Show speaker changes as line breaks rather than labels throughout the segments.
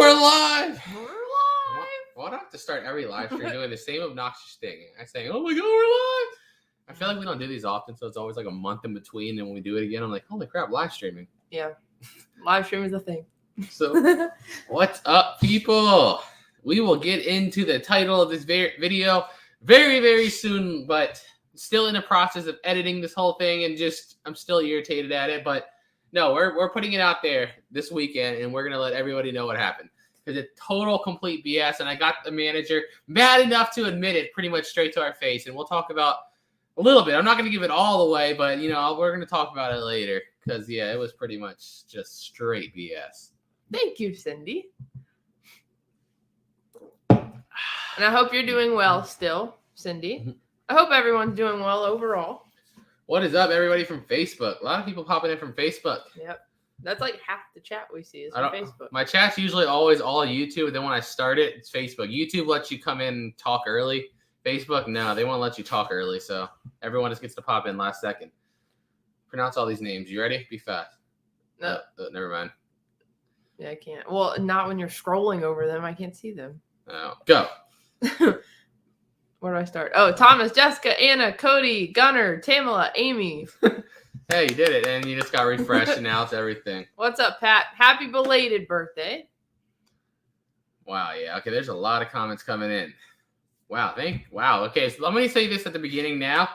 we're live.
We're live.
Why do I have to start every live stream doing the same obnoxious thing? I say, oh my God, we're live. I feel like we don't do these often, so it's always like a month in between. And when we do it again, I'm like, holy crap, live streaming.
Yeah. Live stream is a thing.
So, what's up, people? We will get into the title of this video very, very soon, but still in the process of editing this whole thing, and just I'm still irritated at it. But no, we're putting it out there this weekend, and we're gonna let everybody know what happened. Because it's total complete BS, and I got the manager mad enough to admit it pretty much straight to our face, and we'll talk about a little bit. I'm not gonna give it all away, but we're gonna talk about it later. Because yeah, it was pretty much just straight BS.
Thank you, Cindy. And I hope you're doing well still, Cindy. I hope everyone's doing well overall.
What is up, everybody from Facebook? A lot of people popping in from Facebook.
Yep. That's like half the chat we see is from Facebook.
My chat's usually always all YouTube, and then when I start it, it's Facebook. YouTube lets you come in and talk early. Facebook, no, they won't let you talk early, so everyone just gets to pop in last second. Pronounce all these names. You ready? Be fast.
No.
Never mind.
Yeah, I can't. Well, not when you're scrolling over them. I can't see them.
Oh, go.
Where do I start? Oh, Thomas, Jessica, Anna, Cody, Gunnar, Tamala, Amy.
Hey, you did it, and you just got refreshed, and now it's everything.
What's up, Pat? Happy belated birthday.
Wow, yeah. Okay, there's a lot of comments coming in. Wow, okay, so let me say this at the beginning now.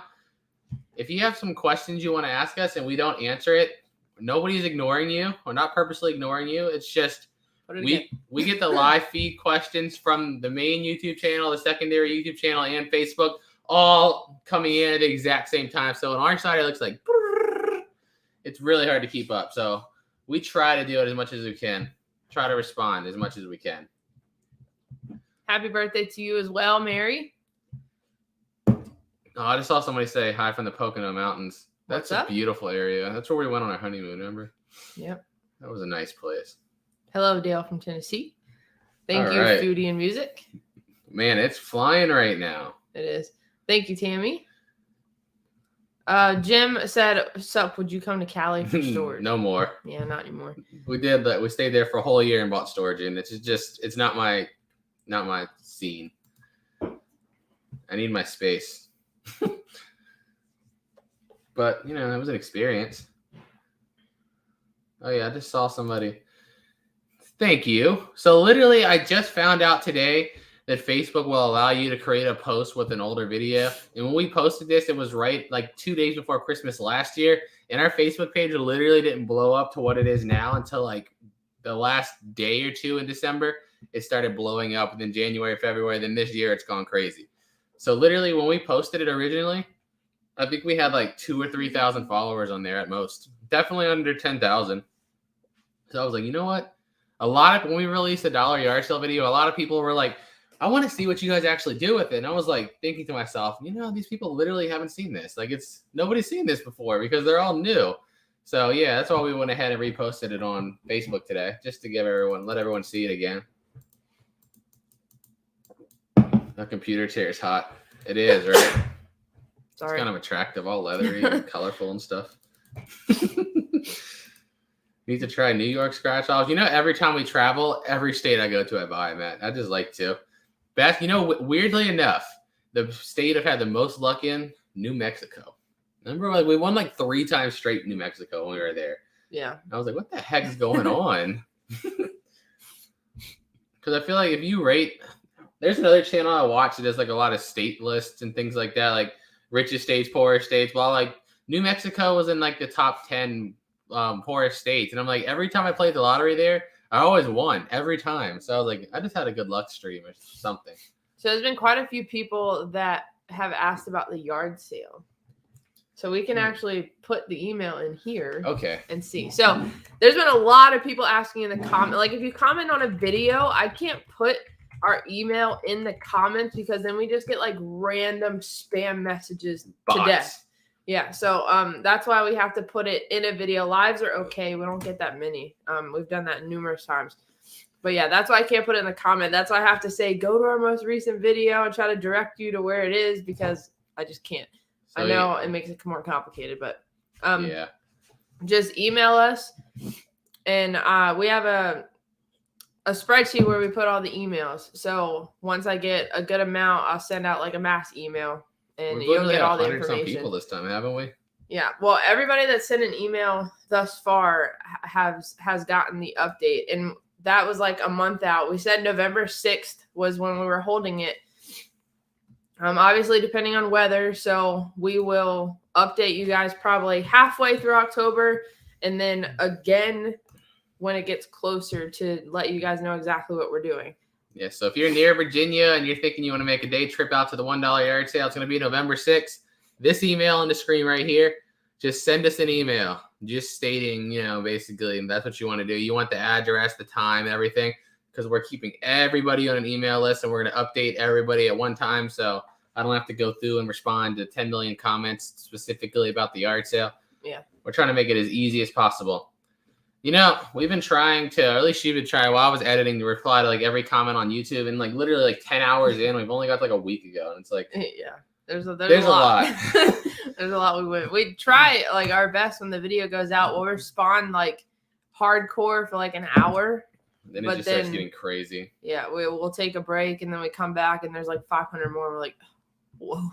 If you have some questions you want to ask us and we don't answer it, nobody's ignoring you. We're not purposely ignoring you. It's just we get the live feed questions from the main YouTube channel, the secondary YouTube channel, and Facebook all coming in at the exact same time. So on our side, it looks like it's really hard to keep up. So we try to do it as much as we can. Try to respond as much as we can.
Happy birthday to you as well, Mary.
Oh, I just saw somebody say hi from the Pocono Mountains. That's a beautiful area. That's where we went on our honeymoon, remember?
Yep.
That was a nice place.
Hello, Dale from Tennessee. Thank
All
you,
right.
Foodie and Music.
Man, it's flying right now.
It is. Thank you, Tammy. Jim said, sup, would you come to Cali for storage?
No more.
Yeah, not anymore.
We did that. We stayed there for a whole year and bought storage, and it's not my scene. I need my space. But, it was an experience. Oh, yeah, I just saw somebody. Thank you. So, literally, I just found out today that Facebook will allow you to create a post with an older video. And when we posted this, it was right like 2 days before Christmas last year. And our Facebook page literally didn't blow up to what it is now until like the last day or two in December. It started blowing up. And then January, February, then this year it's gone crazy. So literally when we posted it originally, I think we had like 2,000 or 3,000 followers on there at most. Definitely under 10,000. So I was like, you know what? When we released the dollar yard sale video, a lot of people were like, I want to see what you guys actually do with it. And I was like thinking to myself, these people literally haven't seen this. Like nobody's seen this before because they're all new. So yeah, that's why we went ahead and reposted it on Facebook today, just to let everyone see it again. The computer chair is hot. It is, right?
Sorry.
It's kind of attractive, all leathery and colorful and stuff. Need to try New York scratch offs. Every time we travel, every state I go to, I buy them at. I just like to. Best, weirdly enough, the state I've had the most luck in, New Mexico. Remember, we won like 3 times straight New Mexico when we were there.
Yeah.
I was like, what the heck is going on? Because I feel like if you rate, there's another channel I watch that does like a lot of state lists and things like that, like richest states, poorest states. Well, like New Mexico was in like the top 10 poorest states. And I'm like, every time I played the lottery there, I always won every time. So I was like, I just had a good luck stream or something.
So there's been quite a few people that have asked about the yard sale. So we can actually put the email in here.
Okay.
And see. So there's been a lot of people asking in the comment. Like if you comment on a video, I can't put our email in the comments because then we just get like random spam messages to death. Yeah, so that's why we have to put it in a video. Lives are okay. We don't get that many. We've done that numerous times. But yeah, that's why I can't put it in the comment. That's why I have to say, go to our most recent video and try to direct you to where it is because I just can't. So, I know it makes it more complicated, but just email us. And we have a a spreadsheet where we put all the emails. So once I get a good amount, I'll send out like a mass email, and you'll get all the information.
Some people this time, haven't we?
Yeah. Well, everybody that sent an email thus far has gotten the update, and that was like a month out. We said November 6th was when we were holding it. Obviously, depending on weather, so we will update you guys probably halfway through October, and then again when it gets closer to let you guys know exactly what we're doing.
Yeah, so if you're near Virginia and you're thinking you want to make a day trip out to the $1 yard sale, it's going to be November 6th. This email on the screen right here, just send us an email just stating, basically that's what you want to do. You want the address, the time, everything, because we're keeping everybody on an email list and we're going to update everybody at one time. So I don't have to go through and respond to 10 million comments specifically about the yard sale.
Yeah.
We're trying to make it as easy as possible. We've been trying to, or at least you've been trying while I was editing, to reply to like every comment on YouTube, and like literally like 10 hours in, we've only got like a week ago, and it's like,
yeah, there's a lot. There's a lot we try like our best when the video goes out. We'll respond like hardcore for like an hour.
Then it just starts getting crazy.
Yeah, we'll take a break and then we come back and there's like 500 more. We're like, whoa.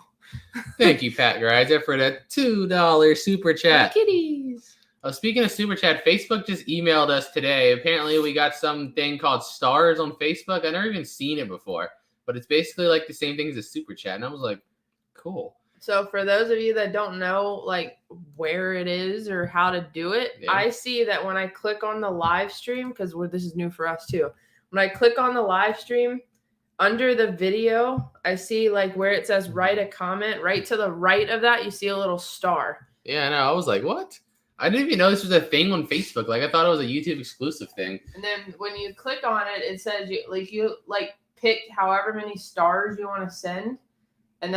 Thank you, Pat Grider, for that $2 super chat.
Kitties.
Oh, speaking of super chat, Facebook just emailed us today. Apparently, we got something called stars on Facebook. I never even seen it before, but it's basically like the same thing as a super chat. And I was like, cool.
So for those of you that don't know like where it is or how to do it, yeah. I see that when I click on the live stream, because this is new for us too. When I click on the live stream, under the video, I see like where it says write a comment. Right to the right of that, you see a little star.
Yeah, I know. I was like, what? I didn't even know this was a thing on Facebook. Like, I thought it was a YouTube exclusive thing.
And then when you click on it, it says you pick however many stars you want to send. And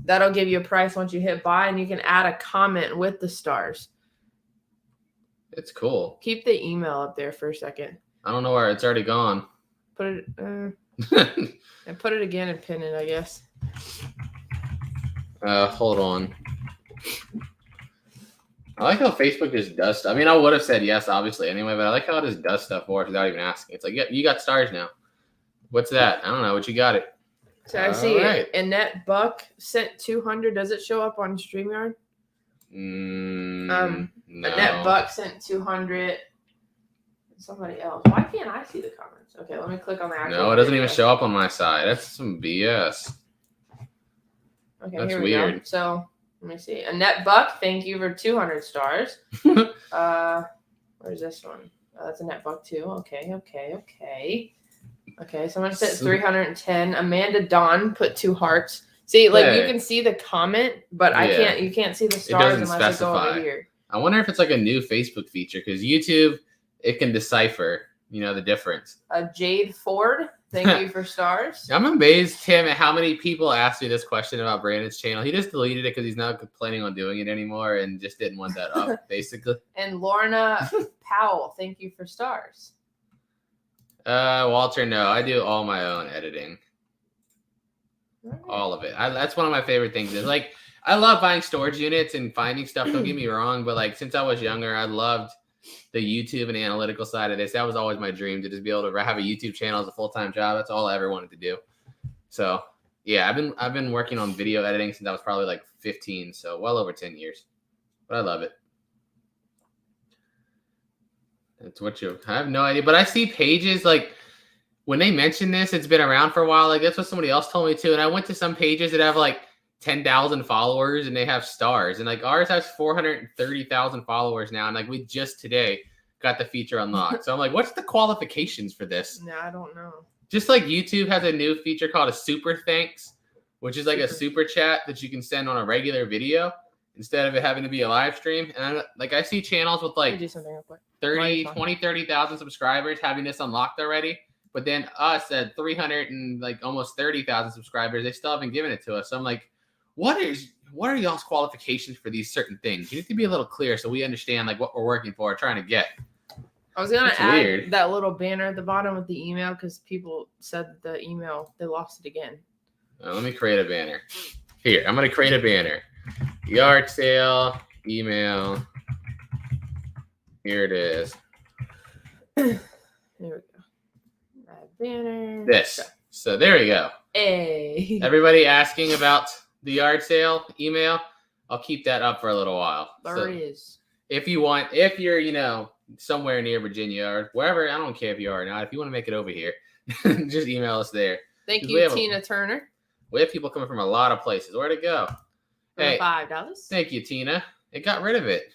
that'll give you a price once you hit buy, and you can add a comment with the stars.
It's cool.
Keep the email up there for a second.
I don't know where it's already gone.
Put it and put it again and pin it, I guess.
Hold on. I like how Facebook just does stuff. I mean, I would have said yes, obviously, anyway, but I like how it just does stuff for us without even asking. It's like, yeah, you got stars now. What's that? I don't know, but you got it.
So I see Annette Buck sent 200. Does it show up on StreamYard?
No.
Annette Buck sent 200. Somebody else. Why can't I see the comments? Okay, let me click on the actual.
No, it doesn't even show up on my side. That's some BS.
Okay,
that's
here we
weird.
Go. So let me see. Annette Buck, thank you for 200 stars. Where's this one? That's Annette Buck too. Okay, someone said 310. Amanda Dawn put 2 hearts. See, like you can see the comment, but you can't see the stars unless I go over here.
I wonder if it's like a new Facebook feature, because YouTube, it can decipher, the difference.
Jade Ford, thank you for stars.
I'm amazed, Tim, at how many people asked me this question about Brandon's channel. He just deleted it because he's not planning on doing it anymore and just didn't want that up, basically.
And Lorna Powell, thank you for stars.
Walter, no, I do all my own editing.
Right.
All of it. That's one of my favorite things. Is like, I love buying storage units and finding stuff. Don't get me wrong, but like since I was younger, I loved the YouTube and analytical side of this. That was always my dream, to just be able to have a YouTube channel as a full-time job. That's all I ever wanted to do. So yeah, I've been working on video editing since I was probably like 15, so well over 10 years. But I love it. That's what I have no idea. But I see pages like when they mention this, it's been around for a while. Like that's what somebody else told me too. And I went to some pages that have like 10,000 followers and they have stars. And like ours has 430,000 followers now. And like we just today got the feature unlocked. So I'm like, what's the qualifications for this?
No, I don't know.
Just like YouTube has a new feature called a super thanks, which is like a super chat that you can send on a regular video instead of it having to be a live stream. And I see channels with like 30,000 subscribers having this unlocked already. But then us at 300 and like almost 30,000 subscribers, they still haven't given it to us. So I'm like, what are y'all's qualifications for these certain things? You need to be a little clear so we understand like what we're working for, trying to get.
I was going to add that little banner at the bottom with the email because people said the email, they lost it again.
Let me create a banner. Here, I'm going to create a banner. Yard sale, email. Here it is.
There we go. banner.
This. So there you go.
Hey.
Everybody asking about the yard sale email, I'll keep that up for a little while.
There is.
If you're, somewhere near Virginia or wherever, I don't care if you are or not. If you want to make it over here, just email us there.
Thank you, Tina Turner.
We have people coming from a lot of places. Where'd it go?
Hey, $5.
Thank you, Tina. It got rid of it.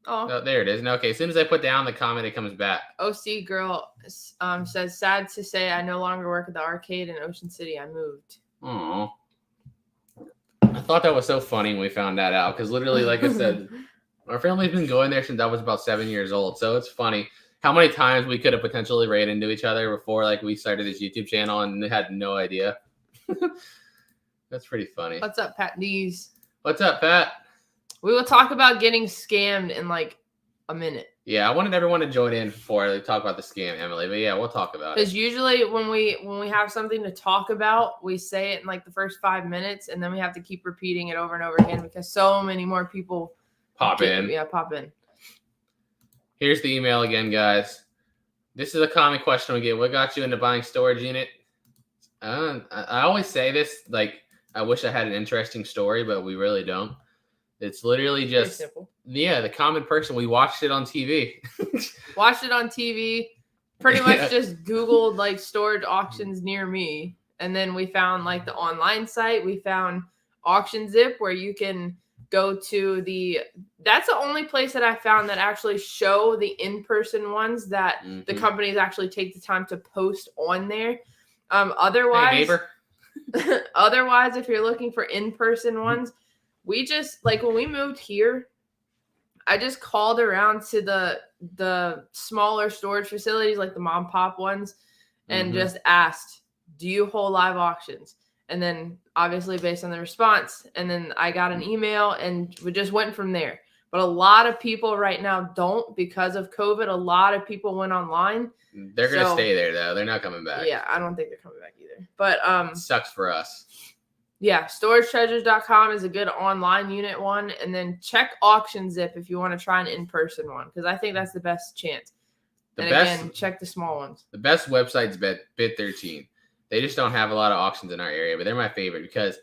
Oh,
there it is. No, okay, as soon as I put down the comment, it comes back.
OC girl says, sad to say I no longer work at the arcade in Ocean City. I moved.
Oh, I thought that was so funny when we found that out because literally, like I said, our family's been going there since I was about 7 years old. So it's funny how many times we could have potentially ran into each other before like we started this YouTube channel and had no idea. That's pretty funny.
What's up, Pat D's?
What's up, Pat?
We will talk about getting scammed in like a minute.
Yeah, I wanted everyone to join in before I talk about the scam, Emily. But yeah, we'll talk about it.
Because usually when we have something to talk about, we say it in like the first 5 minutes, and then we have to keep repeating it over and over again because so many more people
pop in.
Yeah, pop in.
Here's the email again, guys. This is a common question we get. What got you into buying storage unit? I always say this, like, I wish I had an interesting story, but we really don't. It's literally just, the common person. We watched it on TV.
Watched it on TV. Pretty much just Googled, like, storage auctions near me. And then we found, like, the online site. We found Auction Zip where you can go to that's the only place that I found that actually show the in-person ones that the companies actually take the time to post on there. Otherwise,
hey, neighbor.
Otherwise, if you're looking for in-person ones, we just, like, when we moved here, I just called around to the smaller storage facilities, like the mom pop ones, and just asked, do you hold live auctions? And then obviously based on the response, and then I got an email and we just went from there. But a lot of people right now don't because of COVID. A lot of people went online.
They're going to stay there though. They're not coming back.
Yeah, I don't think they're coming back either. But
it sucks for us.
Yeah, storagetreasures.com is a good online unit one. And then check Auction Zip if you want to try an in-person one, because I think that's the best chance. Again, check the small ones. The
best website's Bit13. They just don't have a lot of auctions in our area, but they're my favorite because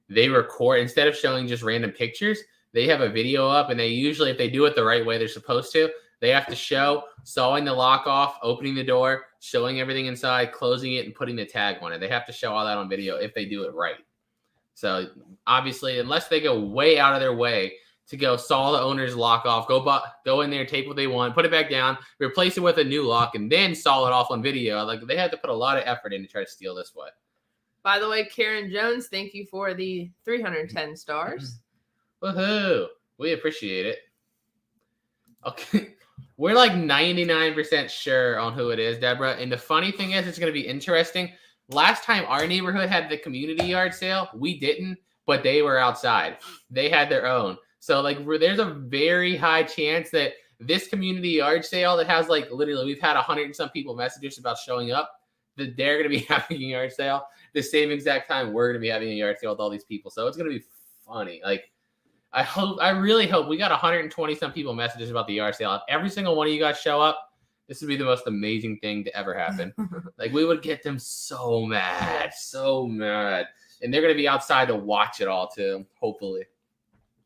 they record, instead of showing just random pictures, they have a video up, and they usually, if they do it the right way they're supposed to, they have to show sawing the lock off, opening the door, showing everything inside, closing it, and putting the tag on it. They have to show all that on video if they do it right. So obviously, unless they go way out of their way to go saw the owner's lock off, go in there, tape what they want, put it back down, replace it with a new lock, and then saw it off on video. Like, they had to put a lot of effort in to try to steal this way.
By the way, Karen Jones, thank you for the 310 stars.
Woohoo! We appreciate it. Okay, we're like 99% sure on who it is, Deborah. And the funny thing is, it's going to be interesting. Last time our neighborhood had the community yard sale, we didn't, but they were outside. They had their own. So, like, there's a very high chance that this community yard sale that has, like, literally, we've had 100 and some people message us about showing up, that they're going to be having a yard sale the same exact time we're going to be having a yard sale with all these people. So it's going to be funny. Like, I really hope we got 120 some people messages about the yard sale. If every single one of you guys show up, this would be the most amazing thing to ever happen. Like, we would get them so mad. And they're going to be outside to watch it all too, hopefully.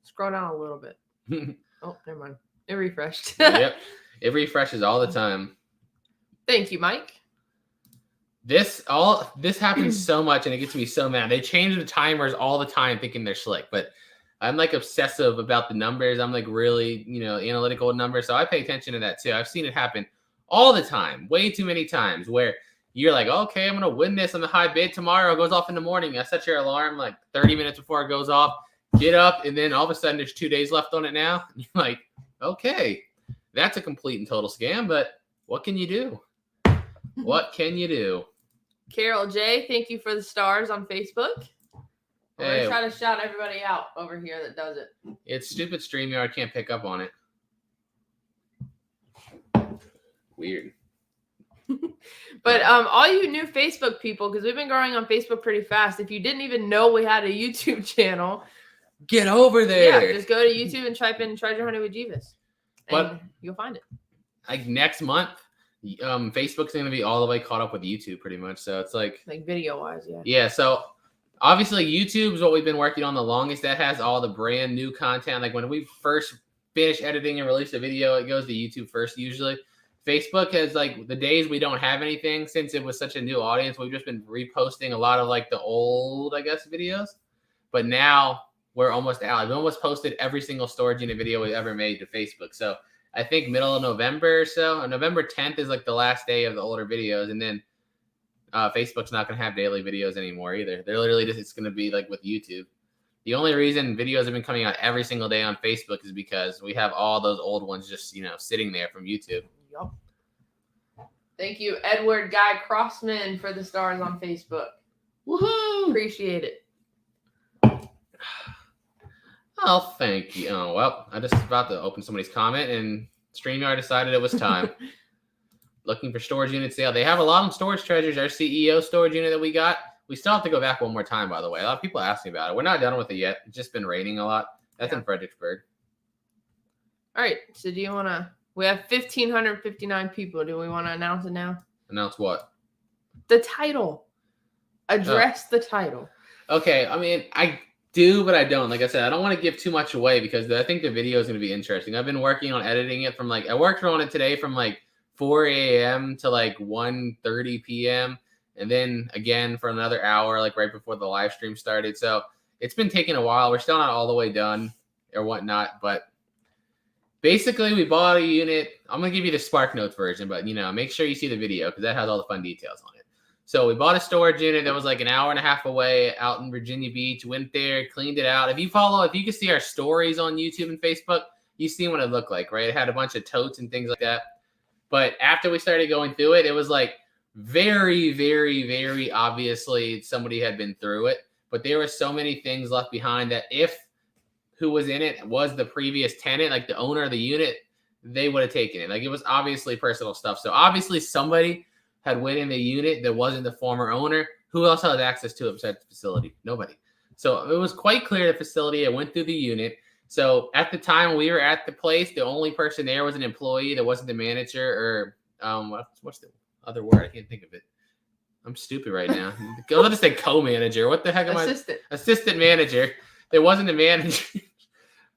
Scroll down a little bit. Oh, never mind. It refreshed.
Yep. It refreshes all the time.
Thank you, Mike.
This happens so much, and it gets me so mad. They change the timers all the time thinking they're slick, but I'm like obsessive about the numbers. I'm like really, analytical with numbers. So I pay attention to that too. I've seen it happen all the time, way too many times, where you're like, okay, I'm going to win this on the high bid tomorrow. It goes off in the morning. I set your alarm like 30 minutes before it goes off. Get up, and then all of a sudden there's 2 days left on it now. And you're like, okay, that's a complete and total scam, but what can you do? What can you do?
Carol J, thank you for the stars on Facebook. We're going to try to shout everybody out over here that does it.
It's stupid StreamYard can't pick up on it. Weird.
But all you new Facebook people, because we've been growing on Facebook pretty fast, if you didn't even know we had a YouTube channel,
get over there.
Yeah, just go to YouTube and type in Treasure Hunting with Jebus, and you'll find it.
Like next month, Facebook's going to be all the way caught up with YouTube pretty much. So it's like
video wise, yeah.
Yeah, so obviously YouTube is what we've been working on the longest. That has all the brand new content. Like when we first finish editing and release a video, it goes to YouTube first usually. Facebook has like the days we don't have anything, since it was such a new audience, we've just been reposting a lot of like the old, I guess, videos. But now we're almost out. We almost posted every single storage unit video we ever made to Facebook. So I think middle of November or so. And November 10th is like the last day of the older videos. And then Facebook's not going to have daily videos anymore either. They're literally just, it's going to be like with YouTube. The only reason videos have been coming out every single day on Facebook is because we have all those old ones just, sitting there from YouTube.
Yep. Thank you, Edward Guy Crossman, for the stars on Facebook.
Woohoo!
Appreciate it.
Oh, thank you. Oh, well, I just about to open somebody's comment and StreamYard decided it was time. Looking for storage unit sale. They have a lot on Storage Treasures, our CEO storage unit that we got. We still have to go back one more time, by the way. A lot of people ask me about it. We're not done with it yet. It's just been raining a lot. That's in Fredericksburg.
All right. So do you want to... We have 1,559 people. Do we want to announce it now?
Announce what?
The title. Address the title.
Okay. I mean, I do, but I don't. Like I said, I don't want to give too much away because I think the video is going to be interesting. I've been working on editing it from I worked on it today from 4 a.m. to 1:30 p.m. And then again for another hour, right before the live stream started. So it's been taking a while. We're still not all the way done or whatnot, but basically we bought a unit. I'm going to give you the Spark Notes version, but make sure you see the video because that has all the fun details on it. So we bought a storage unit that was an hour and a half away out in Virginia Beach, went there, cleaned it out. If you can see our stories on YouTube and Facebook, you see what it looked like, right? It had a bunch of totes and things like that. But after we started going through it, it was very, very, very obviously somebody had been through it. But there were so many things left behind that if who was in it was the previous tenant, the owner of the unit, they would have taken it. It was obviously personal stuff. So obviously somebody had went in the unit that wasn't the former owner. Who else had access to it besides the facility? Nobody. So it was quite clear the facility had went through the unit. So at the time we were at the place, the only person there was an employee that wasn't the manager or what's the other word? I can't think of it. I'm stupid right now. I'll just say co-manager. What the heck am
Assistant.
Assistant manager. There wasn't a manager.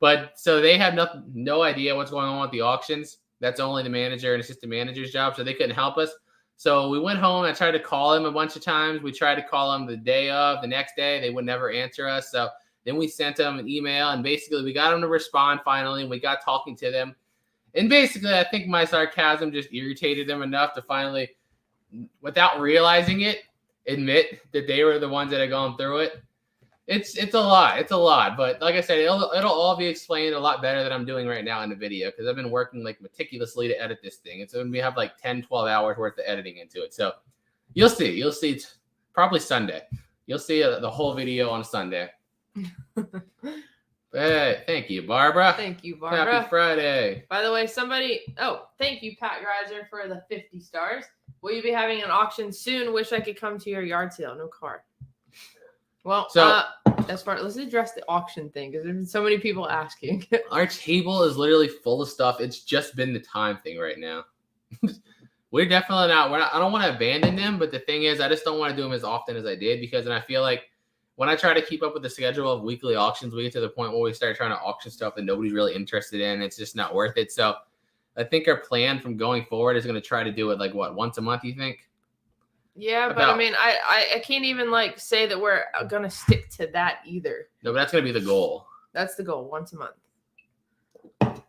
But so they had no idea what's going on with the auctions. That's only the manager and assistant manager's job. So they couldn't help us. So we went home. I tried to call him a bunch of times. We tried to call him the day of, the next day. They would never answer us. So then we sent them an email, and basically we got them to respond finally, and we got talking to them. And basically, I think my sarcasm just irritated them enough to finally, without realizing it, admit that they were the ones that had gone through it. It's a lot. It's a lot. But like I said, it'll all be explained a lot better than I'm doing right now in the video because I've been working meticulously to edit this thing. It's going to have 10, 12 hours worth of editing into it. So you'll see. You'll see. It's probably Sunday. You'll see the whole video on Sunday. Hey, thank you, Barbara.
Thank you, Barbara.
Happy Friday.
By the way, thank you, Pat Greiser, for the 50 stars. Will you be having an auction soon? Wish I could come to your yard sale. No car. Well, let's address the auction thing because there's been so many people asking.
Our table is literally full of stuff. It's just been the time thing right now. We're definitely not. I don't want to abandon them, but the thing is, I just don't want to do them as often as I did because then I feel like when I try to keep up with the schedule of weekly auctions, we get to the point where we start trying to auction stuff that nobody's really interested in. It's just not worth it. So I think our plan from going forward is going to try to do it once a month, you think?
Yeah, but I mean, I can't even say that we're going to stick to that either.
No, but that's going to be the goal.
That's the goal, once a month.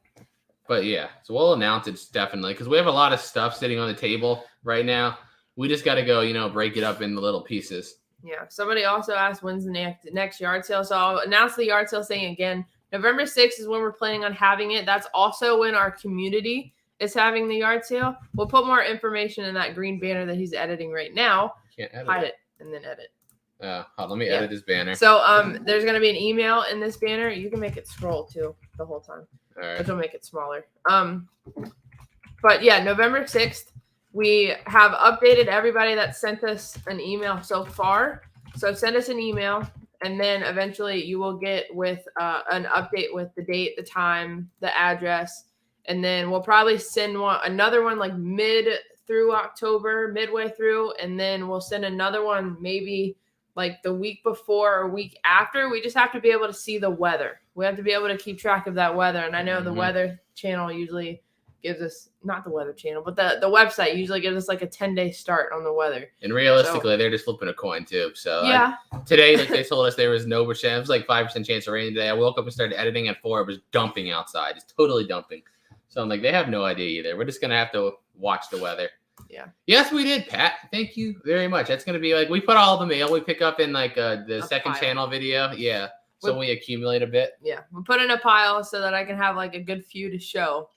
But yeah, so we'll announce it definitely because we have a lot of stuff sitting on the table right now. We just got to go, break it up into little pieces.
Yeah. Somebody also asked when's the next yard sale. So I'll announce the yard sale thing again. November 6th is when we're planning on having it. That's also when our community is having the yard sale. We'll put more information in that green banner that he's editing right now.
Can't edit
Hide it and then edit.
Let me edit this banner.
So there's going to be an email in this banner. You can make it scroll too the whole time.
All right.
Which will make it smaller. But yeah, November 6th, we have updated everybody that sent us an email so far. So send us an email, and then eventually you will get with an update with the date, the time, the address, and then we'll probably send another one mid through October, midway through, and then we'll send another one maybe like the week before or week after. We just have to be able to see the weather. We have to be able to keep track of that weather. And I know the weather channel usually gives us, not the weather channel, but the website usually gives us like a 10-day start on the weather.
And realistically, they're just flipping a coin too. So
yeah.
Today, like they told us, there was no chance. It was like 5% chance of rain today. I woke up and started editing at 4. It was dumping outside. It's totally dumping. So I'm like, they have no idea either. We're just going to have to watch the weather.
Yeah.
Yes, we did, Pat. Thank you very much. That's going to be like, we put all the mail we pick up in like the second channel video. Yeah. So we accumulate a bit.
Yeah. We'll put in a pile so that I can have like a good few to show.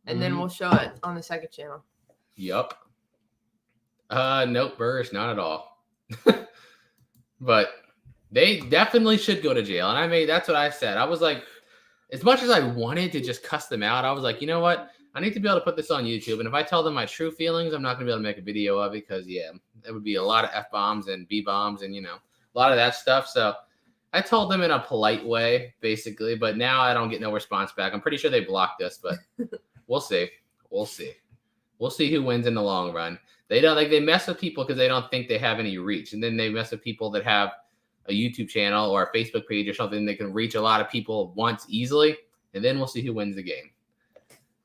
And then we'll show it on the second channel.
Yup. Nope, Burris, not at all. But they definitely should go to jail. And that's what I said. I was like, as much as I wanted to just cuss them out, I was like, you know what? I need to be able to put this on YouTube. And if I tell them my true feelings, I'm not going to be able to make a video of it because, yeah, there would be a lot of F-bombs and B-bombs and, a lot of that stuff. So I told them in a polite way, basically. But now I don't get no response back. I'm pretty sure they blocked us, but we'll see. We'll see. We'll see who wins in the long run. They mess with people because they don't think they have any reach. And then they mess with people that have a YouTube channel or a Facebook page or something that can reach a lot of people once easily. And then we'll see who wins the game.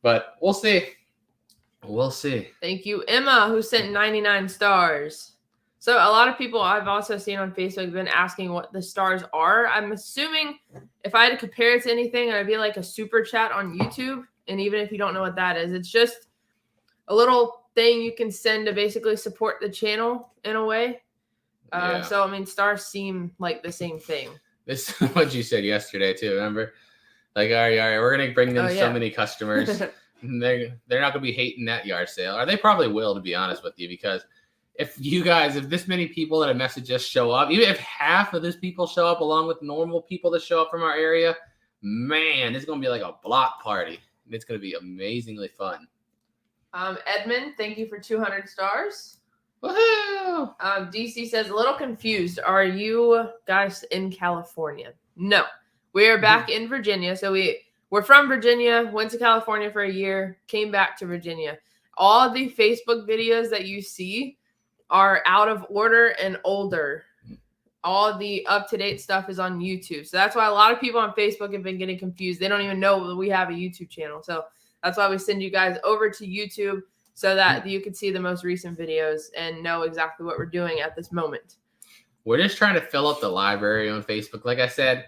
But we'll see. We'll see.
Thank you, Emma, who sent 99 stars. So a lot of people I've also seen on Facebook have been asking what the stars are. I'm assuming if I had to compare it to anything, it would be like a super chat on YouTube. And even if you don't know what that is, it's just a little thing you can send to basically support the channel in a way. So, I mean, stars seem like the same thing.
This is what you said yesterday, too. Remember? Like, all right, we're going to bring them so many customers. They're not going to be hating that yard sale. Or they probably will, to be honest with you, because if this many people that have messaged us show up, even if half of those people show up along with normal people that show up from our area, man, it's going to be like a block party. It's going to be amazingly fun.
Edmund, thank you for 200 stars.
Woohoo!
DC says, a little confused. Are you guys in California? No. We are back in Virginia. So we're from Virginia, went to California for a year, came back to Virginia. All the Facebook videos that you see are out of order and older. All the up-to-date stuff is on YouTube. So that's why a lot of people on Facebook have been getting confused. They don't even know that we have a YouTube channel. So that's why we send you guys over to YouTube so that you can see the most recent videos and know exactly what we're doing at this moment.
We're just trying to fill up the library on Facebook. Like I said,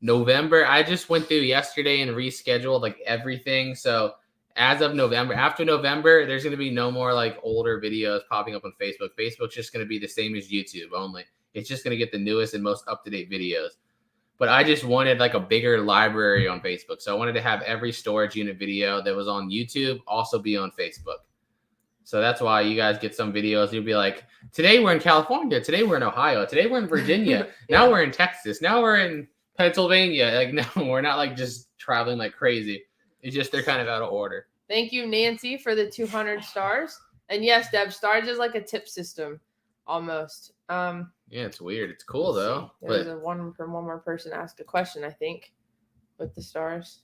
November, I just went through yesterday and rescheduled like everything. So as of November, after November, there's going to be no more like older videos popping up on Facebook. Facebook's just going to be the same as YouTube only. It's just going to get the newest and most up-to-date videos. But I just wanted like a bigger library on Facebook. So I wanted to have every storage unit video that was on YouTube also be on Facebook. So that's why you guys get some videos. You'll be like, today we're in California. Today we're in Ohio. Today we're in Virginia. Now we're in Texas. Now we're in Pennsylvania. Like, no, we're not like just traveling like crazy. It's just they're kind of out of order.
Thank you, Nancy, for the 200 stars. And yes, Deb, stars is like a tip system almost.
Yeah, it's weird. It's cool though.
There's one more person asked a question, I think, with the stars.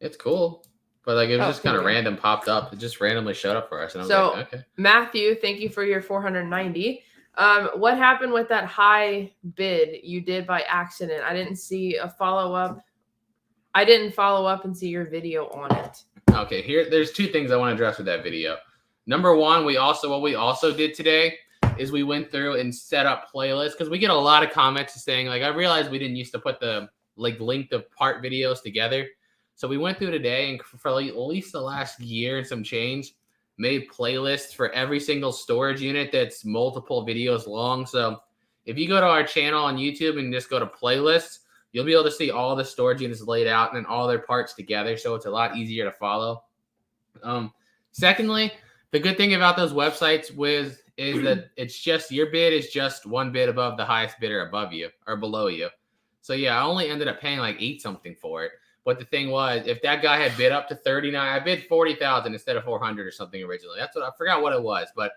It's cool. But like it was just kind of random popped up. It just randomly showed up for us. And I was like, okay.
Matthew, thank you for your 490. What happened with that high bid you did by accident? I didn't see a follow-up. I didn't follow up and see your video on it.
Okay, there's two things I want to address with that video. Number one, what we also did today is we went through and set up playlists because we get a lot of comments saying like, I realized we didn't used to put the like length of part videos together. So we went through today and for like at least the last year and some change, made playlists for every single storage unit that's multiple videos long. So if you go to our channel on YouTube and just go to playlists, you'll be able to see all the storage units laid out and then all their parts together. So it's a lot easier to follow. Secondly, the good thing about those websites is that it's just your bid is just one bid above the highest bidder above you or below you. So yeah, I only ended up paying like $8 something for it. But the thing was, if that guy had bid up to 39, I bid 40,000 instead of 400 or something originally. That's what I forgot what it was. But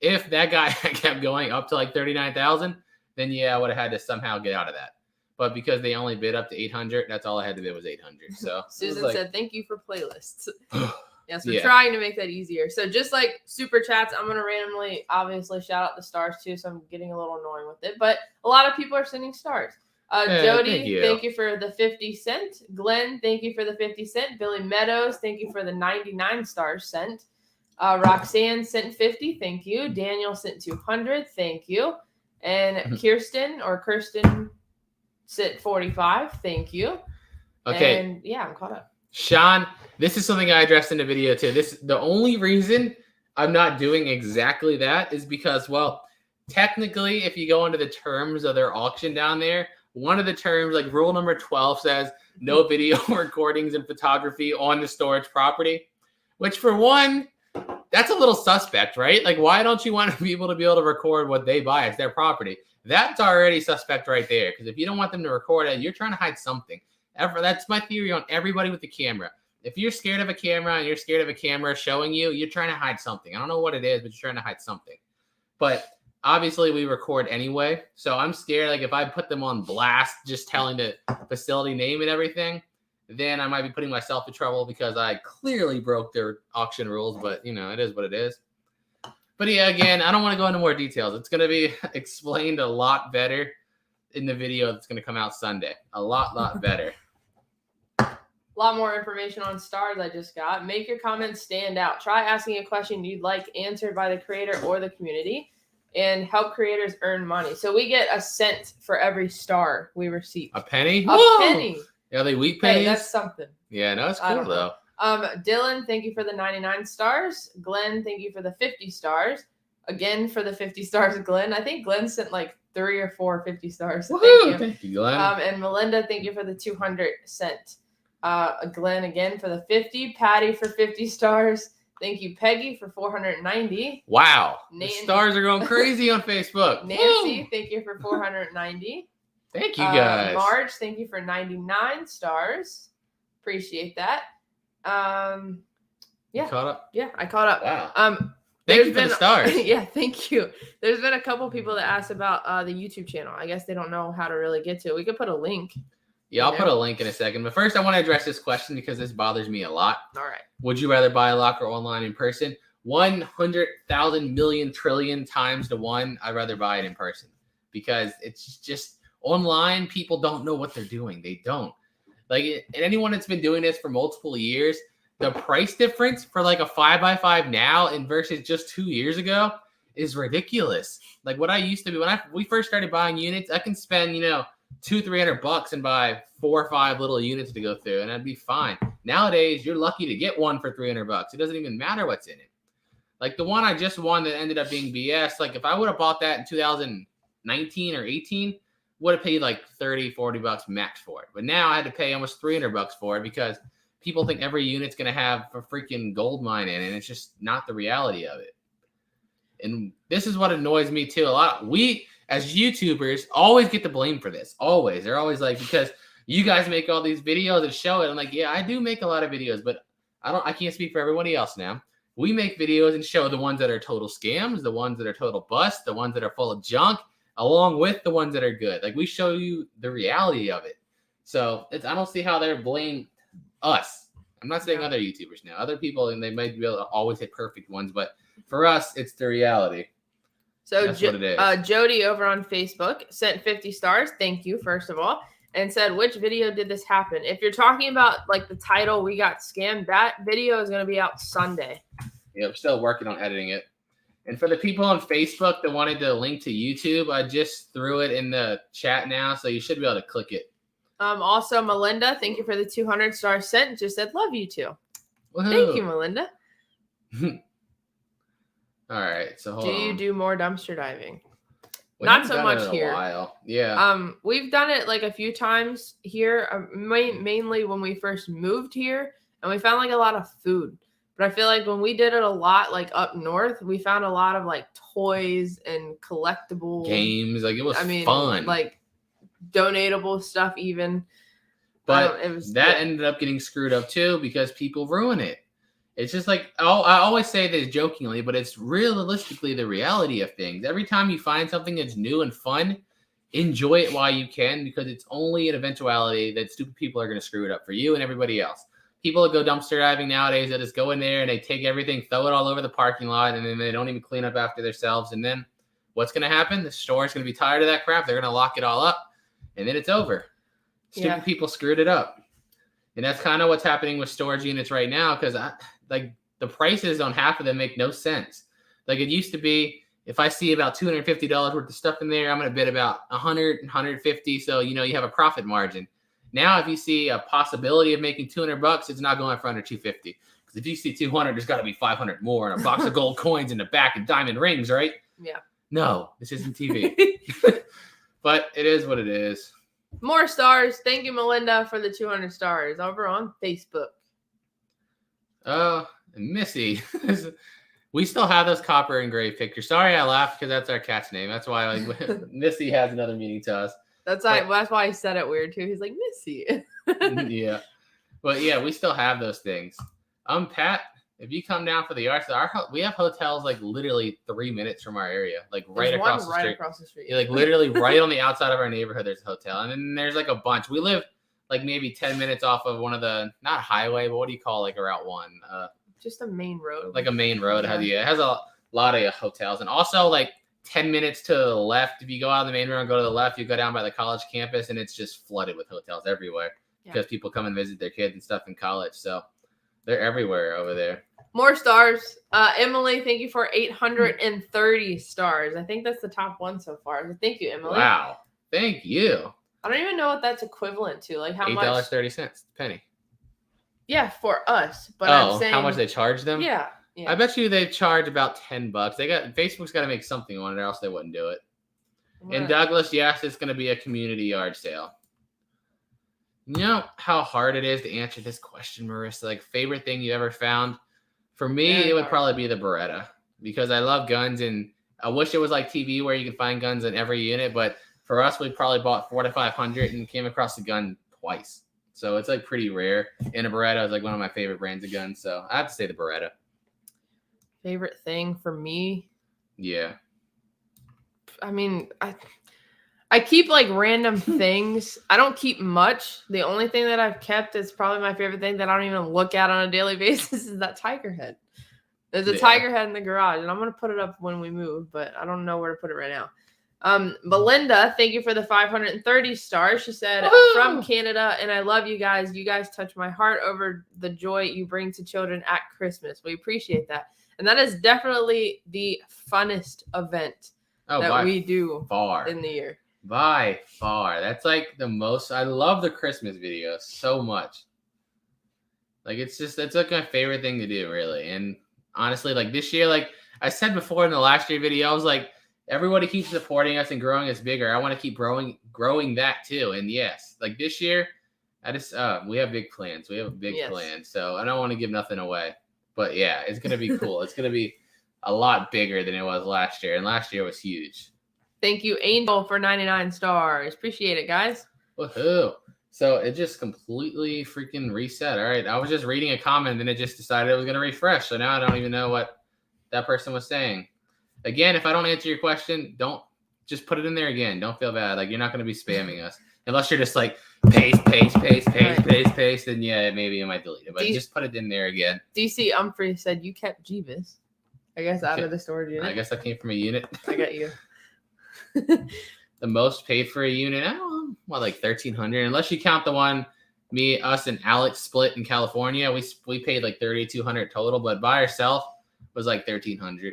if that guy kept going up to like 39,000, then yeah, I would have had to somehow get out of that. But because they only bid up to 800, that's all I had to bid was 800. So
Susan said, "Thank you for playlists." Yes, we're trying to make that easier. So just like super chats, I'm going to randomly, obviously, shout out the stars too. So I'm getting a little annoying with it. But a lot of people are sending stars. Jody, thank you for the 50 cent. Glenn, thank you for the 50 cent. Billy Meadows, thank you for the 99 stars sent. Roxanne sent 50. Thank you. Daniel sent 200. Thank you. And Kirsten sent 45. Thank you.
Okay.
And yeah, I'm caught up.
Sean, this is something I addressed in the video too. The only reason I'm not doing exactly that is because, well, technically, if you go into the terms of their auction down there, one of the terms, like rule number 12, says no video recordings and photography on the storage property, which for one, that's a little suspect, right? Like, why don't you want people to be able to record what they buy? It's their property. That's already suspect right there. Because if you don't want them to record it, you're trying to hide something. That's my theory on everybody with the camera. If you're scared of a camera and you're scared of a camera showing you, you're trying to hide something. I don't know what it is, but you're trying to hide something. But obviously, we record anyway. So I'm scared, like, if I put them on blast, just telling the facility name and everything, then I might be putting myself in trouble because I clearly broke their auction rules. But, you know, it is what it is. But, yeah, again, I don't want to go into more details. It's going to be explained a lot better in the video that's going to come out Sunday. A lot better.
A lot more information on stars I just got. Make your comments stand out. Try asking a question you'd like answered by the creator or the community, and help creators earn money. So we get a cent for every star we receive.
A penny?
A penny.
Are they wheat pennies?
Hey, that's something.
Yeah, no, it's cool though.
Dylan, thank you for the 99 stars. Glenn, thank you for the 50 stars. Again, for the 50 stars, Glenn. I think Glenn sent like 3 or 4 50 stars. So
thank you, Glenn.
And Melinda, thank you for the 200 cent. Glenn again for the 50. Patty for 50 stars. Thank you, Peggy, for 490.
Wow. The stars are going crazy on Facebook.
Nancy, thank you for 490.
Thank you, guys.
Marge, thank you for 99 stars. Appreciate that. Yeah.
You caught up?
Yeah, I caught up.
Wow. Thank you for the stars.
Yeah, thank you. There's been a couple people that asked about the YouTube channel. I guess they don't know how to really get to it. We could put a link.
Yeah, I'll put a link in a second. But first, I want to address this question because this bothers me a lot.
All right.
Would you rather buy a locker online in person? 100,000 million trillion times to 1, I'd rather buy it in person. Because it's just online, people don't know what they're doing. They don't. Like, and anyone that's been doing this for multiple years, the price difference for like a 5x5 now and versus just 2 years ago is ridiculous. Like what I used to be, when we first started buying units, I can spend, $200-300 and buy 4 or 5 little units to go through, and I'd be fine. Nowadays, you're lucky to get one for $300. It doesn't even matter what's in it. Like the one I just won that ended up being BS. Like if I would have bought that in 2019 or 18, would have paid like $30-40 max for it. But now I had to pay almost $300 for it because people think every unit's going to have a freaking gold mine in it, and it's just not the reality of it. And this is what annoys me too. We as YouTubers always get the blame for this. Always. They're always like, because you guys make all these videos and show it. I'm like, yeah, I do make a lot of videos, but I can't speak for everybody else now. We make videos and show the ones that are total scams, the ones that are total bust, the ones that are full of junk, along with the ones that are good. Like we show you the reality of it. So I don't see how they're blaming us. I'm not saying other YouTubers now. Other people, and they might be able to always hit perfect ones, but for us, it's the reality.
So what it is. Jody over on Facebook sent 50 stars. Thank you, first of all, and said, which video did this happen? If you're talking about like the title, we got scammed, that video is going to be out Sunday.
Yeah, I'm still working on editing it. And for the people on Facebook that wanted to link to YouTube, I just threw it in the chat now, so you should be able to click it.
Also, Melinda, thank you for the 200 stars sent. Just said, love you too.
Woohoo.
Thank you, Melinda.
All right, so hold
on.
Do
you do more dumpster diving? Not so much here.
While. Yeah.
We've done it like a few times here, mainly when we first moved here, and we found like a lot of food. But I feel like when we did it a lot, like up north, we found a lot of like toys and collectible
games. Like it was fun.
Like donatable stuff even.
But that ended up getting screwed up too because people ruin it. It's just like, I always say this jokingly, but it's realistically the reality of things. Every time you find something that's new and fun, enjoy it while you can, because it's only an eventuality that stupid people are going to screw it up for you and everybody else. people that go dumpster diving nowadays that just go in there and they take everything, throw it all over the parking lot, and then they don't even clean up after themselves. And then what's going to happen? The store's going to be tired of that crap. They're going to lock it all up, and then it's over. Stupid people screwed it up. And that's kind of what's happening with storage units right now, because like the prices on half of them make no sense. Like it used to be, if I see about $250 worth of stuff in there, I'm going to bid about 100, 150. So, you have a profit margin. Now, if you see a possibility of making $200, it's not going for under 250. Because if you see 200, there's got to be 500 more and a box of gold coins in the back and diamond rings, right?
Yeah.
No, this isn't TV. But it is what it is.
More stars. Thank you, Melinda, for the 200 stars over on Facebook.
Oh, Missy. We still have those copper engraved pictures. Sorry, I laughed because that's our cat's name. That's why Missy has another meaning to us.
That's why he said it weird too. He's like, Missy.
Yeah. But yeah, we still have those things. Pat, if you come down for the arts, we have hotels like literally 3 minutes from our area, like right across the street. Yeah, like literally right on the outside of our neighborhood, there's a hotel. And then there's like a bunch. We live like maybe 10 minutes off of one of the, not highway, but what do you call like a Route 1?
Just a main road. Like
a main road. Yeah. It has a lot of hotels. And also like 10 minutes to the left, if you go out on the main road and go to the left, you go down by the college campus and it's just flooded with hotels everywhere because people come and visit their kids and stuff in college. So they're everywhere over there.
More stars. Emily, thank you for 830 stars. I think that's the top one so far. So thank you, Emily.
Wow. Thank you.
I don't even know what that's equivalent to. Like how much?
$8.30 penny.
Yeah, for us. But
I'm
I'm saying
how much they charge them?
Yeah.
I bet you they charge about $10. Facebook's got to make something on it, or else they wouldn't do it. Right. And Douglas, yes, it's going to be a community yard sale. You know how hard it is to answer this question, Marissa? Like, favorite thing you ever found? For me, it would probably be the Beretta, because I love guns, and I wish it was like TV where you can find guns in every unit. But for us, we probably bought 400 to 500 and came across the gun twice. So it's like pretty rare. And a Beretta is like one of my favorite brands of guns. So I have to say the Beretta.
Favorite thing for me?
Yeah.
I mean, I keep like random things. I don't keep much. The only thing that I've kept is probably my favorite thing that I don't even look at on a daily basis is that tiger head. There's a tiger head in the garage, and I'm going to put it up when we move, but I don't know where to put it right now. Melinda, thank you for the 530 stars. She said, from Canada, and I love you guys. You guys touch my heart over the joy you bring to children at Christmas. We appreciate that. And that is definitely the funnest event that we do in the year.
By far. That's like the most. I love the Christmas videos so much. Like, it's like my favorite thing to do, really. And honestly, like this year, like I said before in the last year video, I was like, everybody keeps supporting us and growing us bigger. I want to keep growing that too. And yes, like this year, we have big plans. We have a big plan. So I don't want to give nothing away. But yeah, it's going to be cool. It's going to be a lot bigger than it was last year. And last year was huge.
Thank you, Angel, for 99 stars. Appreciate it, guys.
Woohoo. So it just completely freaking reset. All right. I was just reading a comment and it just decided it was going to refresh. So now I don't even know what that person was saying. Again, if I don't answer your question, don't just put it in there again. Don't feel bad. Like, you're not going to be spamming us. Unless you're just like, paste, then yeah, maybe you might delete it. But just put it in there again.
DC Humphrey said you kept Jebus. I guess out of the storage unit.
I guess that came from a unit.
I got you.
The most paid for a unit, I don't know, what, like $1,300? Unless you count the one us and Alex split in California. We paid like $3,200 total, but by ourselves was like $1,300.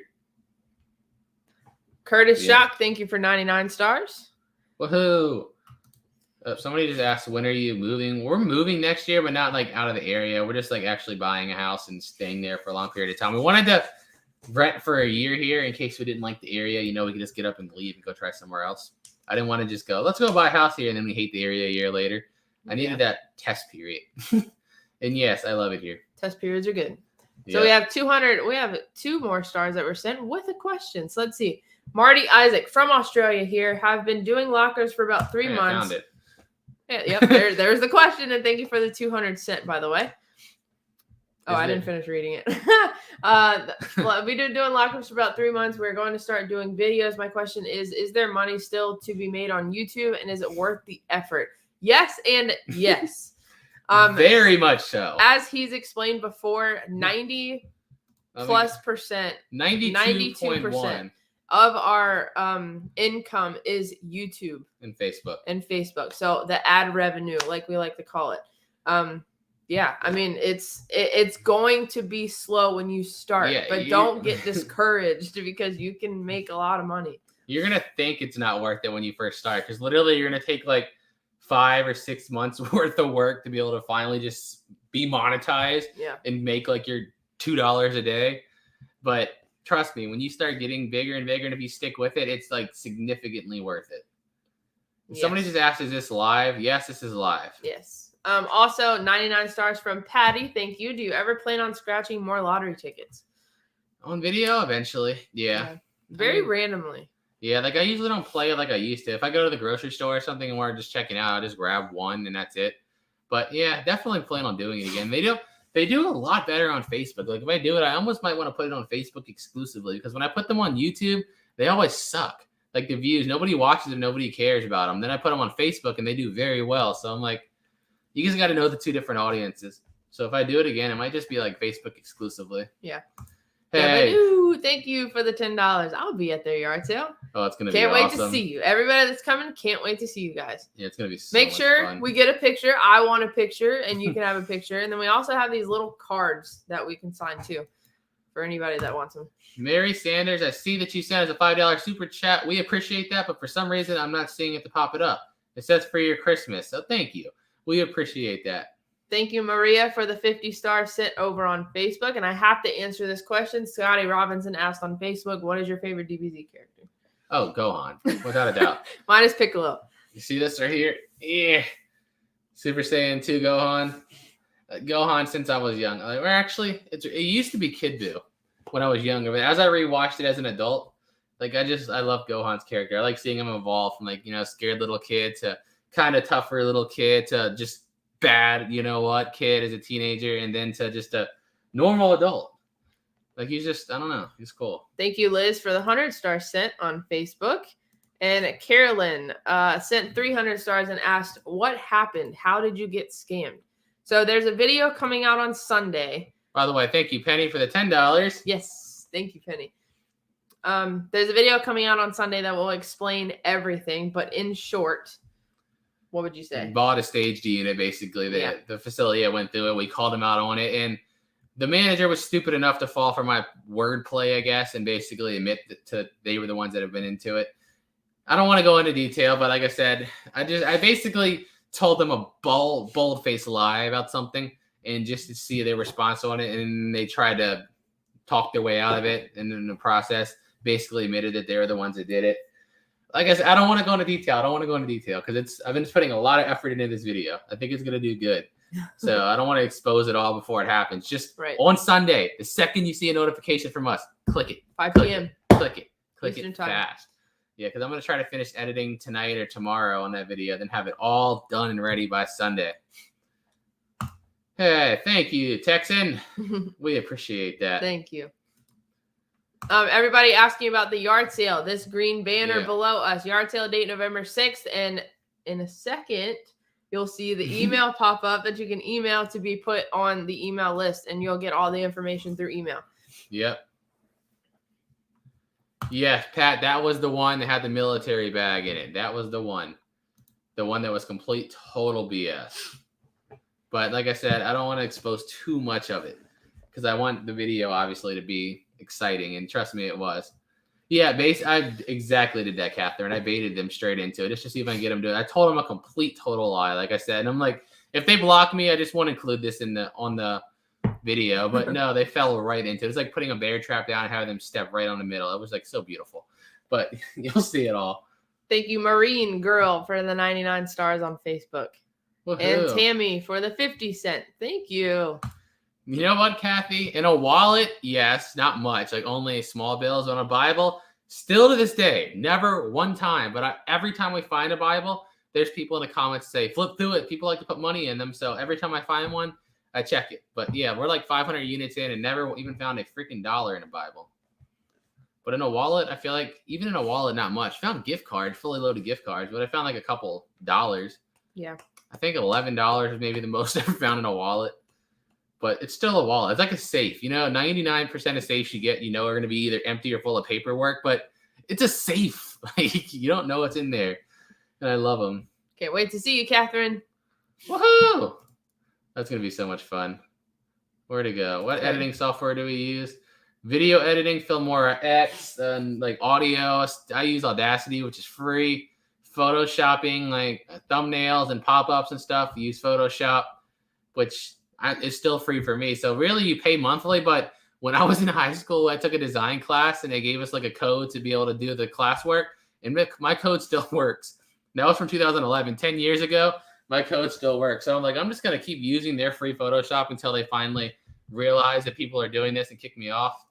Curtis Shock, thank you for 99 stars.
Woohoo! Somebody just asked, when are you moving? We're moving next year, but not like out of the area. We're just like actually buying a house and staying there for a long period of time. We wanted to rent for a year here in case we didn't like the area. You know, we could just get up and leave and go try somewhere else. I didn't want to just go, let's go buy a house here, and then we hate the area a year later. I needed that test period. And yes, I love it here. Test
periods are good. So we have 200. We have 2 more stars that were sent with a question. So let's see. Marty Isaac from Australia here. Have been doing lockers for about 3 months. I found it. Yeah, yep, there's the question, and thank you for the 200 cent, by the way. Oh, I didn't finish reading it. We've been doing lockers for about 3 months. We're going to start doing videos. My question is there money still to be made on YouTube, and is it worth the effort? Yes and yes.
Very much so.
As he's explained before, 90 plus percent, 92% of our income is YouTube
and Facebook.
So the ad revenue, like we like to call it. Yeah, I mean it's going to be slow when you start, but don't get discouraged because you can make a lot of money.
You're gonna think it's not worth it when you first start, because literally you're gonna take like 5 or 6 months worth of work to be able to finally just be monetized and make like your $2 a day. But trust me, when you start getting bigger and bigger, and if you stick with it, it's like significantly worth it. Somebody just asked, is this live? Yes, this is live.
Yes. Also, 99 stars from Patty. Thank you. Do you ever plan on scratching more lottery tickets?
On video, eventually. Yeah.
Very randomly.
Yeah, like I usually don't play it like I used to. If I go to the grocery store or something and we're just checking out, I'll just grab one and that's it. But yeah, definitely plan on doing it again. They do a lot better on Facebook. Like if I do it, I almost might want to put it on Facebook exclusively, because when I put them on YouTube, they always suck. Like the views, nobody watches them, nobody cares about them. Then I put them on Facebook and they do very well. So I'm like, you guys got to know the two different audiences. So if I do it again, it might just be like Facebook exclusively.
Yeah.
Hey.
Thank you for the $10. I'll be at their yard sale.
Oh, it's going to be
awesome. Can't wait to see you. Everybody that's coming, can't wait to see you guys.
Yeah, it's going to be so
Make sure
fun.
we get a picture. I want a picture, and you can have a picture. And then we also have these little cards that we can sign too for anybody that wants them.
Mary Sanders, I see that you sent us a $5 super chat. We appreciate that, but for some reason, I'm not seeing it to pop it up. It says for your Christmas, so thank you. We appreciate that.
Thank you, Maria, for the 50-star sent over on Facebook. And I have to answer this question. Scotty Robinson asked on Facebook, what is your favorite DBZ character?
Oh, Gohan, without a doubt.
Mine is Piccolo.
You see this right here? Yeah. Super Saiyan 2 Gohan. Gohan since I was young. Or actually, it used to be Kid Buu when I was younger. But as I rewatched it as an adult, like I love Gohan's character. I like seeing him evolve from like, scared little kid to kind of tougher little kid to just bad, kid as a teenager, and then to just a normal adult. Like he's just, I don't know, he's cool.
Thank you, Liz, for the 100-star sent on Facebook. And Carolyn sent 300 stars and asked, what happened? How did you get scammed? So there's a video coming out on Sunday.
By the way, thank you, Penny, for the $10.
Yes, thank you, Penny. There's a video coming out on Sunday that will explain everything, but in short, what would you say?
Bought a staged unit, basically. The facility I went through it. We called him out on it. And the manager was stupid enough to fall for my wordplay, I guess, and basically admit that they were the ones that have been into it. I don't want to go into detail, but like I said, I basically told them a bold-faced lie about something, and just to see their response on it. And they tried to talk their way out of it. And in the process, basically admitted that they were the ones that did it. Like I said, I don't want to go into detail because I've been putting a lot of effort into this video. I think it's going to do good. So I don't want to expose it all before it happens. Just on Sunday, the second you see a notification from us, click it.
5 p.m.
Click it fast. Yeah, because I'm going to try to finish editing tonight or tomorrow on that video, then have it all done and ready by Sunday. Hey, thank you, Texan. We appreciate that.
Thank you. Everybody asking about the yard sale. This green banner below us. Yard sale date November 6th. And in a second, you'll see the email pop up that you can email to be put on the email list. And you'll get all the information through email.
Yep. Yes, Pat, that was the one that had the military bag in it. That was the one. The one that was complete, total BS. But like I said, I don't want to expose too much of it, because I want the video, obviously, to be exciting, and trust me, it was. Yeah, I exactly did that, Catherine. I baited them straight into it just to see if I can get them to it. I told them a complete total lie, like I said, and I'm like, if they block me, I just want to include this on the video. But no, they fell right into it. It's like putting a bear trap down and having them step right on the middle. It was like so beautiful. But you'll see it all.
Thank you, Marine Girl, for the 99 stars on Facebook. Woohoo. And Tammy for the 50 cent. Thank you.
You know what, Kathy? In a wallet, yes, not much. Like only small bills. On a Bible, still to this day, never one time. But every time we find a Bible, there's people in the comments say, flip through it. People like to put money in them. So every time I find one, I check it. But yeah, we're like 500 units in and never even found a freaking dollar in a Bible. But in a wallet, I feel like even in a wallet, not much. Found gift cards, fully loaded gift cards, but I found like a couple dollars.
Yeah.
I think $11 is maybe the most I've ever found in a wallet. But it's still a wallet. It's like a safe. 99% of safes you get, are going to be either empty or full of paperwork. But it's a safe. Like, you don't know what's in there. And I love them.
Can't wait to see you, Catherine.
Woohoo! That's going to be so much fun. Where to go? What editing software do we use? Video editing, Filmora X, and like audio. I use Audacity, which is free. Photoshopping, like thumbnails and pop-ups and stuff. Use Photoshop, which is still free for me. So really, you pay monthly. But when I was in high school, I took a design class, and they gave us like a code to be able to do the classwork. And my code still works. That was from 2011, 10 years ago. My code still works. So I'm like, I'm just going to keep using their free Photoshop until they finally realize that people are doing this and kick me off.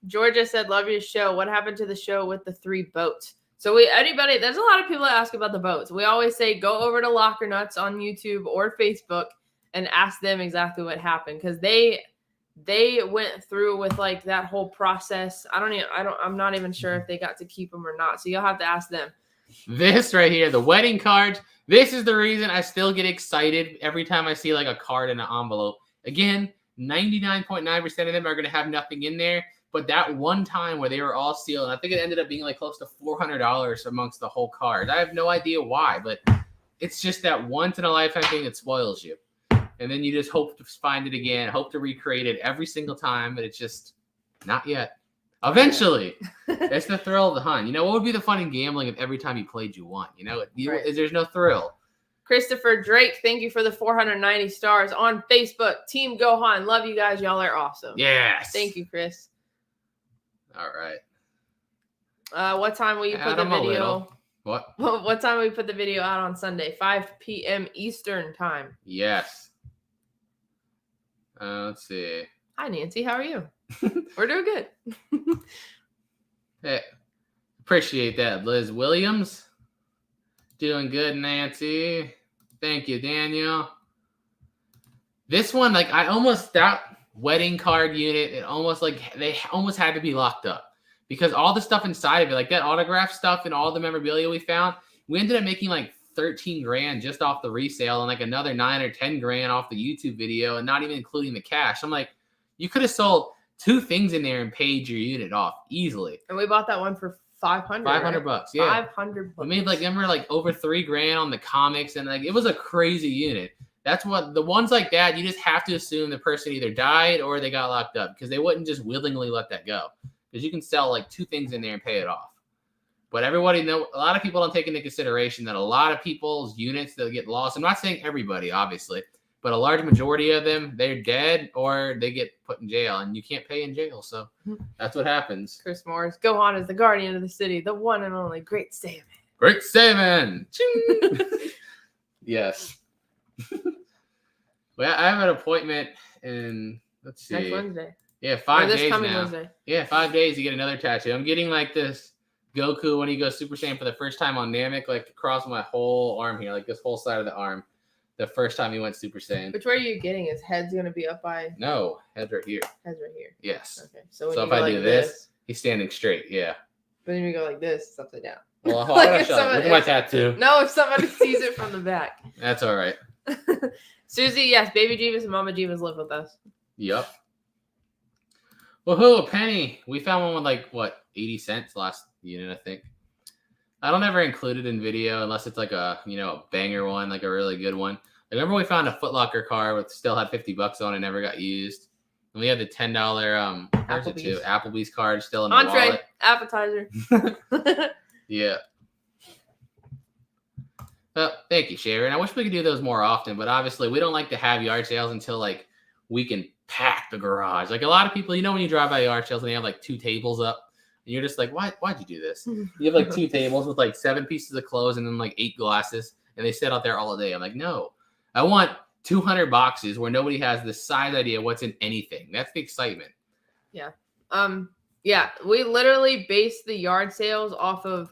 Georgia said, love your show. What happened to the show with the 3 boats? So there's a lot of people that ask about the boats. We always say, go over to Locker Nuts on YouTube or Facebook and ask them exactly what happened. Because they went through with like that whole process. I'm not even sure if they got to keep them or not. So you'll have to ask them.
This right here, the wedding cards. This is the reason I still get excited every time I see like a card in an envelope. Again, 99.9% of them are going to have nothing in there. But that one time where they were all sealed, I think it ended up being like close to $400 amongst the whole card. I have no idea why, but it's just that once in a lifetime thing that spoils you. And then you just hope to find it again, hope to recreate it every single time, but it's just not yet. Eventually. It's the thrill of the hunt. What would be the fun in gambling if every time you played you won? Right. There's no thrill.
Christopher Drake, thank you for the 490 stars on Facebook. Team Gohan, love you guys. Y'all are awesome.
Yes.
Thank you, Chris.
All right.
What time will you put the video?
What?
What time will we put the video out on Sunday? 5 p.m. Eastern time.
Yes. Let's see.
Hi, Nancy. How are you? We're doing good.
Hey, appreciate that, Liz Williams. Doing good, Nancy. Thank you, Daniel. This one, like, that wedding card unit, they almost had to be locked up because all the stuff inside of it, like that autograph stuff and all the memorabilia we found, we ended up making like 13 grand just off the resale and like another 9 or 10 grand off the YouTube video and not even including the cash. I'm like, you could have sold 2 things in there and paid your unit off easily.
And we bought that one for $500.
$500, yeah.
$500.
We made like over 3 grand on the comics, and like it was a crazy unit. That's what the ones like that, you just have to assume the person either died or they got locked up because they wouldn't just willingly let that go. Because you can sell like 2 things in there and pay it off. But everybody a lot of people don't take into consideration that a lot of people's units that get lost. I'm not saying everybody, obviously, but a large majority of them, they're dead or they get put in jail, and you can't pay in jail. So that's what happens.
Chris Morris, Gohan is the guardian of the city, the one and only Great Salmon.
Great Salmon. Yes. Well, I have an appointment in, let's see.
Next Wednesday.
Yeah, 5 days
coming
now.
Wednesday.
Yeah, 5 days, you get another tattoo. I'm getting like this Goku when he goes Super Saiyan for the first time on Namek, like across my whole arm here, like this whole side of the arm. The first time he went Super Saiyan.
Which way are you getting? His head's going to be up by?
No, head's right here.
Head's right here.
Yes.
Okay. So
if I do this, he's standing straight. Yeah.
But then you go like this, it's upside down.
Well, hold on, look at my tattoo.
No, if somebody sees it from the back.
That's all right.
Susie, yes, baby Jebus and Mama Jebus live with us.
Yep. Woohoo, a penny. We found one with like, 80 cents last unit, I think. I don't ever include it in video unless it's like a banger one, like a really good one. I remember we found a Foot Locker car with still had $50 on it, never got used. And we had the $10 Applebee's card still in the wallet.
Appetizer.
Yeah. Well, thank you, Sharon. I wish we could do those more often, but obviously we don't like to have yard sales until like we can pack the garage. Like a lot of people, when you drive by yard sales and they have like 2 tables up, and you're just like, why'd you do this? You have like 2 tables with like 7 pieces of clothes and then like 8 glasses, and they sit out there all day. I'm like, no, I want 200 boxes where nobody has the size idea what's in anything. That's the excitement.
Yeah. Yeah, we literally base the yard sales off of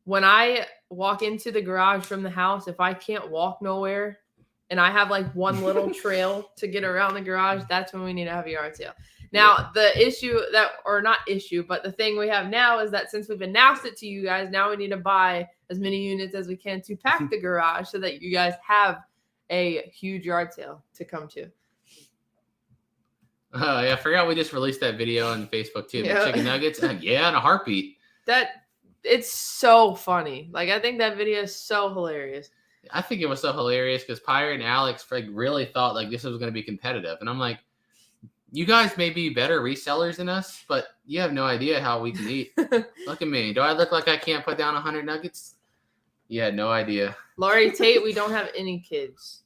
when I walk into the garage from the house. If I can't walk nowhere and I have like one little trail to get around the garage, that's when we need to have a yard sale. Now, the issue but the thing we have now is that since we've announced it to you guys, now we need to buy as many units as we can to pack the garage so that you guys have a huge yard sale to come to.
Yeah, I forgot we just released that video on Facebook too.
Yeah.
The chicken nuggets. Yeah, in a heartbeat.
It's so funny. Like, I think that video is so hilarious.
I think it was so hilarious because Pirate and Alex really thought like this was going to be competitive, and I'm like, you guys may be better resellers than us, but you have no idea how we can eat. Look at me. Do I look like I can't put down 100 nuggets? You had no idea.
Laurie Tate, we don't have any kids.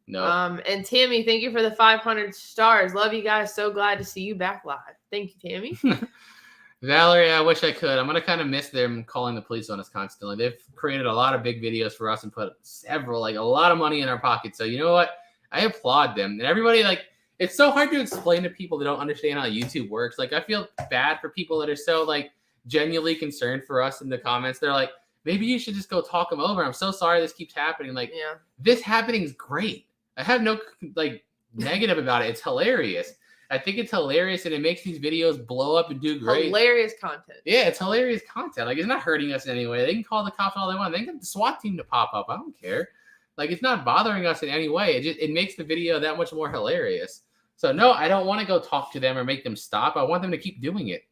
No.
And Tammy, thank you for the 500 stars. Love you guys. So glad to see you back live. Thank you, Tammy.
Valerie, I wish I could. I'm going to kind of miss them calling the police on us constantly. They've created a lot of big videos for us and put a lot of money in our pockets. So you know what? I applaud them. And everybody, like, it's so hard to explain to people that don't understand how YouTube works. Like, I feel bad for people that are so, like, genuinely concerned for us in the comments. They're like, maybe you should just go talk them over. I'm so sorry this keeps happening. Like,
Yeah.
This happening is great. I have no, like, negative about it. It's hilarious. I think it's hilarious, and it makes these videos blow up and do great.
Hilarious content.
Yeah, it's hilarious content. Like, it's not hurting us in any way. They can call the cops all they want. They can get the SWAT team to pop up. I don't care. Like, it's not bothering us in any way. It makes the video that much more hilarious. So, no, I don't want to go talk to them or make them stop. I want them to keep doing it,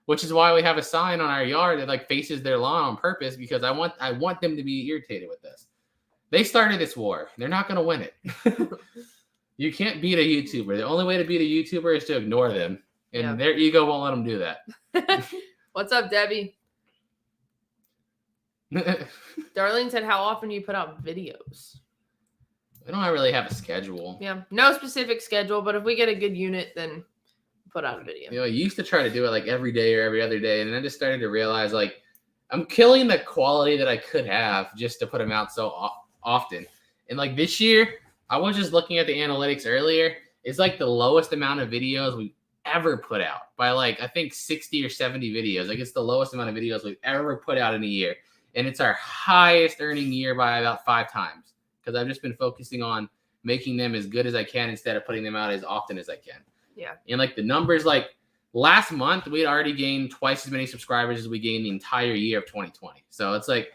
which is why we have a sign on our yard that, like, faces their lawn on purpose, because I want them to be irritated with this. They started this war. They're not going to win it. You can't beat a YouTuber. The only way to beat a YouTuber is to ignore them. And their ego won't let them do that.
What's up, Debbie? Darlene said, how often do you put out videos?
I don't really have a schedule.
Yeah, no specific schedule, but if we get a good unit, then put out a video.
You know, I used to try to do it like every day or every other day. And then I just started to realize, like, I'm killing the quality that I could have just to put them out so often. And like this year, I was just looking at the analytics earlier. It's like the lowest amount of videos we've ever put out by, like, I think 60 or 70 videos. Like, it's the lowest amount of videos we've ever put out in a year. And it's our highest earning year by about 5 times, because I've just been focusing on making them as good as I can instead of putting them out as often as I can.
Yeah.
And like the numbers, like last month, we'd already gained twice as many subscribers as we gained the entire year of 2020. So it's like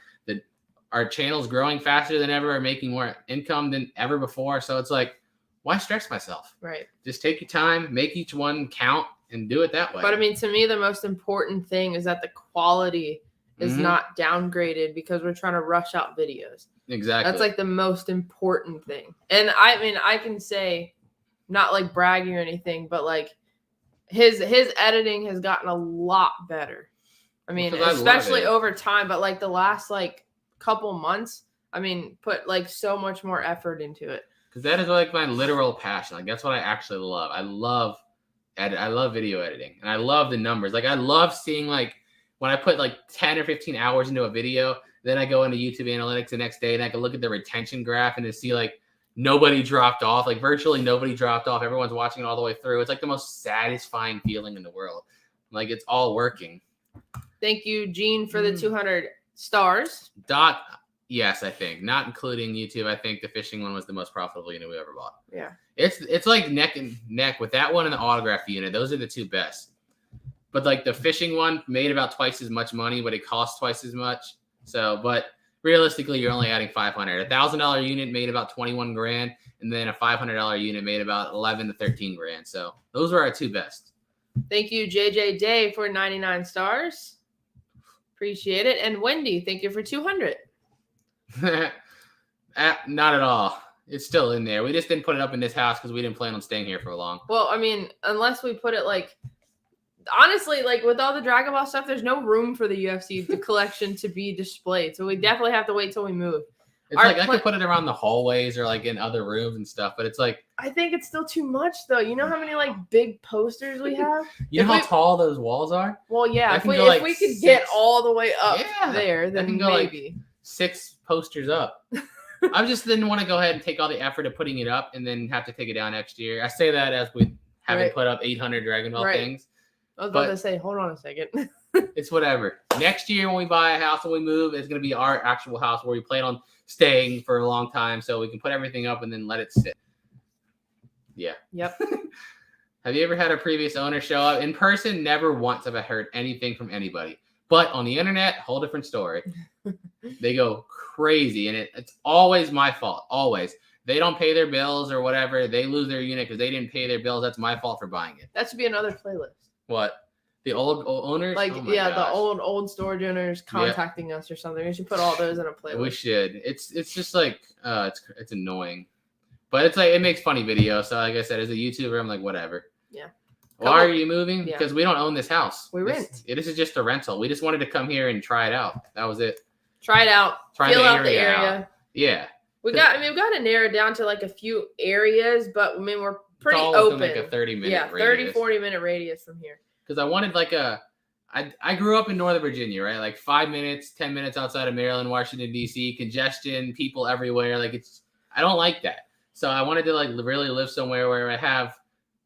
our channel's growing faster than ever, making more income than ever before. So it's like, why stress myself?
Right.
Just take your time, make each one count, and do it that way.
But I mean, to me, the most important thing is that the quality is not downgraded because we're trying to rush out videos.
Exactly.
That's like the most important thing. And I mean, I can say, not like bragging or anything, but like his editing has gotten a lot better. I mean, especially over time, but like the last like couple months, I mean, put like so much more effort into it.
Because that is like my literal passion. Like, that's what I actually love. I love video editing, and I love the numbers. Like, I love seeing, like, when I put like 10 or 15 hours into a video, then I go into YouTube analytics the next day and I can look at the retention graph and to see like nobody dropped off, like virtually nobody dropped off. Everyone's watching it all the way through. It's like the most satisfying feeling in the world. Like, it's all working.
Thank you, Gene, for the 200 stars.
Yes, I think, not including YouTube. I think the fishing one was the most profitable unit we ever bought.
Yeah.
It's like neck and neck with that one and the autograph unit. Those are the two best. But like the fishing one made about twice as much money, but it costs twice as much. So, but realistically, you're only adding 500. $1,000 unit made about 21 grand, and then a $500 unit made about 11 to 13 grand. So those are our two best.
Thank you, JJ Day, for 99 stars. Appreciate it. And Wendy, thank you for 200.
Not at all. It's still in there. We just didn't put it up in this house because we didn't plan on staying here for long.
Well, I mean, unless we put it like, honestly, like with all the Dragon Ball stuff, there's no room for the UFC collection to be displayed. So we definitely have to wait till we move.
It's like I could put it around the hallways or like in other rooms and stuff, but it's like,
I think it's still too much though. You know how many like big posters we have?
You know how tall those walls are?
Well, yeah. If we could
6,
get all the way up there, then
can go
maybe
like 6 posters up. I just didn't want to go ahead and take all the effort of putting it up and then have to take it down next year. I say that as we haven't put up 800 Dragon Ball things.
I was about to say, hold on a second.
It's whatever. Next year when we buy a house and we move, it's going to be our actual house where we plan on staying for a long time, so we can put everything up and then let it sit. Yeah.
Yep.
Have you ever had a previous owner show up in person? Never once have I heard anything from anybody. But on the internet, whole different story. They go crazy, and it's always my fault. Always. They don't pay their bills or whatever. They lose their unit because they didn't pay their bills. That's my fault for buying it.
That should be another playlist.
What? The old owners?
Like,
oh
yeah,
gosh.
the old storage owners contacting us or something. We should put all those in a playlist.
We should. It's just like it's annoying, but it's like it makes funny videos. So like I said, as a YouTuber, I'm like whatever.
Yeah.
Why are you moving?
Yeah.
Because we don't own this house.
We rent.
This is just a rental. We just wanted to come here and try it out. That was it.
Try it out.
Try
Feel
the
out the
area
area.
out. Yeah.
We've got to narrow it down to like a few areas, but I mean we're pretty
it's all
open.
Like a 30-minute
yeah, 30-40 minute radius from here.
Because I wanted like I grew up in Northern Virginia, right? Like 5 minutes, 10 minutes outside of Maryland, Washington, D.C., congestion, people everywhere. Like I don't like that. So I wanted to like really live somewhere where I have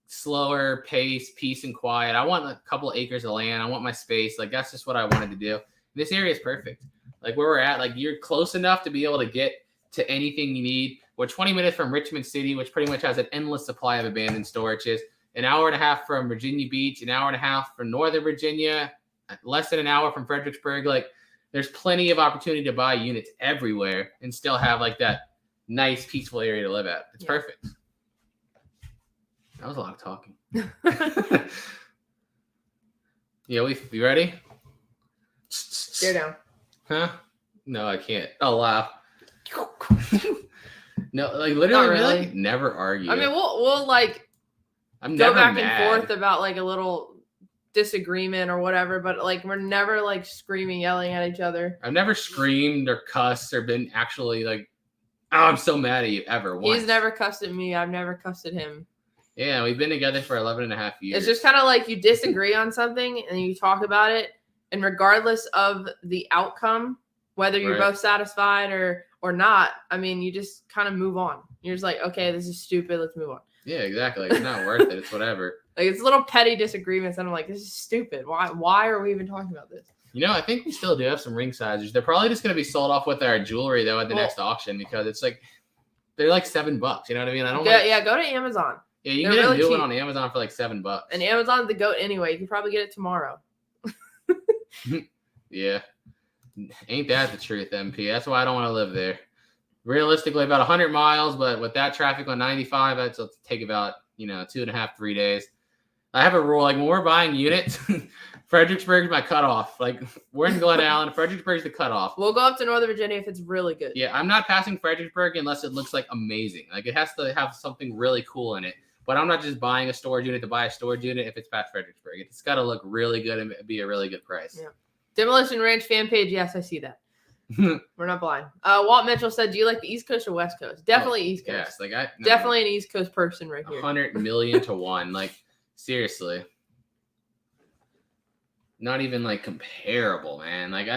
slower pace, peace and quiet. I want a couple acres of land. I want my space. Like that's just what I wanted to do. This area is perfect. Like where we're at, like you're close enough to be able to get to anything you need. We're 20 minutes from Richmond City, which pretty much has an endless supply of abandoned storages. An hour and a half from Virginia Beach, an hour and a half from Northern Virginia, less than an hour from Fredericksburg. Like there's plenty of opportunity to buy units everywhere and still have like that nice, peaceful area to live at. It's perfect. That was a lot of talking. Yeah, you ready?
Stare down.
Huh? No, I can't. Oh, wow. No, like literally,
really.
Like, never argue.
I mean, we'll like
I'm
go
never
back
mad.
and forth about like a little disagreement or whatever, but like we're never like screaming, yelling at each other.
I've never screamed or cussed or been actually like, oh, I'm so mad at you ever once.
He's never cussed at me. I've never cussed at him.
Yeah, we've been together for 11 and a half years.
It's just kind of like you disagree on something and you talk about it, and regardless of the outcome, whether you're both satisfied or not, I mean, you just kind of move on. You're just like, okay, this is stupid. Let's move on.
Yeah, exactly. It's not worth it. It's whatever.
Like it's little petty disagreements, and I'm like, this is stupid. Why are we even talking about this?
You know, I think we still do have some ring sizers. They're probably just going to be sold off with our jewelry though at the next auction because it's like they're like $7. You know what I mean? I don't.
Go to Amazon.
Yeah, you can get a new one on Amazon for like $7.
And Amazon's the goat anyway. You can probably get it tomorrow.
Yeah. Ain't that the truth, MP? That's why I don't want to live there. Realistically, about 100 miles, but with that traffic on 95, that's take about 2.5, 3 days. I have a rule, like when we're buying units, Fredericksburg's my cutoff. Like we're in Glen Allen, Fredericksburg's the cutoff.
We'll go up to Northern Virginia if it's really good.
Yeah, I'm not passing Fredericksburg unless it looks like amazing. Like it has to have something really cool in it. But I'm not just buying a storage unit to buy a storage unit if it's past Fredericksburg. It's got to look really good and be a really good price.
Yeah. Demolition Ranch fan page. Yes, I see that. We're not blind. Walt Mitchell said, "Do you like the East Coast or West Coast?" Definitely East Coast.
Yes, like
definitely an East Coast person right here.
100 million to 1. Like seriously, not even like comparable, man. Like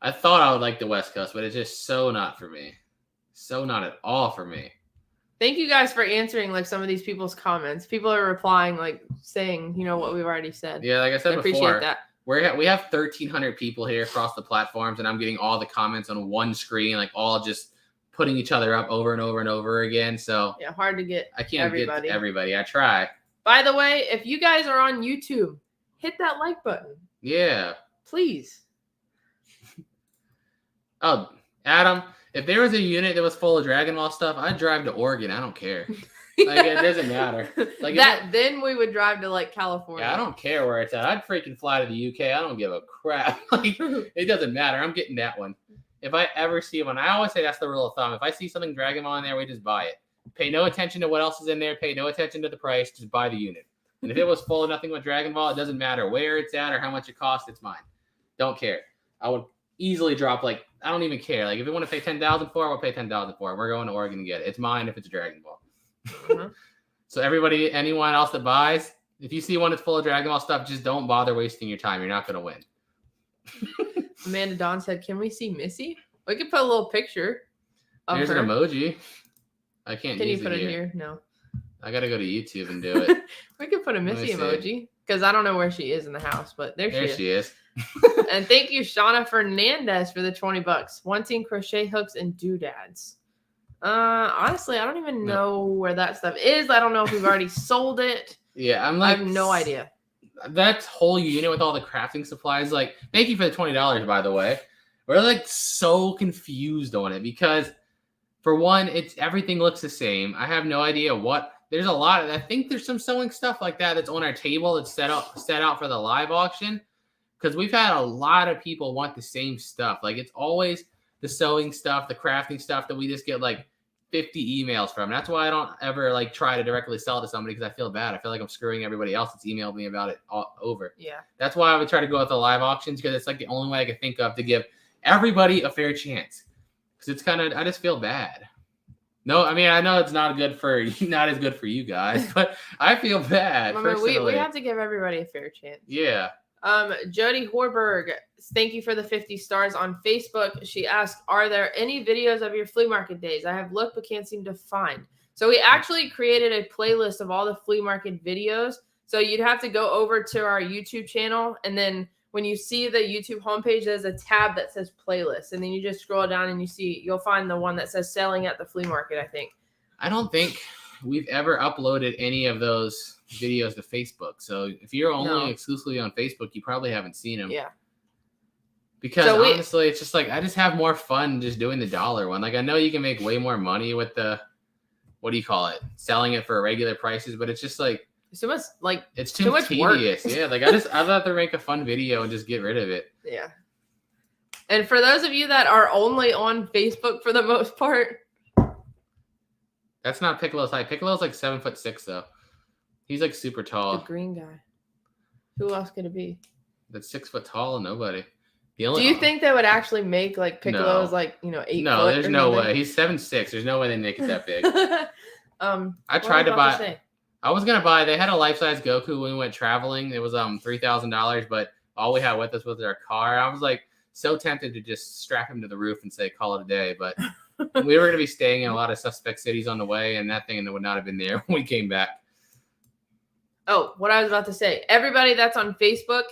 I thought I would like the West Coast, but it's just so not for me. So not at all for me.
Thank you guys for answering like some of these people's comments. People are replying, like saying, what we've already said.
Yeah, like I said before,
appreciate that.
We have 1,300 people here across the platforms, and I'm getting all the comments on one screen, like all just putting each other up over and over and over again. So
yeah, hard to get.
I can't get to everybody. I try.
By the way, if you guys are on YouTube, hit that like button.
Yeah.
Please.
Oh, Adam, if there was a unit that was full of Dragon Ball stuff, I'd drive to Oregon. I don't care. Like it doesn't matter. Like
then we would drive to like California.
Yeah, I don't care where it's at. I'd freaking fly to the UK. I don't give a crap. Like it doesn't matter. I'm getting that one. If I ever see one, I always say that's the rule of thumb. If I see something Dragon Ball in there, we just buy it. Pay no attention to what else is in there. Pay no attention to the price. Just buy the unit. And if it was full of nothing but Dragon Ball, it doesn't matter where it's at or how much it costs. It's mine. Don't care. I would easily drop I don't even care. Like if you want to pay $10,000 for it, we'll pay $10,000 for it. We're going to Oregon to get it. It's mine if it's Dragon Ball. Mm-hmm. So anyone else that buys, if you see one that's full of Dragon Ball stuff, just don't bother wasting your time. You're not going to win.
Amanda Dawn said, "Can we see Missy? We could put a little picture of
There's
her.
an emoji. I can't
Can
use
you put
it
it here? No.
I got to go to YouTube and do it.
We could put a Missy emoji because I don't know where she is in the house, but there she is. And thank you, Shauna Fernandez, for the $20. Wanting crochet hooks and doodads. Honestly, I don't even know where that stuff is. I don't know if we've already sold it.
Yeah, I'm
I
like,
have no idea.
That whole unit with all the crafting supplies, like, thank you for the $20, by the way. We're like so confused on it because, for one, it's everything looks the same. I have no idea what. There's a lot of. I think there's some sewing stuff like that that's on our table that's set out for the live auction, because we've had a lot of people want the same stuff. Like, it's always the sewing stuff, the crafting stuff that we just get like 50 emails from. That's why I don't ever like try to directly sell to somebody, because I feel bad. I feel like I'm screwing everybody else that's emailed me about it all over.
Yeah.
That's why I would try to go with the live auctions, because it's like the only way I could think of to give everybody a fair chance. Because it's kind of, I just feel bad. No, I mean, I know it's not good for not as good for you guys, but I feel bad.
I mean, we have to give everybody a fair chance.
Yeah.
Jody Horberg, thank you for the 50 stars on Facebook. She asked, are there any videos of your flea market days? I have looked but can't seem to find. So we actually created a playlist of all the flea market videos. So you'd have to go over to our YouTube channel, and then when you see the YouTube homepage, there's a tab that says playlist, and then you just scroll down and you'll find the one that says selling at the flea market, I think.
I don't think we've ever uploaded any of those videos to Facebook. So if you're only exclusively on Facebook, you probably haven't seen them.
Yeah.
Because honestly, it's just like, I just have more fun just doing the dollar one. Like, I know you can make way more money with the, what do you call it? Selling it for regular prices, but it's just like,
so much, like,
it's too much tedious. Yeah, like I'd rather make a fun video and just get rid of it.
Yeah. And for those of you that are only on Facebook for the most part,
that's not Piccolo's height. Piccolo's like 7'6" though. He's like super tall.
The green guy. Who else could it be?
That's 6 foot tall. Nobody.
Do you think they would actually make like Piccolo's like 8 foot?
No, there's no way. He's 7'6". There's no way they make it that big. I tried to buy. I was gonna buy. They had a life-size Goku when we went traveling. It was $3,000, but all we had with us was our car. I was like so tempted to just strap him to the roof and say call it a day, but we were gonna be staying in a lot of suspect cities on the way, and that thing would not have been there when we came back.
Oh, what I was about to say. Everybody that's on Facebook,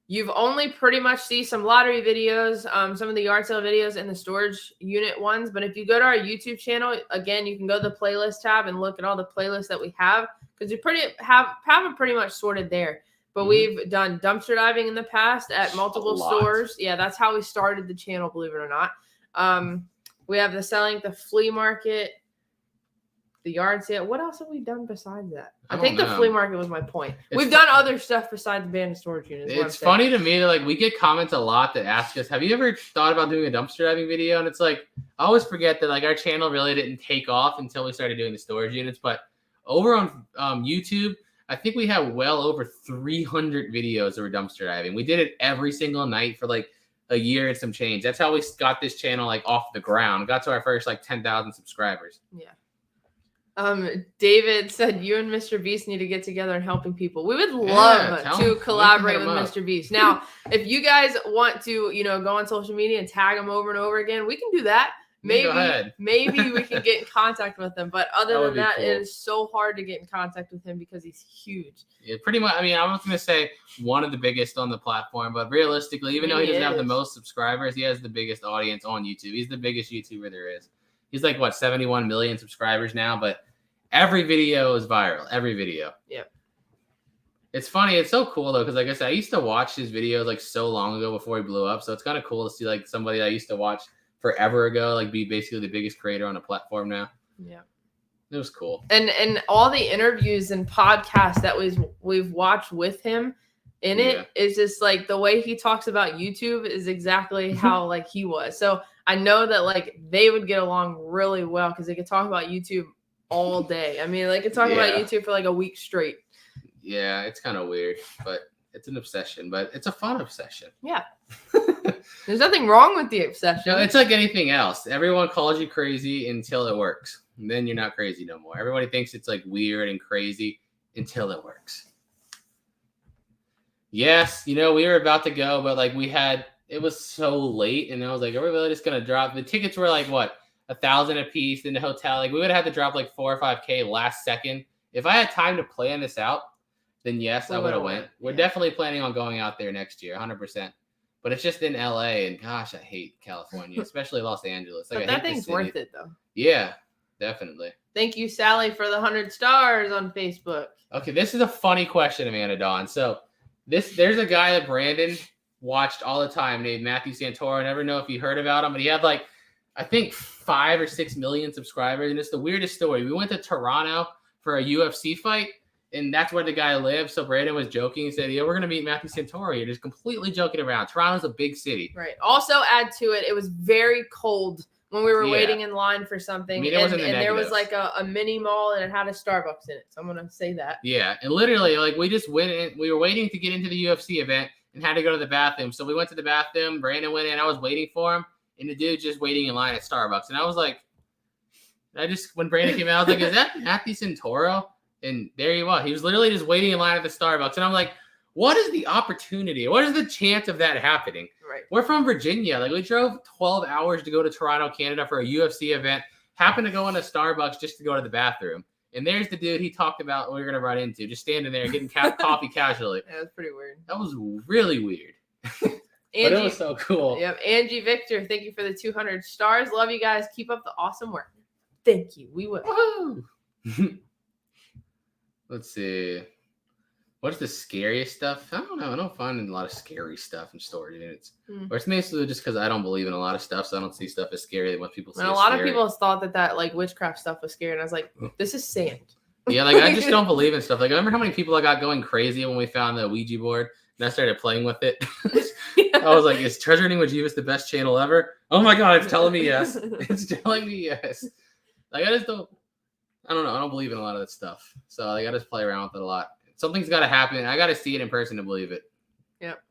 you've only pretty much see some lottery videos, some of the yard sale videos, and the storage unit ones. But if you go to our YouTube channel, again, you can go to the playlist tab and look at all the playlists that we have, because we have it pretty much sorted there. But we've done dumpster diving in the past at multiple stores. Yeah, that's how we started the channel, believe it or not. We have the selling at the flea market, the yard sale. What else have we done besides that? I think the flea market was my point. We've done other stuff besides abandoned storage units.
It's funny to me that like we get comments a lot that ask us, have you ever thought about doing a dumpster diving video? And it's like, I always forget that like our channel really didn't take off until we started doing the storage units. But over on YouTube, I think we have well over 300 videos of dumpster diving. We did it every single night for like a year and some change. That's how we got this channel like off the ground. Got to our first like 10,000 subscribers.
Yeah. David said you and Mr. Beast need to get together and helping people. We would love to collaborate with Mr. Beast. Now, if you guys want to, go on social media and tag him over and over again, we can do that. Maybe we can get in contact with him. But other than that, it is so hard to get in contact with him because he's huge.
Yeah, pretty much. I mean, I was going to say one of the biggest on the platform, but realistically, even though he doesn't have the most subscribers, he has the biggest audience on YouTube. He's the biggest YouTuber there is. He's like, 71 million subscribers now, but every video is viral. Every video.
Yep.
It's funny. It's so cool, though, because like I said, I used to watch his videos like so long ago before he blew up. So it's kind of cool to see like somebody I used to watch forever ago, like be basically the biggest creator on a platform now.
Yeah.
It was cool.
And all the interviews and podcasts that we've watched with him in it is just like the way he talks about YouTube is exactly how like he was. So I know that like they would get along really well because they could talk about YouTube all day. I mean, they could talk about YouTube for like a week straight.
Yeah, it's kind of weird, but it's an obsession, but it's a fun obsession.
Yeah. There's nothing wrong with the obsession.
No, it's like anything else. Everyone calls you crazy until it works. And then you're not crazy no more. Everybody thinks it's like weird and crazy until it works. Yes, we were about to go, but like it was so late, and I was like, are we really just gonna drop? The tickets were like what, $1,000 a piece in the hotel. Like we would have to drop like $4,000 or $5,000 last second. If I had time to plan this out, then yes, I would have went. We're definitely planning on going out there next year, 100%. But it's just in LA, and gosh, I hate California, especially Los Angeles. Like,
but that thing's worth it, though.
Yeah, definitely.
Thank you, Sally, for the 100 stars on Facebook.
Okay, this is a funny question, Amanda Dawn. So there's a guy that Brandon watched all the time named Matthew Santoro. I never know if you heard about him, but he had like, I think 5 or 6 million subscribers. And it's the weirdest story. We went to Toronto for a UFC fight, and that's where the guy lived. So Brandon was joking and said, yeah, we're going to meet Matthew Santoro. You're just completely joking around. Toronto's a big city.
Right. Also add to it, it was very cold when we were waiting in line for something.
I mean,
and there was like a mini mall and it had a Starbucks in it. So I'm going to say that.
Yeah. And literally, like, we just went in. We were waiting to get into the UFC event and had to go to the bathroom. So we went to the bathroom. Brandon went in. I was waiting for him. And the dude just waiting in line at Starbucks. And I was like, when Brandon came out, I was like, is that Matthew Santoro? And there he was. He was literally just waiting in line at the Starbucks. And I'm like, what is the opportunity? What is the chance of that happening?
Right.
We're from Virginia. Like, we drove 12 hours to go to Toronto, Canada for a UFC event. Happened to go into Starbucks just to go to the bathroom. And there's the dude he talked about we were going to run into, just standing there getting coffee casually.
Yeah, that's pretty weird.
That was really weird.
Angie,
but it was so cool.
Yep. Angie Victor, thank you for the 200 stars. Love you guys. Keep up the awesome work. Thank you. We will.
Woohoo! Let's see. What's the scariest stuff? I don't know. I don't find a lot of scary stuff in storage units. Or it's mostly just because I don't believe in a lot of stuff, so I don't see stuff as scary that most people see.
And a lot of people thought that like witchcraft stuff was scary, and I was like, this is sand.
Yeah, like I just don't believe in stuff. Like, I remember how many people I got going crazy when we found the Ouija board and I started playing with it. I was like, is Treasure Hunting with Jebus the best channel ever? Oh my god, it's telling me yes. It's telling me yes. Like, I don't know. I don't believe in a lot of that stuff. So like, I just play around with it a lot. Something's got to happen. I got to see it in person to believe it.
Yep.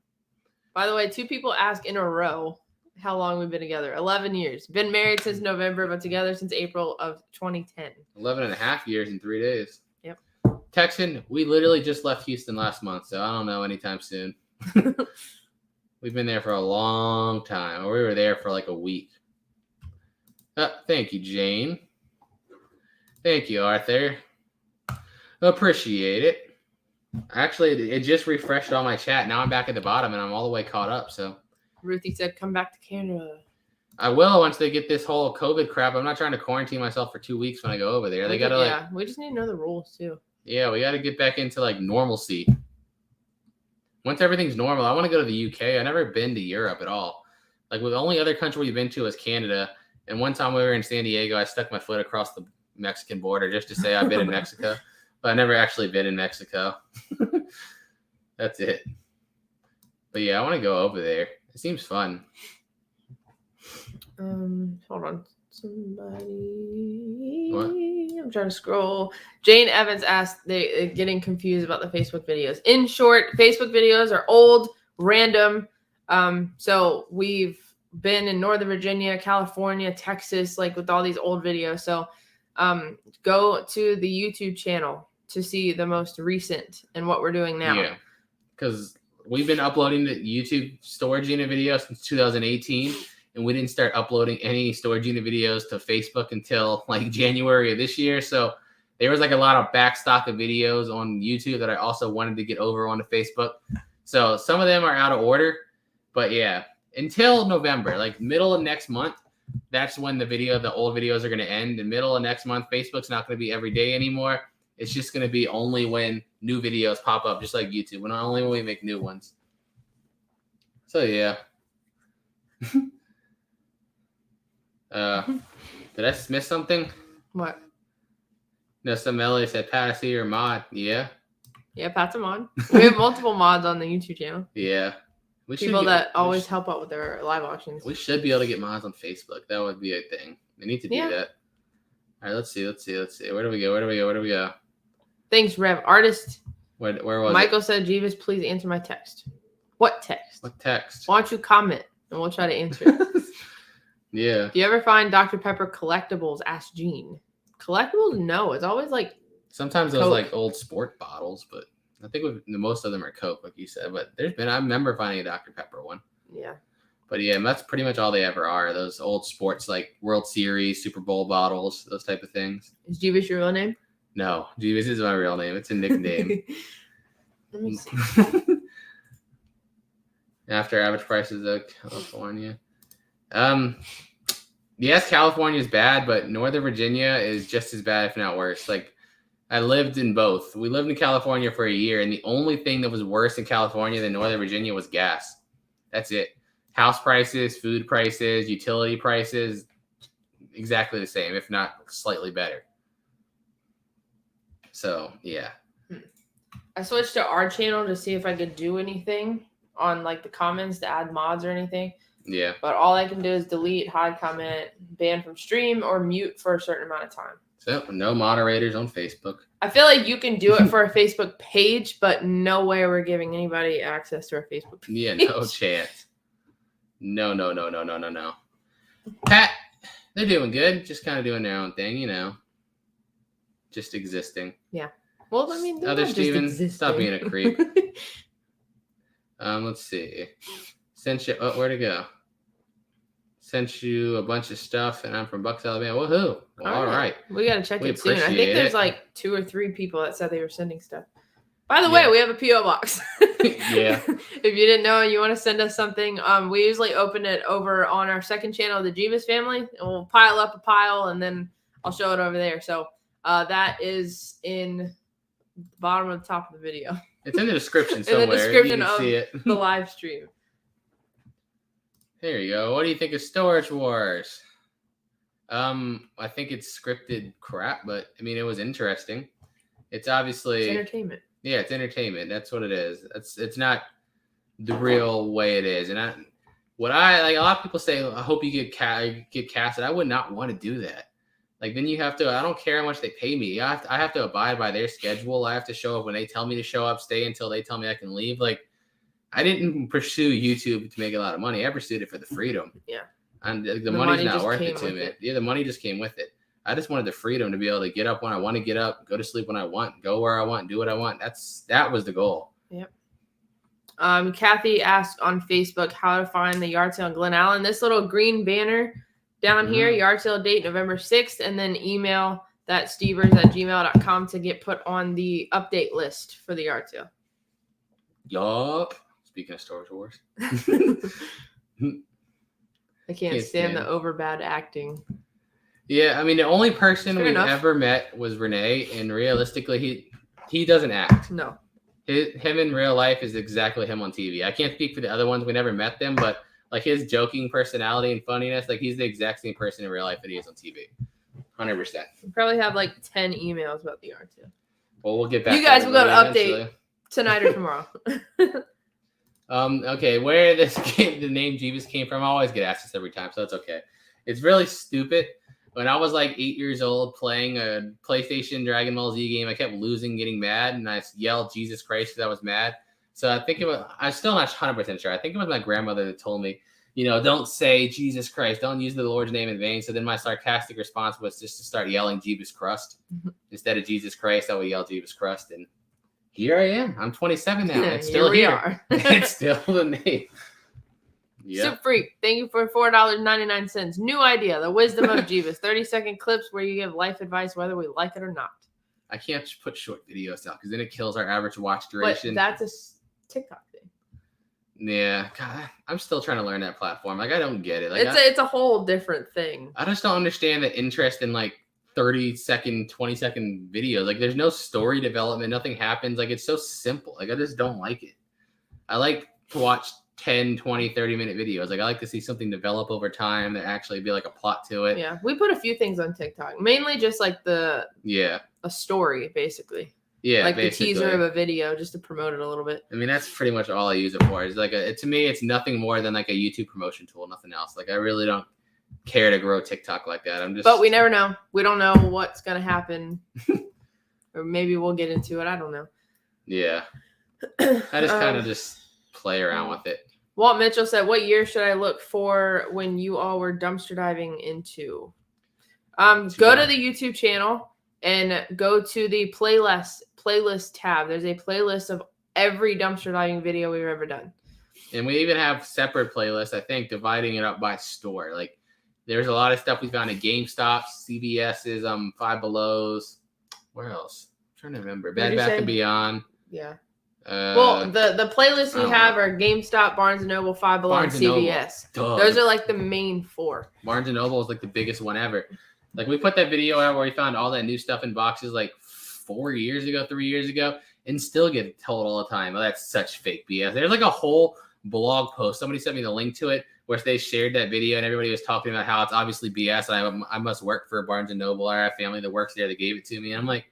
By the way, 2 people ask in a row how long we've been together. 11 years. Been married since November, but together since April of 2010.
11 and a half years in 3 days.
Yep.
Texan, we literally just left Houston last month, so I don't know anytime soon. We've been there for a long time. Or we were there for like a week. Thank you, Jane. Thank you, Arthur. Appreciate it. Actually, it just refreshed all my chat. Now I'm back at the bottom and I'm all the way caught up. So
Ruthie said, come back to Canada.
I will once they get this whole COVID crap. I'm not trying to quarantine myself for 2 weeks when I go over there. They got to
we just need to know the rules too.
Yeah, we got to get back into like normalcy. Once everything's normal, I want to go to the UK. I've never been to Europe at all. Like, the only other country we've been to is Canada. And one time we were in San Diego, I stuck my foot across the Mexican border just to say I've been in Mexico. But I've never actually been in Mexico. That's it. But yeah, I want to go over there. It seems fun.
Hold on. Somebody.
What?
I'm trying to scroll. Jane Evans asked, they're getting confused about the Facebook videos. In short, Facebook videos are old, random. So we've been in Northern Virginia, California, Texas, like with all these old videos. So go to the YouTube channel to see the most recent and what we're doing now.
Yeah, because we've been uploading the YouTube storage unit videos since 2018, and we didn't start uploading any storage unit videos to Facebook until like January of this year. So there was like a lot of backstock of videos on YouTube that I also wanted to get over onto Facebook. So some of them are out of order, but yeah, until November, like middle of next month, that's when the old videos are going to end. In the middle of next month, Facebook's not going to be every day anymore. It's just going to be only when new videos pop up, just like YouTube, and only when we make new ones. So, yeah. Did I miss something?
What?
No, some Ellie said, Pat, I see your mod. Yeah?
Yeah, Pat's a mod. We have multiple mods on the YouTube channel.
Yeah.
People that always help out with their live auctions.
We should be able to get mods on Facebook. That would be a thing. We need to do that. All right, let's see. Where do we go?
Thanks, Rev. Artist.
Where was
Michael said, Jebus, please answer my text. What text?
What text?
Why don't you comment and we'll try to answer it.
Yeah.
Do you ever find Dr. Pepper collectibles? Asked Gene. Collectibles? No. It's always like
sometimes those like old sport bottles, but I think most of them are Coke, like you said. But I remember finding a Dr. Pepper one.
Yeah.
But yeah, that's pretty much all they ever are. Those old sports like World Series, Super Bowl bottles, those type of things.
Is Jebus your real name?
No, Jebus is my real name. It's a nickname.
Let me see.
After average prices of California. Yes, California is bad, but Northern Virginia is just as bad, if not worse. Like, I lived in both. We lived in California for a year, and the only thing that was worse in California than Northern Virginia was gas. That's it. House prices, food prices, utility prices, exactly the same, if not slightly better. So, yeah.
I switched to our channel to see if I could do anything on like the comments to add mods or anything.
Yeah.
But all I can do is delete, hide comment, ban from stream, or mute for a certain amount of time.
So, no moderators on Facebook.
I feel like you can do it for a Facebook page, but no way we're giving anybody access to our Facebook page.
Yeah, no chance. No. Pat, they're doing good. Just kind of doing their own thing, you know. Just existing.
Yeah. Well, I mean,
Other Steven, stop being a creep. Let's see. Sent you. Oh, where'd it go? Sent you a bunch of stuff, and I'm from Bucks, Alabama. Woohoo! Well, all right.
We gotta check it soon. I think
appreciate
there's
it.
like 2 or 3 people that said they were sending stuff. By the way, we have a PO box.
Yeah.
If you didn't know and you want to send us something, we usually open it over on our second channel, the Jebus family, and we'll pile up a pile, and then I'll show it over there. So that is in the bottom of the top of the video.
It's in the description somewhere.
In the description
you can
of
see it.
the live stream.
There you go. What do you think of Storage Wars? I think it's scripted crap, but I mean, it was interesting. It's obviously
It's entertainment.
Yeah, it's entertainment. That's what it is. It's not the real way it is. And a lot of people say, I hope you get casted. I would not want to do that. Like, then you have to. I don't care how much they pay me. I have to abide by their schedule. I have to show up when they tell me to show up. Stay until they tell me I can leave. Like, I didn't pursue YouTube to make a lot of money. I pursued it for the freedom.
Yeah.
And the money's not worth it to
came
me.
with it.
Yeah, the money just came with it. I just wanted the freedom to be able to get up when I want to get up, go to sleep when I want, go where I want, do what I want. That was the goal.
Yep. Kathy asked on Facebook how to find the yard sale in Glen Allen. This little green banner down here, yard sale date November 6th, and then email that stevers@gmail.com to get put on the update list for the yard sale.
Yup. Speaking of Storage Wars.
I can't stand the over bad acting.
Yeah, I mean, the only person we've ever met was Renee, and realistically, he doesn't act.
No.
Him in real life is exactly him on TV. I can't speak for the other ones. We never met them, but like his joking personality and funniness, like he's the exact same person in real life that he is on TV. 100%.
We probably have like 10 emails about the yard sale.
Well, we'll get back.
You guys will go to update tonight or tomorrow.
Okay, where the name Jebus came from, I always get asked this every time, so it's okay. It's really stupid. When I was like 8 years old playing a PlayStation Dragon Ball Z game, I kept losing, getting mad, and I yelled Jesus Christ because I was mad. So I think I'm still not 100% sure. I think it was my grandmother that told me, don't say Jesus Christ, don't use the Lord's name in vain. So then my sarcastic response was just to start yelling Jebus Crust. Instead of Jesus Christ, I would yell Jebus Crust, and here I am. I'm 27 now. It's still here. It's still the name. Yeah.
Soup Freak, thank you for $4.99. New idea, the wisdom of Jebus. 30-second clips where you give life advice whether we like it or not.
I can't just put short videos out because then it kills our average watch duration.
But that's a TikTok thing.
Yeah, God, I'm still trying to learn that platform. Like, I don't get it. Like,
it's a whole different thing.
I just don't understand the interest in like 30-second, 20-second videos. Like, there's no story development. Nothing happens. Like, it's so simple. Like, I just don't like it. I like to watch 10, 20, 30-minute videos. Like, I like to see something develop over time that actually be like a plot to it.
Yeah, we put a few things on TikTok. Mainly just like a story, basically.
Yeah,
like
basically.
The teaser of a video just to promote it a little bit.
I mean, that's pretty much all I use it for. It's like to me, it's nothing more than like a YouTube promotion tool, nothing else. Like, I really don't care to grow TikTok like that. But
we never know. We don't know what's gonna happen. Or maybe we'll get into it. I don't know.
Yeah. I just kind of just play around with it.
Walt Mitchell said, what year should I look for when you all were dumpster diving into? Go to the YouTube channel and go to the playlist tab. There's a playlist of every dumpster diving video we've ever done.
And we even have separate playlists, I think, dividing it up by store. Like, there's a lot of stuff we found at GameStop, CVS's, Five Below's. Where else? I'm trying to remember. Bed Bath & Beyond.
Yeah. Well, the playlists we have are GameStop, Barnes & Noble, Five Below, and CVS. Those are like the main 4.
Barnes & Noble is like the biggest one ever. Like we put that video out where we found all that new stuff in boxes like 3 years ago, and still get told all the time, oh, that's such fake BS. There's like a whole blog post. Somebody sent me the link to it where they shared that video and everybody was talking about how it's obviously BS. And I must work for Barnes & Noble. I have family that works there that gave it to me. And I'm like,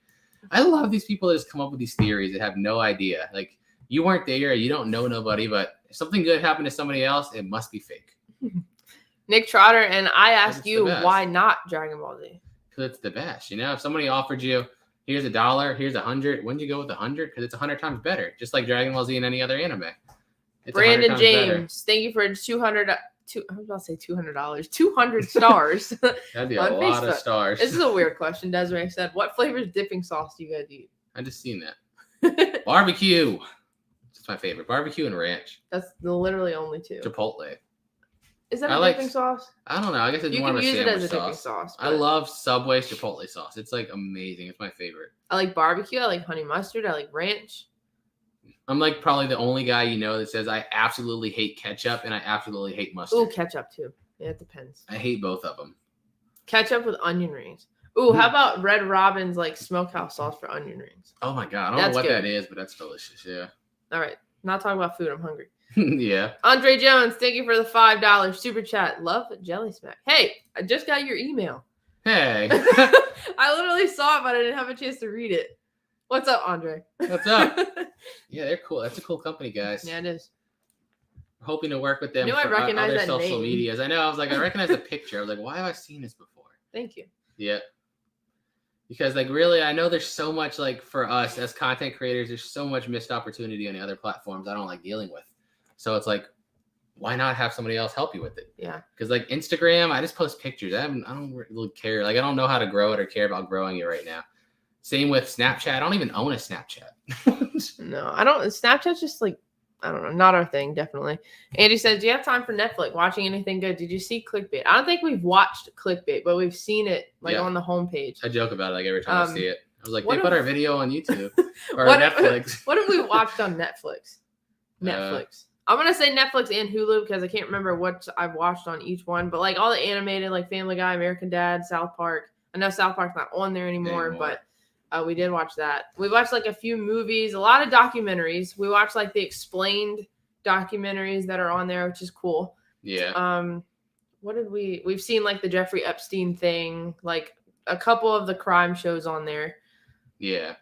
I love these people that just come up with these theories that have no idea. Like, you weren't there, you don't know nobody, but if something good happened to somebody else, it must be fake.
Nick Trotter, and I ask you, why not Dragon Ball Z?
Because it's the best. You know, if somebody offered you, here's $1, here's 100, wouldn't you go with 100? Because it's 100 times better, just like Dragon Ball Z and any other anime. It's
Brandon James, thank you for 200. I was about to say $200. 200 stars.
That'd be a lot of stars.
This is a weird question. Desiree said, "What flavors dipping sauce do you guys eat?"
I just seen that. Barbecue. It's my favorite. Barbecue and ranch.
That's literally only 2.
Chipotle.
Is that a dipping sauce?
I don't know. I guess it's more of a sandwich sauce. You can use it as a dipping sauce. I love Subway's Chipotle sauce. It's like amazing. It's my favorite.
I like barbecue. I like honey mustard. I like ranch.
I'm like probably the only guy you know that says I absolutely hate ketchup and I absolutely hate mustard.
Ooh, ketchup too. Yeah, it depends.
I hate both of them.
Ketchup with onion rings. Ooh, how about Red Robin's like smokehouse sauce for onion rings?
Oh my God. I don't know what that is, but that's delicious. Yeah.
All right. Not talking about food. I'm hungry.
Yeah.
Andre Jones, thank you for the $5 super chat. Love Jelly Smack. Hey, I just got your email.
Hey.
I literally saw it, but I didn't have a chance to read it. What's up, Andre?
What's up? Yeah, they're cool. That's a cool company, guys.
Yeah, it is.
Hoping to work with them
for other
social medias. I know. I was like, I recognize the picture. I was like, why have I seen this before?
Thank you.
Yeah. Because like really, I know there's so much like for us as content creators, there's so much missed opportunity on the other platforms I don't like dealing with. So it's like, why not have somebody else help you with it?
Yeah.
Because like Instagram, I just post pictures. I don't really care. Like I don't know how to grow it or care about growing it right now. Same with Snapchat. I don't even own a Snapchat.
No, I don't. Snapchat's just like, I don't know, not our thing, definitely. Andy says, do you have time for Netflix? Watching anything good? Did you see Clickbait? I don't think we've watched Clickbait, but we've seen it on the homepage.
I joke about it like every time I see it. I was like, they put our video on YouTube or Netflix.
What have we watched on Netflix? Netflix. I'm going to say Netflix and Hulu because I can't remember what I've watched on each one. But like all the animated, like Family Guy, American Dad, South Park. I know South Park's not on there anymore. But we did watch that. We watched like a few movies, a lot of documentaries. We watched like the explained documentaries that are on there, which is cool.
Yeah.
What did we've seen like the Jeffrey Epstein thing, like a couple of the crime shows on there.
Yeah.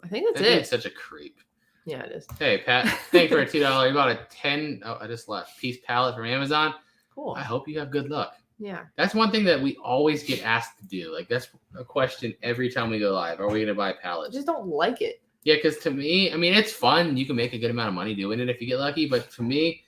I think that's it.
It's such a creep.
Yeah, it is.
Hey, Pat, thanks for a $2. You bought a 10. Oh, I just left. Piece palette from Amazon.
Cool.
I hope you have good luck.
Yeah.
That's one thing that we always get asked to do. Like, that's a question every time we go live. Are we going to buy pallets?
I just don't like it.
Yeah, because to me, I mean, it's fun. You can make a good amount of money doing it if you get lucky. But to me,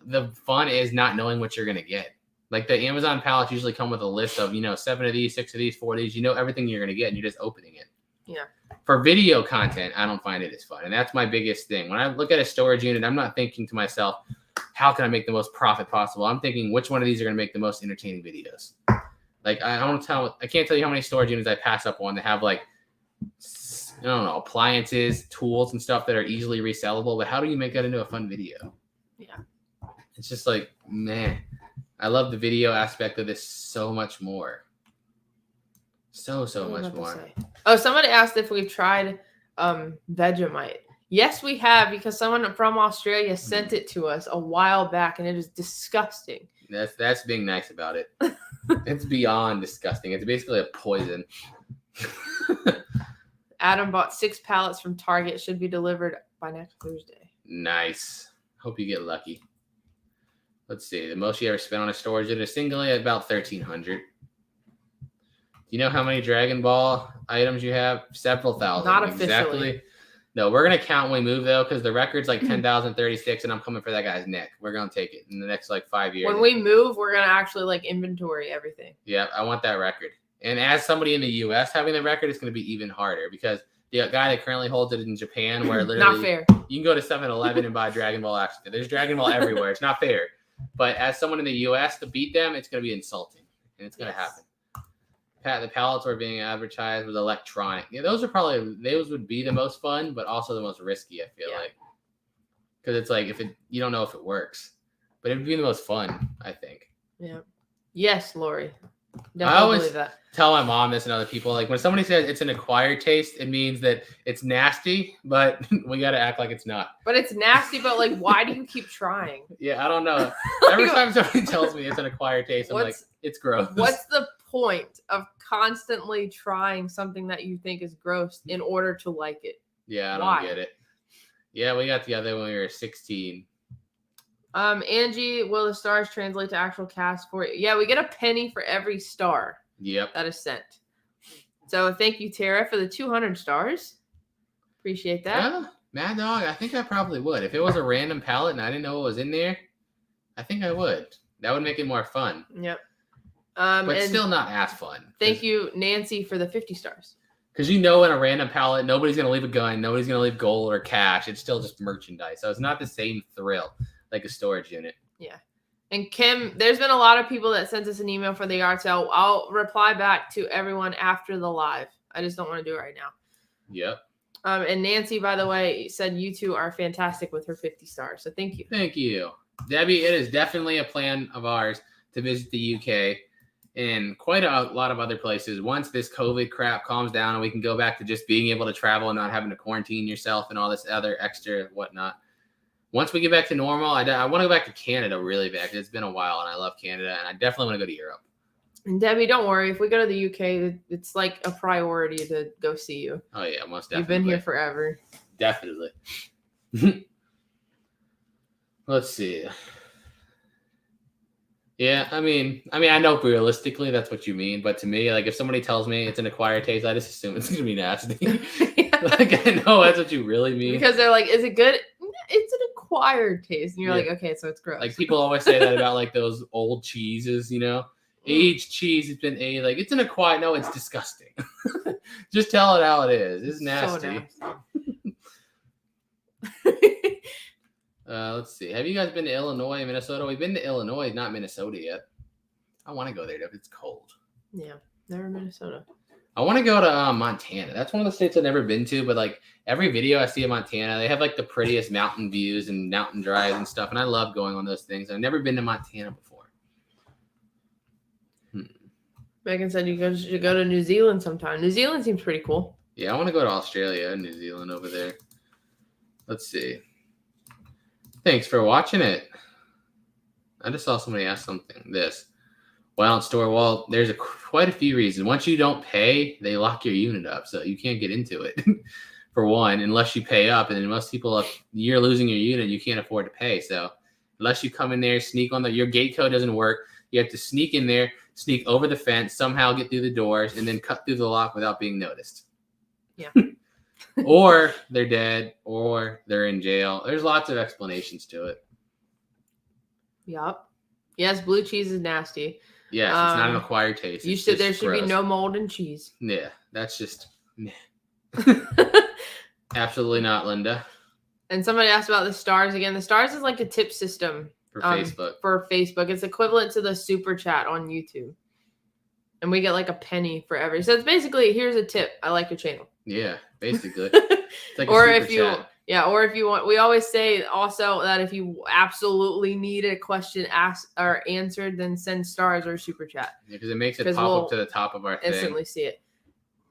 the fun is not knowing what you're going to get. Like, the Amazon pallets usually come with a list of, 7 of these, 6 of these, 4 of these. You know everything you're going to get, and you're just opening it.
Yeah.
For video content, I don't find it as fun. And that's my biggest thing. When I look at a storage unit, I'm not thinking to myself, how can I make the most profit possible? I'm thinking, which one of these are going to make the most entertaining videos? Like, I can't tell you how many storage units I pass up on that have, like, I don't know, appliances, tools, and stuff that are easily resellable. But how do you make that into a fun video?
Yeah.
It's just like, man, I love the video aspect of this so much more. So much more.
Oh, somebody asked if we've tried Vegemite. Yes, we have, because someone from Australia sent it to us a while back, and it is disgusting.
That's being nice about it. It's beyond disgusting. It's basically a poison.
Adam bought 6 pallets from Target. Should be delivered by next Thursday.
Nice. Hope you get lucky. Let's see. The most you ever spent on a storage unit singly, about $1,300. Do you know how many Dragon Ball items you have? Several thousand.
Not officially. Exactly.
No, we're going to count when we move, though, because the record's like 10,036, and I'm coming for that guy's neck. We're going to take it in the next, 5 years.
When we move, we're going to actually, inventory everything.
Yeah, I want that record. And as somebody in the U.S. having the record, it's going to be even harder, because the guy that currently holds it in Japan, where literally
not fair.
You can go to 7-Eleven and buy Dragon Ball action. There's Dragon Ball everywhere. It's not fair. But as someone in the U.S. to beat them, it's going to be insulting, and it's going to happen. The pallets were being advertised with electronic. Yeah, those would be the most fun, but also the most risky, I feel like. because it's like you don't know if it works, but it'd be the most fun, I think.
Yeah. Yes, Lori.
I
Definitely
always
believe that.
tell my mom this and other people, like when somebody says it's an acquired taste, it means that it's nasty, but we got to act like it's not.
But it's nasty, but like, why do you keep trying?
Yeah, I don't know. Every time somebody tells me it's an acquired taste, I'm like, it's gross.
What's the point of constantly trying something that you think is gross in order to like it?
Yeah, I don't get it. Yeah, we got together when we were 16.
Angie, will the stars translate to actual cash for you? Yeah, we get a penny for every star.
Yep.
That is sent. So thank you, Tara, for the 200 stars. Appreciate that.
Yeah, Mad Dog, I think I probably would. If it was a random palette and I didn't know what was in there, I think I would. That would make it more fun.
Yep.
But still not as fun.
Thank you, Nancy, for the 50 stars.
Because in a random palette, nobody's going to leave a gun. Nobody's going to leave gold or cash. It's still just merchandise. So it's not the same thrill like a storage unit.
Yeah. And Kim, there's been a lot of people that sent us an email for the art sale. I'll reply back to everyone after the live. I just don't want to do it right now.
Yep.
And Nancy, by the way, said you two are fantastic with her 50 stars. So thank you.
Thank you. Debbie, it is definitely a plan of ours to visit the UK and quite a lot of other places. Once this COVID crap calms down and we can go back to just being able to travel and not having to quarantine yourself and all this other extra whatnot. Once we get back to normal, I want to go back to Canada really bad. It's been a while and I love Canada and I definitely want to go to Europe.
And Debbie, don't worry. If we go to the UK, it's like a priority to go see you.
Oh, yeah, most definitely.
You've been here forever.
Definitely. Let's see. Yeah, I mean, I know realistically that's what you mean, but to me, like if somebody tells me it's an acquired taste, I just assume it's gonna be nasty. Like I know that's what you really mean.
Because they're like, is it good? It's an acquired taste. And you're like, okay, so it's gross.
Like people always say that about like those old cheeses, you know? Aged cheese has been aged. Like it's an acquired. No, it's disgusting. Just tell it how it is. It's nasty.
So nasty.
Let's see. Have you guys been to Illinois and Minnesota? We've been to Illinois, not Minnesota yet. I want to go there, though. It's cold.
Yeah, never Minnesota.
I want to go to Montana. That's one of the states I've never been to, but like every video I see of Montana, they have like the prettiest mountain views and mountain drives and stuff, and I love going on those things. I've never been to Montana before.
Megan said you should go to New Zealand sometime. New Zealand seems pretty cool.
Yeah, I want to go to Australia and New Zealand over there. Let's see. Thanks for watching it. I just saw somebody ask something. Well, store. Well, there's quite a few reasons. Once you don't pay, they lock your unit up, so you can't get into it. For one, unless you pay up, and then most people, if you're losing your unit, you can't afford to pay. So unless you come in there, sneak on your gate code doesn't work. You have to sneak in there, sneak over the fence, somehow get through the doors, and then cut through the lock without being noticed.
Yeah.
Or they're dead, or they're in jail. There's lots of explanations to it.
Yup. Yes, blue cheese is nasty.
Yes, it's not an acquired taste.
There should be no mold in cheese.
Yeah, that's just absolutely not, Linda.
And somebody asked about the stars again. The stars is like a tip system
for Facebook.
For Facebook, it's equivalent to the super chat on YouTube, and we get like a penny for every. So it's basically, here's a tip. I like your channel.
Yeah, basically. It's like
or if you want, we always say also that if you absolutely need a question asked or answered, then send stars or super chat.
Yeah, because it makes it pop up to the top of our thing.
Instantly see it.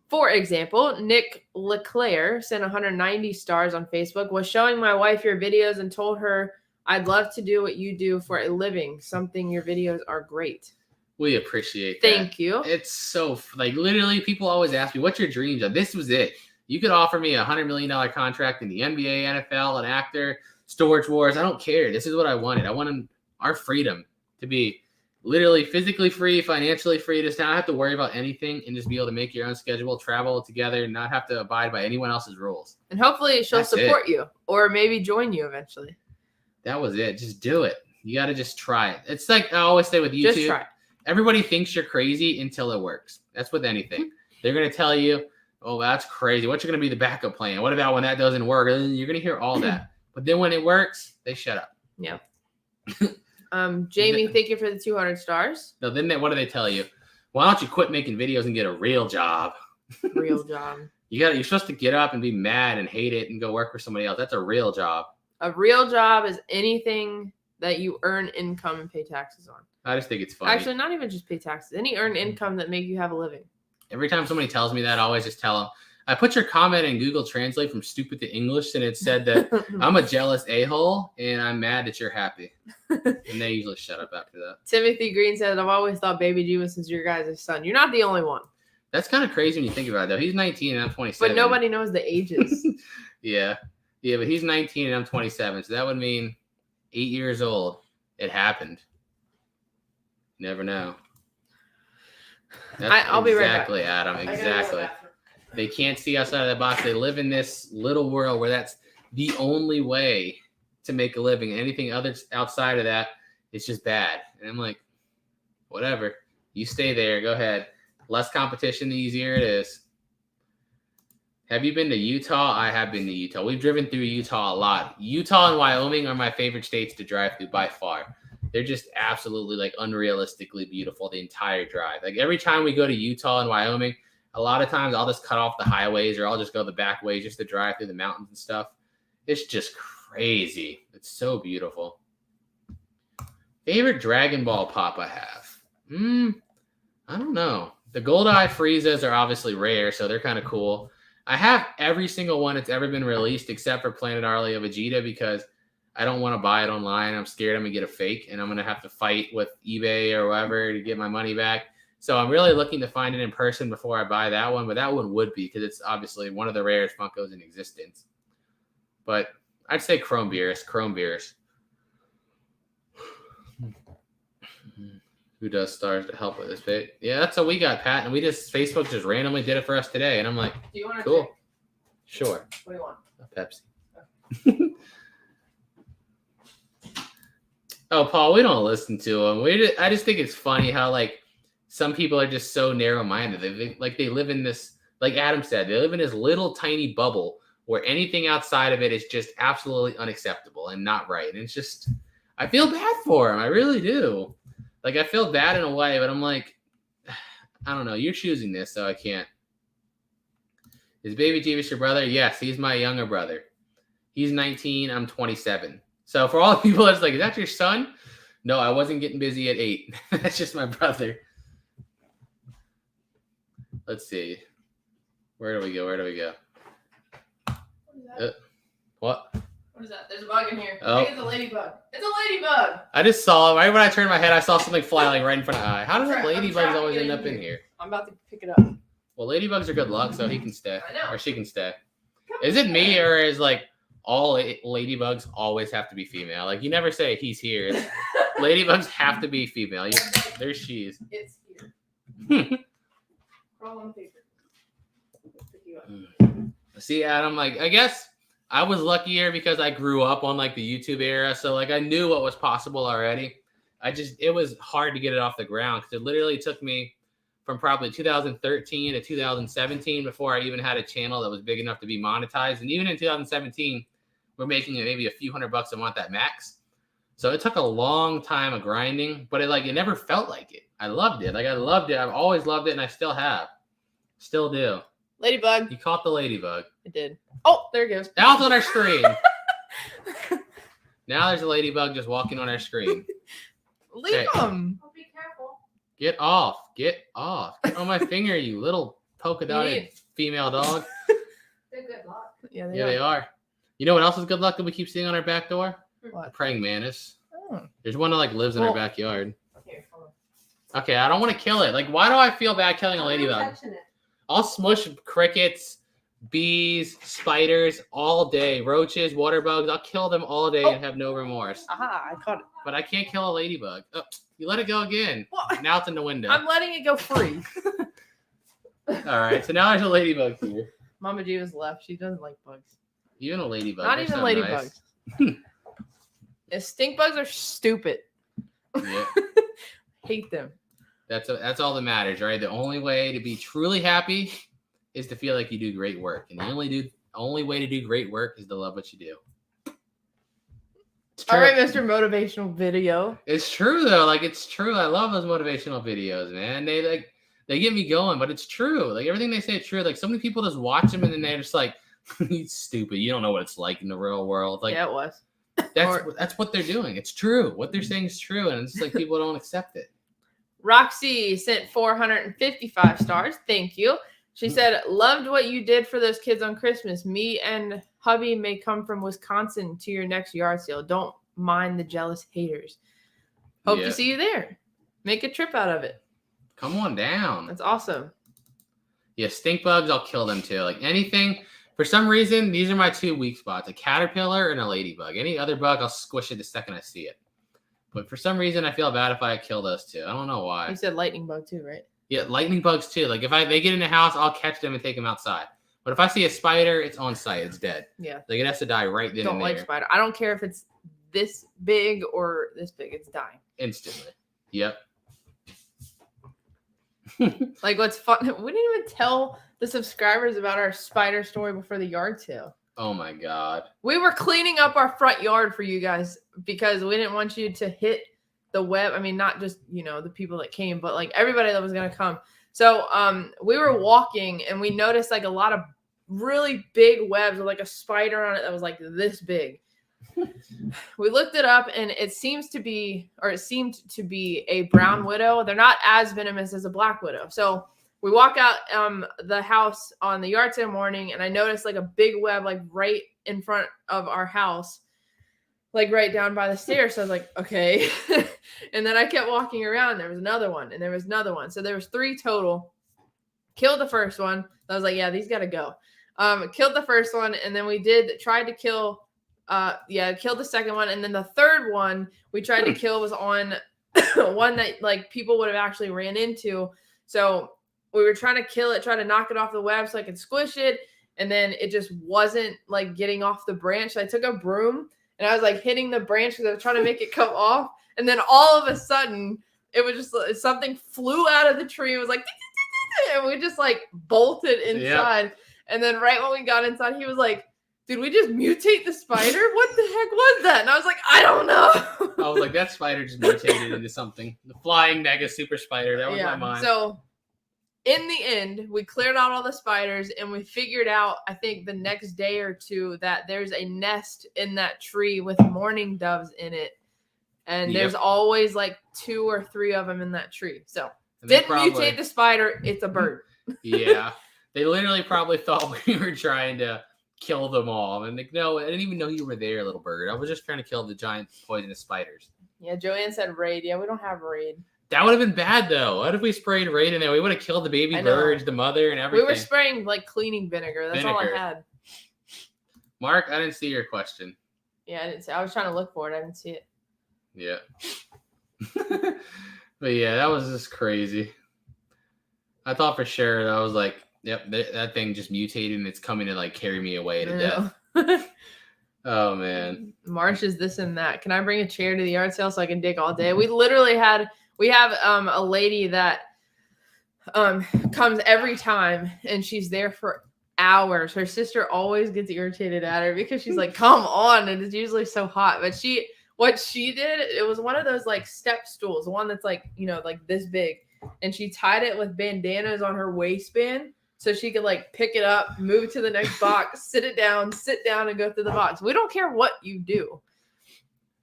For example, Nick Leclerc sent 190 stars on Facebook, was showing my wife your videos and told her, I'd love to do what you do for a living. Something your videos are great.
We appreciate that.
Thank you.
It's so, like, literally, people always ask me, what's your dream job? This was it. You could offer me a $100 million contract in the NBA, NFL, an actor, Storage Wars. I don't care. This is what I wanted. I wanted our freedom to be literally physically free, financially free, just not have to worry about anything and just be able to make your own schedule, travel together, and not have to abide by anyone else's rules.
And hopefully she'll support you or maybe join you eventually.
That was it. Just do it. You got to just try it. It's like I always say with YouTube.
Just try it.
Everybody thinks you're crazy until it works. That's with anything. They're going to tell you, oh, that's crazy. What's going to be the backup plan? What about when that doesn't work? You're going to hear all that. But then when it works, they shut up.
Yeah. Jamie, thank you for the 200 stars.
No, then what do they tell you? Why don't you quit making videos and get a real job?
Real job.
You're supposed to get up and be mad and hate it and go work for somebody else. That's a real job.
A real job is anything that you earn income and pay taxes on.
I just think it's funny.
Actually, not even just pay taxes. Any earned income that make you have a living.
Every time somebody tells me that, I always just tell them, I put your comment in Google Translate from stupid to English, and it said that I'm a jealous a-hole, and I'm mad that you're happy. And they usually shut up after that.
Timothy Green said, I've always thought Baby Jebus is your guys' son. You're not the only one.
That's kind of crazy when you think about it, though. He's 19 and I'm 27.
But nobody knows the ages.
Yeah, but he's 19 and I'm 27, so that would mean 8 years old. It happened. Never know.
I'll be right back.
Exactly, Adam. Exactly. They can't see outside of the box. They live in this little world where that's the only way to make a living. Anything other outside of that is just bad. And I'm like, whatever. You stay there. Go ahead. Less competition, the easier it is. Have you been to Utah? I have been to Utah. We've driven through Utah a lot. Utah and Wyoming are my favorite states to drive through by far. They're just absolutely like unrealistically beautiful the entire drive. Like every time we go to Utah and Wyoming, a lot of times I'll just cut off the highways or I'll just go the back ways just to drive through the mountains and stuff. It's just crazy. It's so beautiful. Favorite Dragon Ball pop I have? I don't know. The Goldeye Friezas are obviously rare, so they're kind of cool. I have every single one that's ever been released except for Planet Arlia Vegeta because I don't want to buy it online. I'm scared I'm going to get a fake and I'm going to have to fight with eBay or whatever to get my money back. So I'm really looking to find it in person before I buy that one, but that one would be because it's obviously one of the rarest Funkos in existence. But I'd say Chrome Beerus. Who does stars to help with this bit? Yeah, that's what we got, Pat. And Facebook just randomly did it for us today. And I'm like,
do you want
cool.
Drink?
Sure.
What do you want?
A Pepsi. Oh, Paul, we don't listen to them. I just think it's funny how like some people are just so narrow-minded. They live in this, like Adam said, they live in this little tiny bubble where anything outside of it is just absolutely unacceptable and not right. And it's just, I feel bad for them. I really do. Like I feel bad in a way, but I'm like, I don't know. You're choosing this, so I can't. Is Baby Jebus your brother? Yes, he's my younger brother. He's 19. I'm 27. So for all the people that's like, is that your son? No, I wasn't getting busy at 8. That's just my brother. Let's see. Where do we go? What?
What is that? There's a bug in here.
Oh.
I think it's a ladybug. It's a ladybug.
I just saw, right when I turned my head, I saw something fly like right in front of my eye. How does ladybugs always end up in here?
I'm about to pick it up.
Well, ladybugs are good luck, so he can stay.
I know.
Or she can stay. Is it me or is like all ladybugs always have to be female? Like you never say he's here. It's, ladybugs have to be female. There's she's.
It's here. Crawl on paper. Pick you up.
See, Adam, like I guess I was luckier because I grew up on like the YouTube era, so like I knew what was possible already. It was hard to get it off the ground because it literally took me from probably 2013 to 2017 before I even had a channel that was big enough to be monetized. And even in 2017, we're making maybe a few $100 a month at max. So it took a long time of grinding, but it never felt like it. I loved it. Like I loved it. I've always loved it, and I still have. Still do.
Ladybug.
You caught the ladybug.
I did. Oh, there it goes.
Now it's on our screen. Now there's a ladybug just walking on our screen.
Leave him. Oh, be careful.
Get off. Get off. Get on my finger, you little polka dotted female dog.
They're good luck.
Yeah, they are. You know what else is good luck that we keep seeing on our back door?
What?
A praying mantis.
Oh.
There's one that like lives in our backyard.
Here, hold on.
Okay, I don't want to kill it. Like, why do I feel bad killing a ladybug? I'll smush crickets, bees, spiders all day, roaches, water bugs. I'll kill them all day and have no remorse.
Aha, I caught it.
But I can't kill a ladybug. Oh, you let it go again.
What?
Now it's in the window.
I'm letting it go free.
All right, so now there's a ladybug here.
Mama Jebus left. She doesn't like bugs.
Even a ladybug.
Not even ladybugs. Nice. Stink bugs are stupid.
Yeah.
Hate them.
That's all that matters, right? The only way to be truly happy is to feel like you do great work. And the only way to do great work is to love what you do.
All right, Mr. Motivational Video.
It's true though. Like it's true. I love those motivational videos, man. They get me going, but it's true. Like everything they say is true. Like so many people just watch them and then they're just like He's stupid. You don't know what it's like in the real world. Like,
yeah, it was.
that's what they're doing. It's true. What they're saying is true, and it's like people don't accept it.
Roxy sent 455 stars. Thank you. She said, loved what you did for those kids on Christmas. Me and hubby may come from Wisconsin to your next yard sale. Don't mind the jealous haters. Hope to see you there. Make a trip out of it.
Come on down.
That's awesome.
Yeah, stink bugs, I'll kill them too. Like anything, for some reason, these are my two weak spots, a caterpillar and a ladybug. Any other bug, I'll squish it the second I see it. But for some reason, I feel bad if I kill those two. I don't know why.
You said lightning bug too, right?
Yeah, lightning bugs too. Like if they get in the house, I'll catch them and take them outside. But if I see a spider, it's on site. It's dead.
Yeah.
Like it has to die right then and there.
Don't like spider. I don't care if it's this big or this big. It's dying.
Instantly. Yep.
Like what's fun? We didn't even tell the subscribers about our spider story before the yard sale.
Oh my God.
We were cleaning up our front yard for you guys because we didn't want you to hit the web. I mean, not just, the people that came, but like everybody that was going to come. So we were walking and we noticed like a lot of really big webs with like a spider on it that was like this big. We looked it up and it seemed to be a brown widow. They're not as venomous as a black widow. So we walk out the house on the yard sale morning and I noticed like a big web like right in front of our house, like right down by the stairs. So I was like, okay. And then I kept walking around. There was another one and there was another one. So there was 3 total. Killed the first one. I was like, yeah, these got to go. Killed the first one. And then we tried to kill killed the second one. And then the third one we tried to kill was on one that like people would have actually ran into. So we were trying to kill it, try to knock it off the web so I could squish it. And then it just wasn't like getting off the branch. So I took a broom and I was like hitting the branch because I was trying to make it come off. And then all of a sudden it was just something flew out of the tree. It was like, and we just like bolted inside. Yep. And then right when we got inside, he was like, did we just mutate the spider? What the heck was that? And I was like, I don't know.
I was like, that spider just mutated into something. The flying mega super spider. That was my mind.
So in the end, we cleared out all the spiders and we figured out, I think the next day or two, that there's a nest in that tree with mourning doves in it. And there's always like 2 or 3 of them in that tree. So didn't mutate the spider. It's a bird.
Yeah. They literally probably thought we were trying to kill them all. And like, no, I didn't even know you were there, little bird. I was just trying to kill the giant poisonous spiders.
Yeah, Joanne said raid. Yeah, we don't have raid.
That would have been bad, though. What if we sprayed raid in there? We would have killed the baby birds, the mother, and everything.
We were spraying like cleaning vinegar. That's all I had.
Mark, I didn't see your question.
Yeah, I didn't see. I was trying to look for it. I didn't see it.
Yeah. But yeah, that was just crazy. I thought for sure that I was like, yep, that thing just mutated and it's coming to like carry me away to death. Oh man.
March is this and that. Can I bring a chair to the yard sale so I can dig all day? We have a lady that comes every time and she's there for hours. Her sister always gets irritated at her because she's like, come on, and it's usually so hot. But what she did, it was one of those like step stools, one that's like, like this big. And she tied it with bandanas on her waistband so she could like pick it up, move it to the next box, sit down and go through the box. We don't care what you do.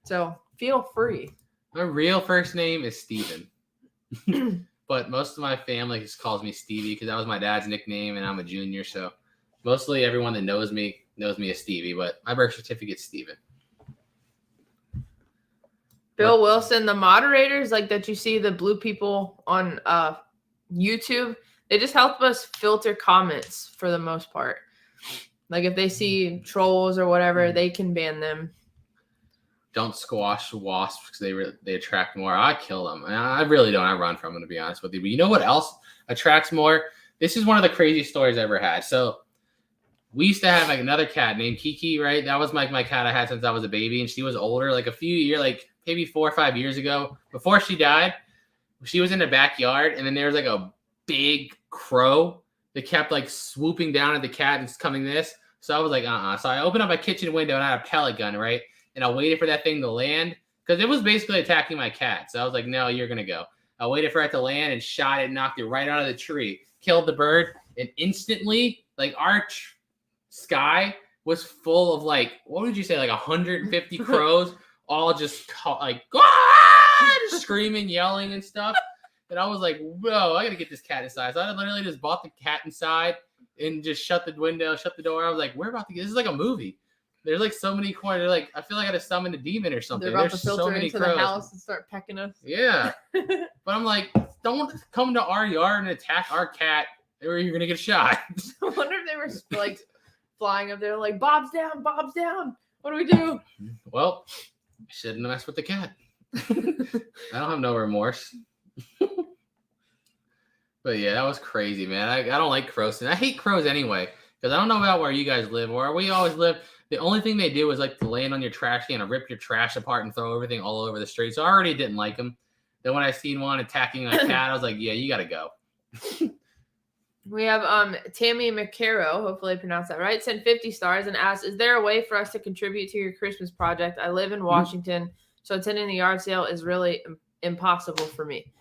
So feel free.
My real first name is Steven. But most of my family just calls me Stevie because that was my dad's nickname and I'm a junior. So mostly everyone that knows me as Stevie, but my birth certificate's Steven.
Bill Wilson, the moderators like that you see, the blue people on YouTube, they just help us filter comments for the most part. Like if they see trolls or whatever, they can ban them.
Don't squash wasps because they attract more. I kill them. I really don't. I run from them, to be honest with you. But you know what else attracts more? This is one of the crazy stories I ever had. So we used to have like another cat named Kiki, right? That was my cat I had since I was a baby, and she was older, like a few years, like maybe 4 or 5 years ago. Before she died, she was in the backyard, and then there was like a big crow that kept like swooping down at the cat and coming this. So I was like, So I opened up my kitchen window and I had a pellet gun, right? And I waited for that thing to land because it was basically attacking my cat. So I was like, no, you're going to go. I waited for it to land and shot it, knocked it right out of the tree, killed the bird, and instantly, like our sky was full of like, what would you say, like 150 crows, all just like just screaming, yelling, and stuff. And I was like, whoa, I gotta get this cat inside. So I literally just bought the cat inside and just shut the window, shut the door. I was like, we're about to get, this is like a movie. There's like so many crows. They're like, I feel like I just summoned a demon or something.
They're about
There's
to filter
so many
into
crows.
the house and start pecking us.
Yeah. But I'm like, don't come to our yard and attack our cat or you're gonna get shot.
I wonder if they were like flying up there like, Bob's down, Bob's down. What do we do?
Well, I shouldn't mess with the cat. I don't have no remorse. But yeah, that was crazy, man. I don't like crows. And I hate crows anyway. Because I don't know about where you guys live. Where we always live, the only thing they do is like to land on your trash can and rip your trash apart and throw everything all over the street. So I already didn't like them. Then when I seen one attacking a cat, I was like, yeah, you got to go.
We have Tammy McCarrow, hopefully I pronounced that right, sent 50 stars and asked, is there a way for us to contribute to your Christmas project? I live in Washington, so attending the yard sale is really impossible for me.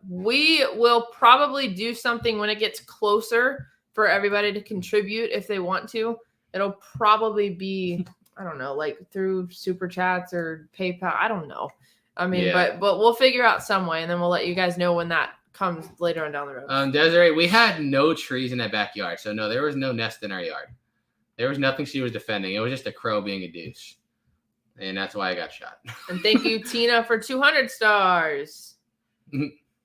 We will probably do something when it gets closer for everybody to contribute if they want to. It'll probably be, I don't know, like through Super Chats or PayPal. I don't know. I mean, but we'll figure out some way, and then we'll let you guys know when that comes later on down the road.
Desiree, we had no trees in that backyard. So no, there was no nest in our yard. There was nothing she was defending. It was just a crow being a douche. And that's why I got shot.
And thank you, Tina, for 200 stars.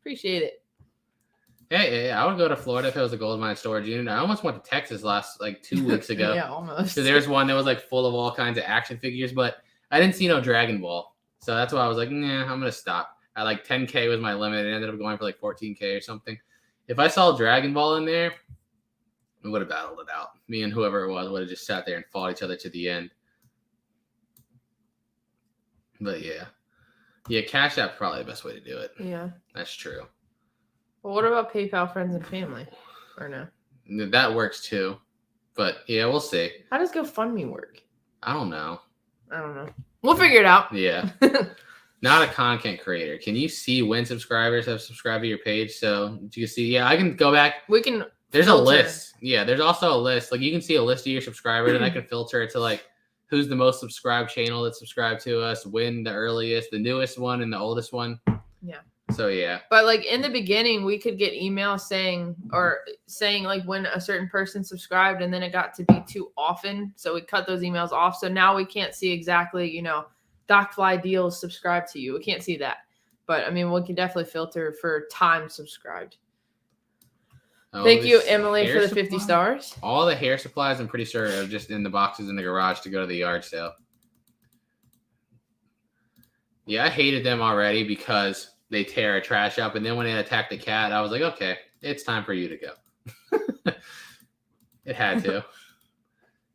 Appreciate it.
Hey, I would go to Florida if it was a gold mine storage unit. I almost went to Texas last like 2 weeks ago.
Yeah, almost.
So there's one that was like full of all kinds of action figures, but I didn't see no Dragon Ball. So that's why I was like, nah, I'm gonna stop. At like 10K was my limit. It ended up going for like 14K or something. If I saw Dragon Ball in there, we would have battled it out. Me and whoever it was would have just sat there and fought each other to the end. But yeah, Cash App's probably the best way to do it.
Yeah,
that's true.
Well, what about PayPal friends and family? Or no?
That works too. But yeah, we'll see.
How does GoFundMe work?
I don't know.
We'll figure it out.
Yeah. Not a content creator. Can you see when subscribers have subscribed to your page? So you can see, yeah, I can go back.
We can.
There's
filter.
A list. Yeah, there's also a list. Like you can see a list of your subscribers, and I can filter it to like who's the most subscribed channel that subscribed to us, when the earliest, the newest one, and the oldest one.
Yeah.
So yeah.
But like in the beginning, we could get emails saying like when a certain person subscribed, and then it got to be too often, so we cut those emails off. So now we can't see exactly, Docfly Deals subscribe to you. We can't see that. But I mean, we can definitely filter for time subscribed. Thank you, Emily, for the 50 stars.
All the hair supplies, I'm pretty sure, are just in the boxes in the garage to go to the yard sale. Yeah, I hated them already because they tear our trash up. And then when they attacked the cat, I was like, okay, it's time for you to go. It had to.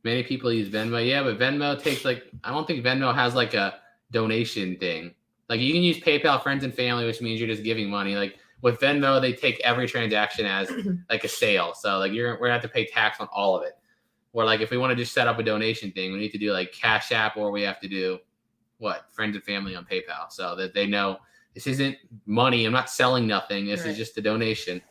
Many people use Venmo. Yeah, but Venmo takes I don't think Venmo has like a donation thing. Like you can use PayPal friends and family, which means you're just giving money. Like with Venmo, they take every transaction as like a sale. So like we're gonna have to pay tax on all of it. Or like if we want to just set up a donation thing, we need to do like Cash App, or we have to do friends and family on PayPal, so that they know this isn't money. I'm not selling nothing. This is just a donation.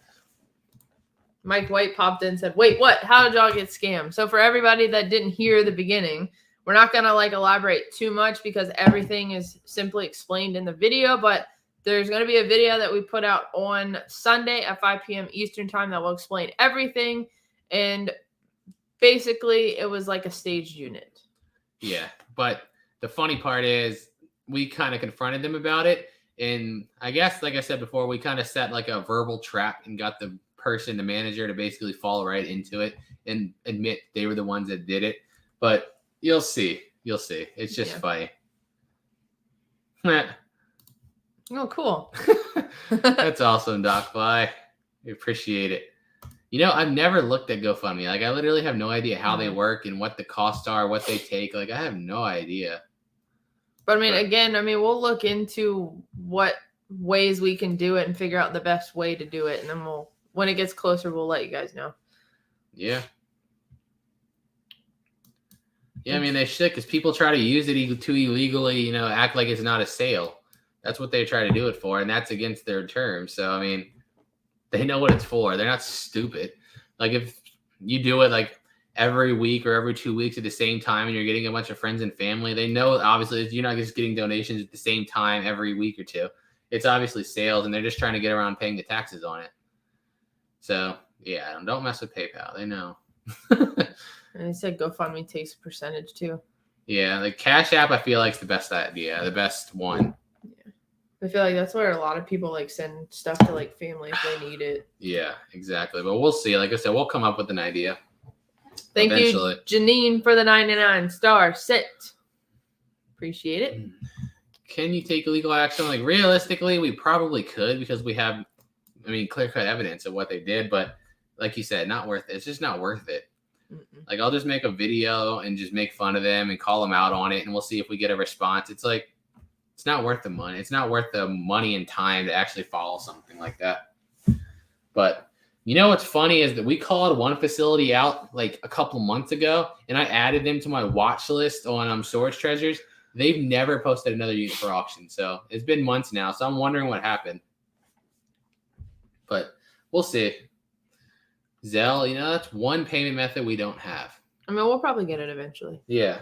Mike White popped in and said, wait, what? How did y'all get scammed? So for everybody that didn't hear the beginning, we're not going to elaborate too much because everything is simply explained in the video, but there's going to be a video that we put out on Sunday at 5 p.m. Eastern time that will explain everything. And basically it was like a staged unit. Yeah.
But the funny part is we kind of confronted them about it. And I guess, like I said before, we kind of set like a verbal trap and got the manager, to basically fall right into it and admit they were the ones that did it. But you'll see. It's just funny.
Oh, cool.
That's awesome, Docfly. We appreciate it. I've never looked at GoFundMe. Like I literally have no idea how they work and what the costs are, what they take. Like I have no idea.
But we'll look into what ways we can do it and figure out the best way to do it. And then when it gets closer, we'll let you guys know. Yeah.
Yeah, I mean, they should, because people try to use it to illegally, act like it's not a sale. That's what they try to do it for, and that's against their terms. So, I mean, they know what it's for. They're not stupid. Like, if you do it, like, every week or every 2 weeks at the same time and you're getting a bunch of friends and family, they know obviously you're not just getting donations at the same time every week or two. It's obviously sales, and they're just trying to get around paying the taxes on it. So, yeah, don't mess with PayPal. They know.
And they said GoFundMe takes a percentage too.
Yeah, the Cash App I feel like is the best idea, the best one.
Yeah, I feel like that's where a lot of people like send stuff to like family if they need it.
Yeah, exactly. But we'll see. Like I said, we'll come up with an idea.
Thank
eventually.
you, Janine, for the 99 star sit. Appreciate it.
Can you take legal action? Like realistically, we probably could because we have, clear-cut evidence of what they did. But like you said, not worth it. It's just not worth it. Like I'll just make a video and just make fun of them and call them out on it, and we'll see if we get a response. It's like it's not worth the money. It's not worth the money and time to actually follow something like that. But you know what's funny is that we called one facility out like a couple months ago, and I added them to my watch list on Storage Treasures. They've never posted another unit for auction, so it's been months now. So I'm wondering what happened. But we'll see. Zelle, that's one payment method we don't have.
We'll probably get it eventually.
Yeah.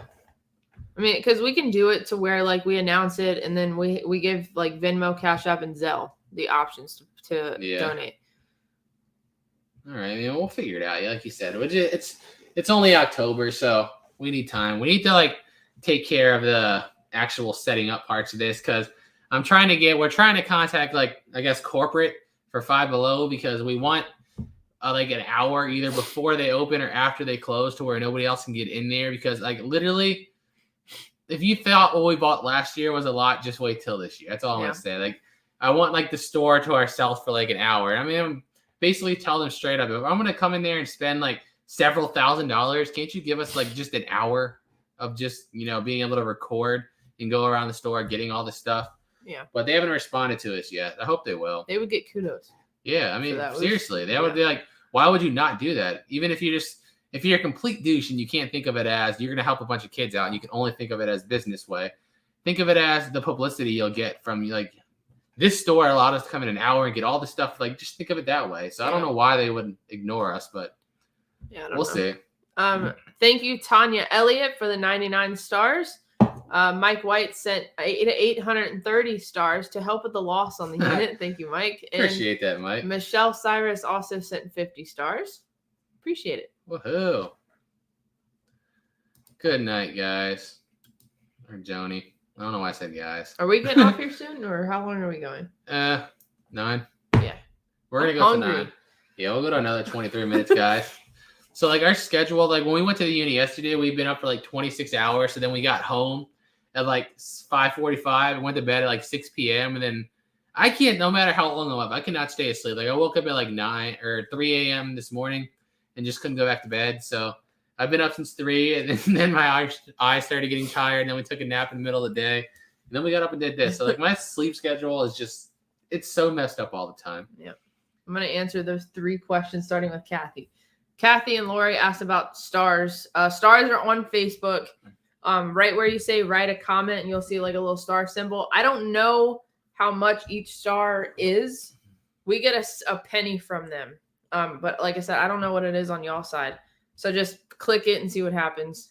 Because we can do it to where like we announce it and then we give like Venmo, Cash App, and Zelle the options to donate.
All right, we'll figure it out. Like you said, it's only October, so we need time. We need to like take care of the actual setting up parts of this because we're trying to contact like I guess corporate for Five Below because we want like an hour either before they open or after they close to where nobody else can get in there because like literally if you thought what we bought last year was a lot, just wait till this year. That's all I'm gonna say. Like I want like the store to ourselves for like an hour. I'm basically tell them straight up, if I'm gonna come in there and spend like several $1,000s, can't you give us like just an hour of just being able to record and go around the store getting all this stuff? Yeah. But they haven't responded to us yet. I hope they will.
They would get kudos.
Yeah, seriously, they would be like, why would you not do that? Even if you're a complete douche and you can't think of it as you're going to help a bunch of kids out and you can only think of it as business way, think of it as the publicity you'll get from like this store allowed us to come in an hour and get all the stuff. Like just think of it that way. So I don't know why they would ignore us, but we'll see.
Thank you, Tanya Elliott, for the 99 stars. Mike White sent 830 stars to help with the loss on the unit. Thank you, Mike. And
appreciate that, Mike.
Michelle Cyrus also sent 50 stars. Appreciate it.
Woohoo. Good night, guys. Or Joni. I don't know why I said guys.
Are we getting off here soon, or how long are we going?
9.
Yeah.
We're going to go to 9. Yeah, we'll go to another 23 minutes, guys. So, like, our schedule, like, when we went to the uni yesterday, we've been up for, like, 26 hours. So then we got home at, like, 5:45 and went to bed at, like, 6 p.m. And then I can't, no matter how long I'm up, I cannot stay asleep. Like, I woke up at, like, 9 or 3 a.m. this morning and just couldn't go back to bed. So I've been up since 3, and then my eyes started getting tired. And then we took a nap in the middle of the day. And then we got up and did this. So, like, my sleep schedule is just, it's so messed up all the time.
Yeah. I'm going to answer those 3 questions, starting with Kathy. Kathy and Lori asked about stars. Stars are on Facebook. Right where you say write a comment, and you'll see like a little star symbol. I don't know how much each star is. We get a penny from them. But like I said, I don't know what it is on y'all side. So just click it and see what happens.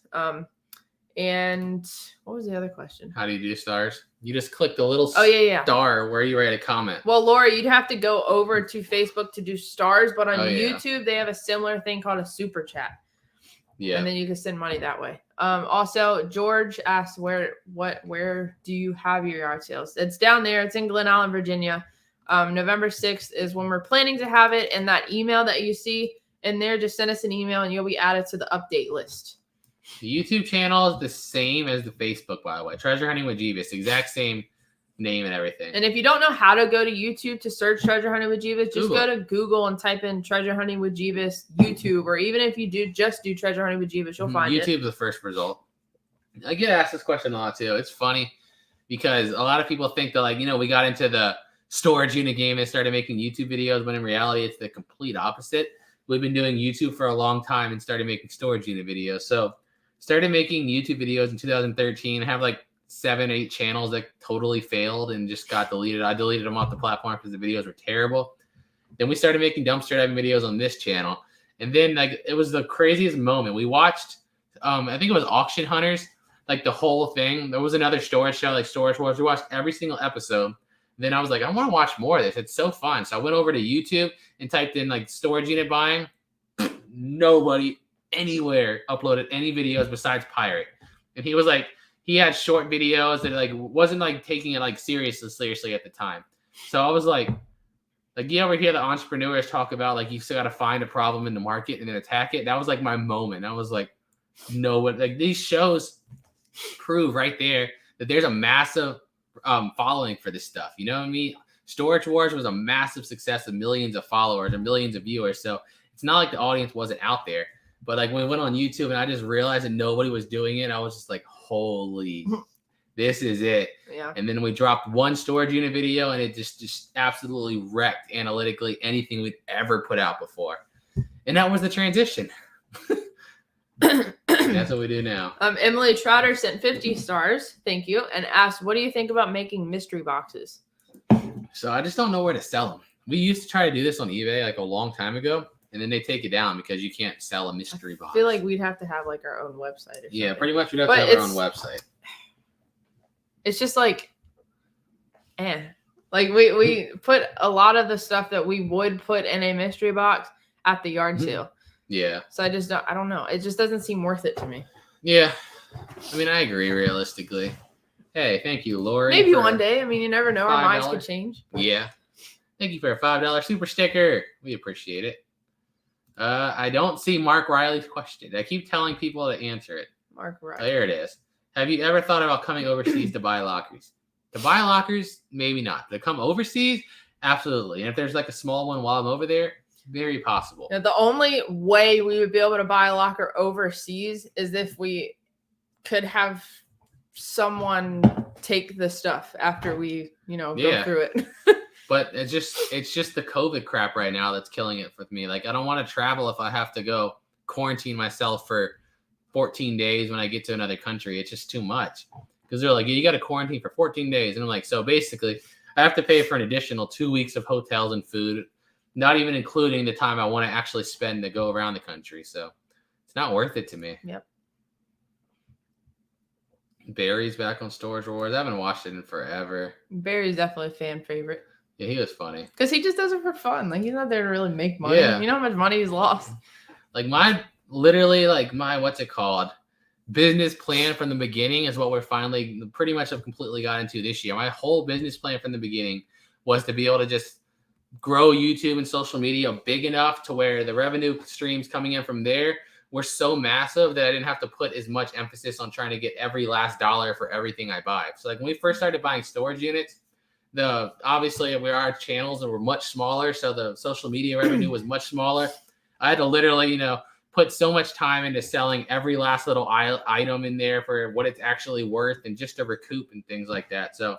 And what was the other question?
How do you do stars? You just click the little star where you write a comment.
Well, Laura, you'd have to go over to Facebook to do stars, but on YouTube, they have a similar thing called a super chat. Yeah. And then you can send money that way. Also, George asked where do you have your yard sales? It's down there. It's in Glen Allen, Virginia. November 6th is when we're planning to have it. And that email that you see in there, just send us an email and you'll be added to the update list.
The YouTube channel is the same as the Facebook, by the way. Treasure Hunting with Jebus, exact same name and everything.
And if you don't know how to go to YouTube to search Treasure Hunting with Jebus, just go to Google and type in Treasure Hunting with Jebus YouTube, or even if you do Treasure Hunting with Jebus, you'll find it.
YouTube's the first result. I get asked this question a lot too. It's funny because a lot of people think that we got into the storage unit game and started making YouTube videos, but in reality, it's the complete opposite. We've been doing YouTube for a long time and started making storage unit videos. So started making YouTube videos in 2013. I have 7-8 channels that totally failed and just got deleted. I deleted them off the platform because the videos were terrible. Then we started making dumpster diving videos on this channel. And then like it was the craziest moment. We watched, I think it was Auction Hunters, like the whole thing. There was another storage show, like Storage Wars. We watched every single episode. Then I was like, I want to watch more of this. It's so fun. So I went over to YouTube and typed in like storage unit buying. Nobody anywhere uploaded any videos besides Pirate. And he was like, he had short videos that like wasn't like taking it like seriously at the time. So I was like you ever hear the entrepreneurs talk about like you still got to find a problem in the market and then attack it? That was like my moment. I was like, no, what like these shows prove right there that there's a massive following for this stuff. You know what I mean? Storage Wars was a massive success with millions of followers and millions of viewers. So it's not like the audience wasn't out there. But like when we went on YouTube and I just realized that nobody was doing it, I was just like, holy, this is it.
Yeah.
And then we dropped one storage unit video and it just absolutely wrecked analytically anything we'd ever put out before. And that was the transition. That's what we do now.
Emily Trotter sent 50 stars. Thank you. And asked, what do you think about making mystery boxes?
So I just don't know where to sell them. We used to try to do this on eBay like a long time ago. And then they take it down because you can't sell a mystery box.
I feel like we'd have to have like our own website. Or
yeah,
something.
pretty much we'd have to have our own website.
It's just like, like we put a lot of the stuff that we would put in a mystery box at the yard sale.
Yeah.
So I don't know. It just doesn't seem worth it to me.
Yeah. I mean, I agree realistically. Hey, thank you, Lori.
Maybe one day. I mean, you never know. Our minds could change.
Yeah. Thank you for a $5 super sticker. We appreciate it. I don't see Mark Riley's question. I keep telling people to answer it.
Mark Riley.
Oh, there it is. Have you ever thought about coming overseas to buy lockers? To buy lockers, maybe not. To come overseas, absolutely. And if there's like a small one while I'm over there, very possible.
Now, the only way we would be able to buy a locker overseas is if we could have someone take the stuff after we, go through it.
But it's just the COVID crap right now that's killing it with me. Like, I don't want to travel if I have to go quarantine myself for 14 days when I get to another country. It's just too much. Because they're like, you got to quarantine for 14 days. And I'm like, so basically, I have to pay for an additional 2 weeks of hotels and food, not even including the time I want to actually spend to go around the country. So it's not worth it to me.
Yep.
Barry's back on Storage Wars. I haven't watched it in forever.
Barry's definitely a fan favorite.
Yeah, he was funny.
Because he just does it for fun. Like, he's not there to really make money.
Yeah.
You know how much money he's lost?
Like, my what's it called? Business plan from the beginning is what we're finally pretty much have completely got into this year. My whole business plan from the beginning was to be able to just grow YouTube and social media big enough to where the revenue streams coming in from there were so massive that I didn't have to put as much emphasis on trying to get every last dollar for everything I buy. So like when we first started buying storage units, obviously our channels were much smaller, so the social media revenue was much smaller. I had to literally, put so much time into selling every last little item in there for what it's actually worth and just to recoup and things like that. So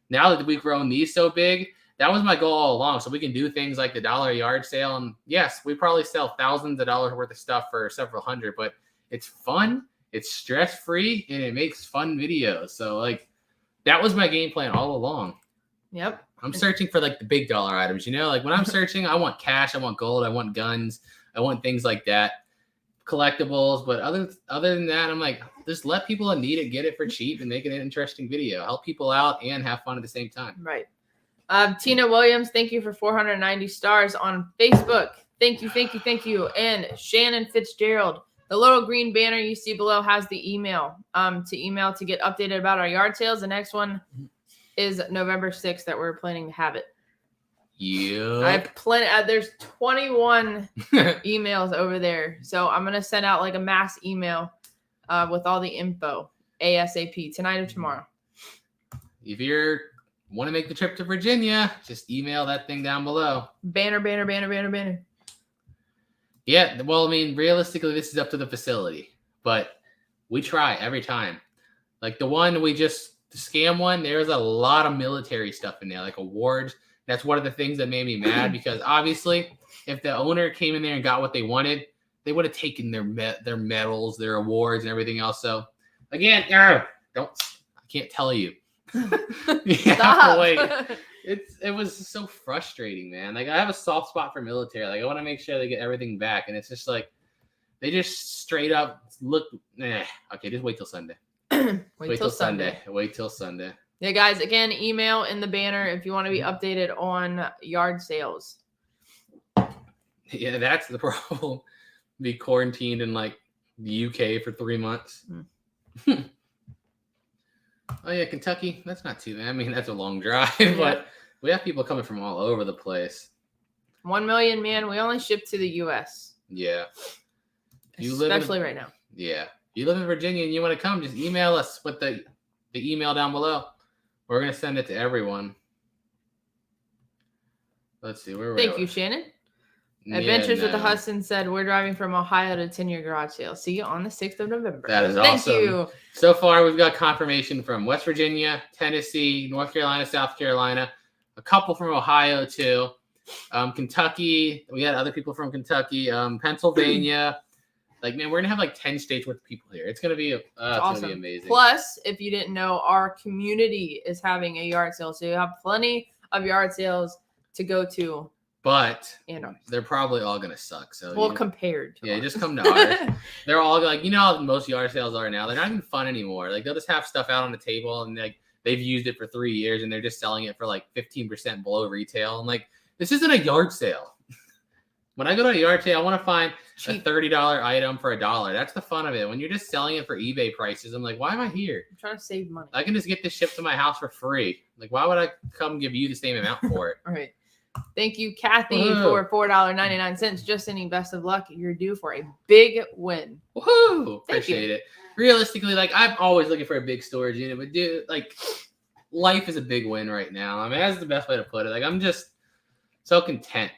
now that we've grown these so big, that was my goal all along. So we can do things like the dollar yard sale. And yes, we probably sell thousands of dollars worth of stuff for several hundred, but it's fun, it's stress-free, and it makes fun videos. So like that was my game plan all along.
Yep.
I'm searching for like the big dollar items, like when I'm searching, I want cash, I want gold, I want guns, I want things like that, collectibles. But other than that, I'm like, just let people that need it get it for cheap and make it an interesting video, help people out and have fun at the same time.
Right. Tina Williams, thank you for 490 stars on Facebook. Thank you. And Shannon Fitzgerald, the little green banner you see below has the email to get updated about our yard sales. The next one is November 6th that we're planning to have it.
Yeah.
I've there's 21 emails over there. So I'm going to send out like a mass email with all the info ASAP tonight or tomorrow.
If you're want to make the trip to Virginia, just email that thing down below.
Banner.
Yeah, well, I mean, realistically, this is up to the facility, but we try every time. Like the one the scam one, there's a lot of military stuff in there, like awards. That's one of the things that made me mad because obviously, if the owner came in there and got what they wanted, they would have taken their medals, their awards, and everything else. So again, I can't tell you. You have to wait. it was so frustrating, man. Like I have a soft spot for military. Like I want to make sure they get everything back, and it's just like they just straight up look. Okay, just wait till Sunday. Wait till Sunday. Wait till Sunday.
Yeah, guys. Again, email in the banner if you want to be updated on yard sales.
Yeah, that's the problem. Be quarantined in like the UK for 3 months. Oh yeah, Kentucky. That's not too bad. I mean, that's a long drive, but we have people coming from all over the place.
1 million, man. We only ship to the U.S.
Yeah.
Especially right now.
Yeah. If you live in Virginia and you want to come, just email us with the email down below. We're gonna send it to everyone. Let's see where we're.
Thank you, Shannon. Adventures with the Hudson said, we're driving from Ohio to 10-year garage sale. See you on the 6th of November.
That is awesome.
Thank you.
So far, we've got confirmation from West Virginia, Tennessee, North Carolina, South Carolina, a couple from Ohio, too. Kentucky. We had other people from Kentucky, Pennsylvania. Like, man, we're going to have like 10 states worth of people here. It's going to be awesome. Gonna be amazing.
Plus, if you didn't know, our community is having a yard sale. So you have plenty of yard sales to go to.
But they're probably all going to suck. So
compared to
ours. Just come to ours. They're all like, you know how most yard sales are now. They're not even fun anymore. Like they'll just have stuff out on the table and like they've used it for 3 years and they're just selling it for like 15% below retail. And like, this isn't a yard sale. When I go to a yard sale, I want to find a $30 item for $1. That's the fun of it. When you're just selling it for eBay prices, I'm like, why am I here?
I'm trying to save money.
I can just get this shipped to my house for free. Like, why would I come give you the same amount for it?
All right. Thank you, Kathy, for $4.99. Just sending best of luck. You're due for a big win.
Woohoo! Appreciate it. Realistically, like I'm always looking for a big storage unit, but dude, like life is a big win right now. I mean, that's the best way to put it. Like I'm just so content.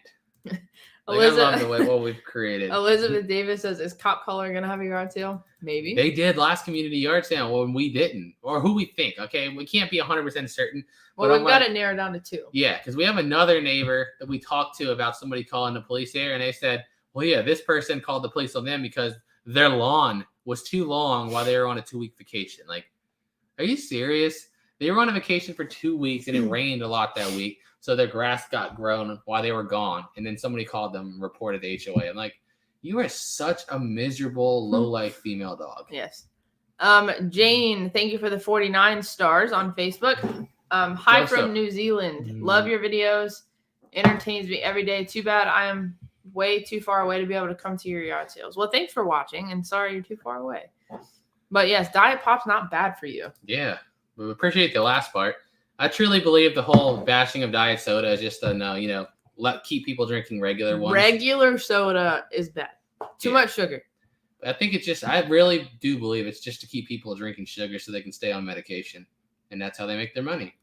Like, I love the way what we've created.
Elizabeth Davis says, "Is Cop Color gonna have a yard sale? Maybe
they did last community yard sale when we didn't, or who we think. Okay, we can't be 100% certain.
Well, we've got to narrow down to 2.
Yeah, because we have another neighbor that we talked to about somebody calling the police here, and they said, well, yeah, this person called the police on them because their lawn was too long while they were on a 2-week vacation. Like, are you serious? They were on a vacation for 2 weeks, and it rained a lot that week, so their grass got grown while they were gone, and then somebody called them and reported the HOA. I'm like, you are such a miserable, low-life female dog.
Yes. Jane, thank you for the 49 stars on Facebook. Hi from New Zealand. Love your videos. Entertains me every day. Too bad I am way too far away to be able to come to your yard sales. Well, thanks for watching, and sorry you're too far away. But yes, Diet Pop's not bad for you. Yeah, we appreciate the last part. I truly believe the whole bashing of diet soda is just keep people drinking regular ones. Regular soda is bad. Too much sugar. I think it's just, I really do believe it's just to keep people drinking sugar so they can stay on medication. And that's how they make their money.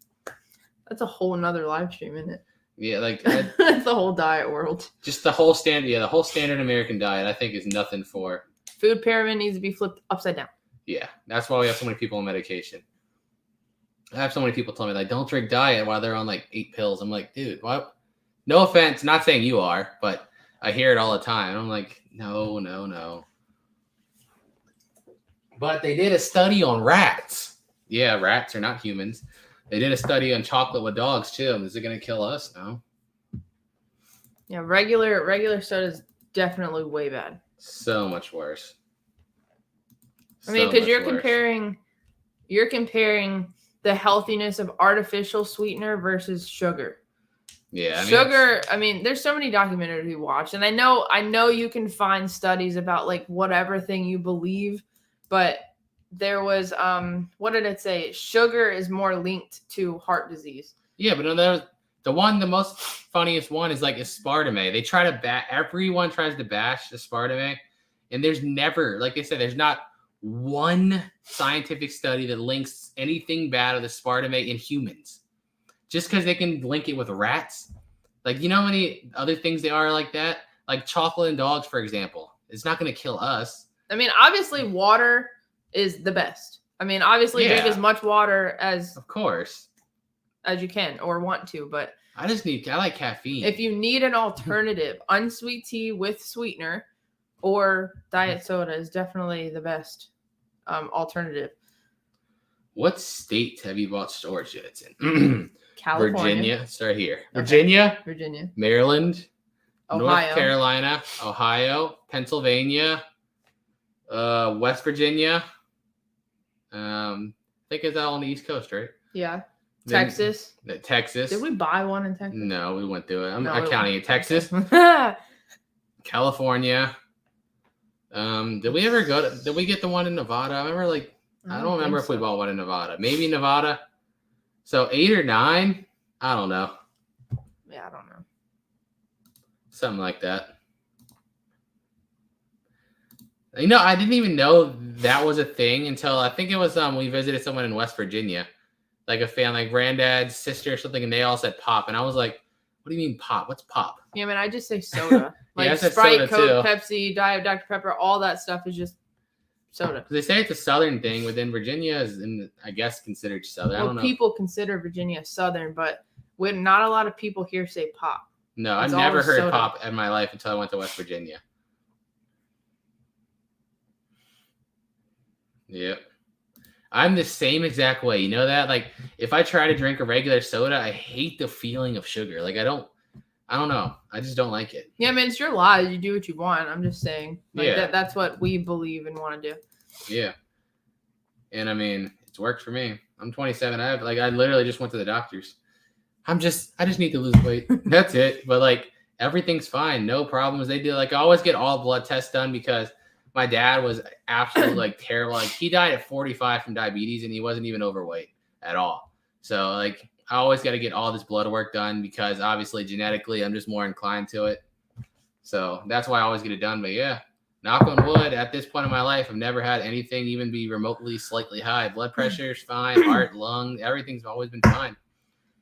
That's a whole nother live stream, isn't it? Yeah, like that's the whole diet world. Just the whole the whole standard American diet, I think, is nothing for. Food pyramid needs to be flipped upside down. Yeah, that's why we have so many people on medication. I have so many people tell me like, don't drink diet while they're on like 8 pills. I'm like, dude, what? No offense, not saying you are, but I hear it all the time. I'm like, no. But they did a study on rats. Yeah, rats are not humans. They did a study on chocolate with dogs too. Is it going to kill us? No. Yeah, regular soda is definitely way bad. So much worse. I mean, because you're comparing the healthiness of artificial sweetener versus sugar. Yeah, sugar. I mean, there's so many documentaries we watch, and I know you can find studies about like whatever thing you believe, but there was what did it say? Sugar is more linked to heart disease. Yeah, but the most funniest one is like aspartame. They try to everyone tries to bash aspartame, and there's never, like I said, there's not one scientific study that links anything bad with aspartame in humans. Just because they can link it with rats. Like, you know how many other things they are like that? Like chocolate and dogs, for example. It's not going to kill us. I mean, obviously water is the best. I mean, obviously drink as much water as you can or want to, but I like caffeine. If you need an alternative, unsweet tea with sweetener or diet soda is definitely the best alternative. What state have you bought storage units in? California.
Virginia. It's right here.
Okay.
Virginia. Maryland.
Ohio.
North Carolina. Ohio. Pennsylvania. West Virginia. I think it's all on the East Coast, right?
Yeah.
Then,
Texas.
Texas.
Did we buy one in Texas?
No, we went through it. I'm counting it. Texas. California. Did we ever did we get the one in Nevada? I remember I don't remember if we bought one in Nevada. Maybe Nevada. So 8 or 9? I don't know.
Yeah, I don't know.
Something like that. I didn't even know that was a thing until I think it was we visited someone in West Virginia. Like a fan, like granddad's sister or something, and they all said pop. And I was like, what do you mean pop? What's pop?
Yeah, man, I just say soda. Like
yeah,
Sprite,
soda
Coke,
too.
Pepsi, Diet Dr. Pepper, all that stuff is just soda.
They say it's a southern thing. Within Virginia is, I guess, considered southern.
Well,
I don't know.
People consider Virginia southern, but not a lot of people here say pop.
No, I've never heard pop in my life until I went to West Virginia. Yep. I'm the same exact way. You know that? Like, if I try to drink a regular soda, I hate the feeling of sugar. Like, I don't know. I just don't like it.
Yeah, man, it's your lives. You do what you want. I'm just saying. Like,
yeah.
That's what we believe and want to do.
Yeah. And I mean, it's worked for me. I'm 27. I literally just went to the doctors. I just need to lose weight. That's it. But everything's fine. No problems. They do I always get all blood tests done because my dad was absolutely terrible. He died at 45 from diabetes and he wasn't even overweight at all. So I always got to get all this blood work done because obviously genetically I'm just more inclined to it. So that's why I always get it done. But yeah, knock on wood, at this point in my life, I've never had anything even be remotely slightly high. Blood pressure's fine, heart, lung, everything's always been fine.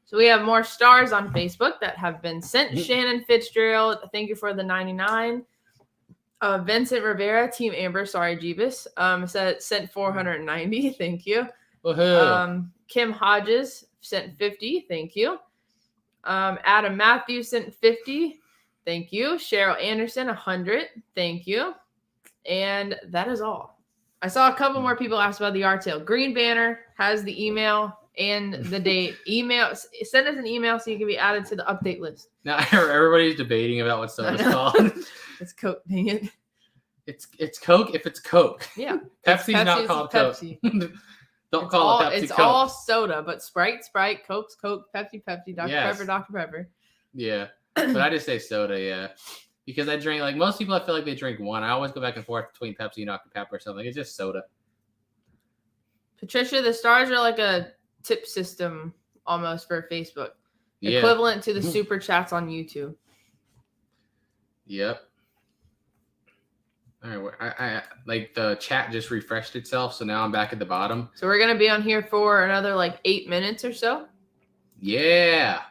So we have more stars on Facebook that have been sent. Shannon Fitzgerald, thank you for the 99. Vincent Rivera, Team Amber, sorry, Jebus, sent 490. Thank you. Kim Hodges sent 50. Thank you. Adam Matthews sent 50. Thank you. Cheryl Anderson, 100. Thank you. And that is all. I saw a couple more people ask about the art sale. Green Banner has the email and the date. Send us an email so you can be added to the update list.
Now everybody's debating about what soda's called.
It's Coke, dang it.
It's Coke if it's Coke.
Yeah.
Pepsi's not called
Pepsi.
Coke. Don't call it Pepsi.
It's
Coke.
all soda, but Sprite, Coke's Coke, Pepsi, Dr. Pepper, Dr. Pepper.
Yeah. But I just say soda, yeah. Because I drink, most people, I feel like they drink one. I always go back and forth between Pepsi and Dr. Pepper or something. It's just soda.
Patricia, the stars are like a tip system almost for Facebook. Yeah. Equivalent to the super chats on YouTube.
Yep. All right, I the chat just refreshed itself, so now I'm back at the bottom.
So we're gonna be on here for another 8 minutes or so.
Yeah.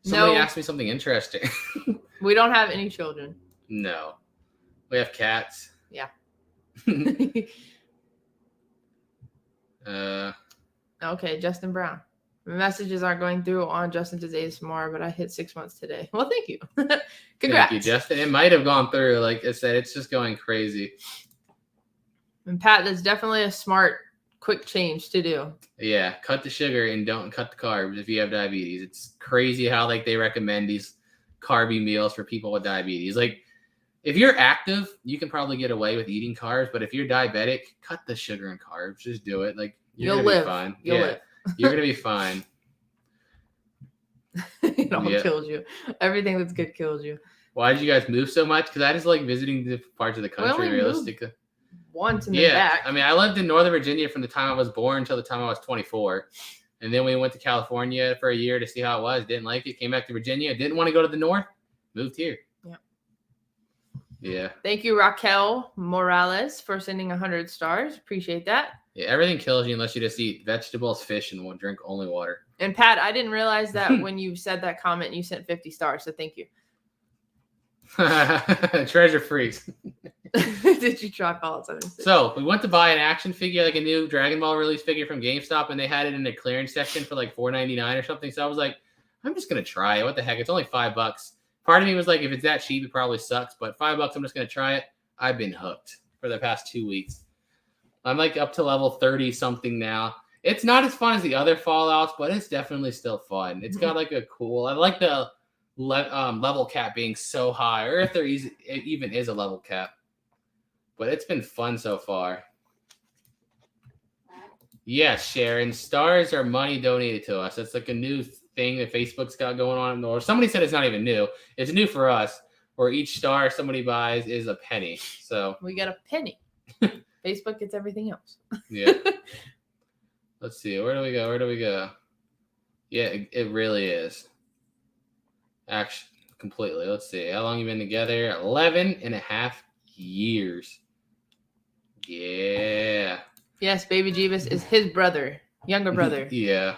Somebody asked me something interesting.
We don't have any children.
No. We have cats.
Yeah. Okay, Justin Brown. Messages aren't going through on Justin today's tomorrow, but I hit 6 months today. Well, thank you. Congrats.
Thank you, Justin. It might have gone through. Like I said, it's just going crazy.
And Pat, that's definitely a smart, quick change to do.
Yeah, cut the sugar and don't cut the carbs if you have diabetes. It's crazy how they recommend these carby meals for people with diabetes. If you're active, you can probably get away with eating carbs, but if you're diabetic, cut the sugar and carbs. Just do it.
You'll live.
Be fine.
You'll live.
You're gonna be fine.
It all kills you. Everything that's good kills you.
Why did you guys move so much? Because I just like visiting different parts of the country. Realistically,
once in the back.
I mean, I lived in Northern Virginia from the time I was born until the time I was 24, and then we went to California for a year to see how it was. Didn't like it. Came back to Virginia. Didn't want to go to the north. Moved here.
Yeah.
Yeah.
Thank you, Raquel Morales, for sending 100 stars. Appreciate that.
Yeah, everything kills you unless you just eat vegetables, fish, and won't drink only water.
And Pat, I didn't realize that when you said that comment, you sent 50 stars. So thank you.
Treasure freaks.
Did you try all the time?
So we went to buy an action figure, like a new Dragon Ball release figure from GameStop, and they had it in the clearance section for $4.99 or something. So I was like, I'm just gonna try it. What the heck? It's only $5. Part of me was like, if it's that cheap, it probably sucks. But $5, I'm just gonna try it. I've been hooked for the past 2 weeks. I'm up to level 30 something now. It's not as fun as the other Fallouts, but it's definitely still fun. It's got like a cool. I like the level cap being so high, or if there even is a level cap. But it's been fun so far. Yes, Sharon. Stars are money donated to us. That's like a new thing that Facebook's got going on. Or somebody said it's not even new. It's new for us, where each star somebody buys is a penny. So
we get a penny. Facebook gets everything else.
Yeah. Let's see. Where do we go? Yeah, it really is. Actually, completely. Let's see. How long you been together? 11 and a half years. Yeah.
Yes, baby Jebus is his brother, younger brother.
Yeah.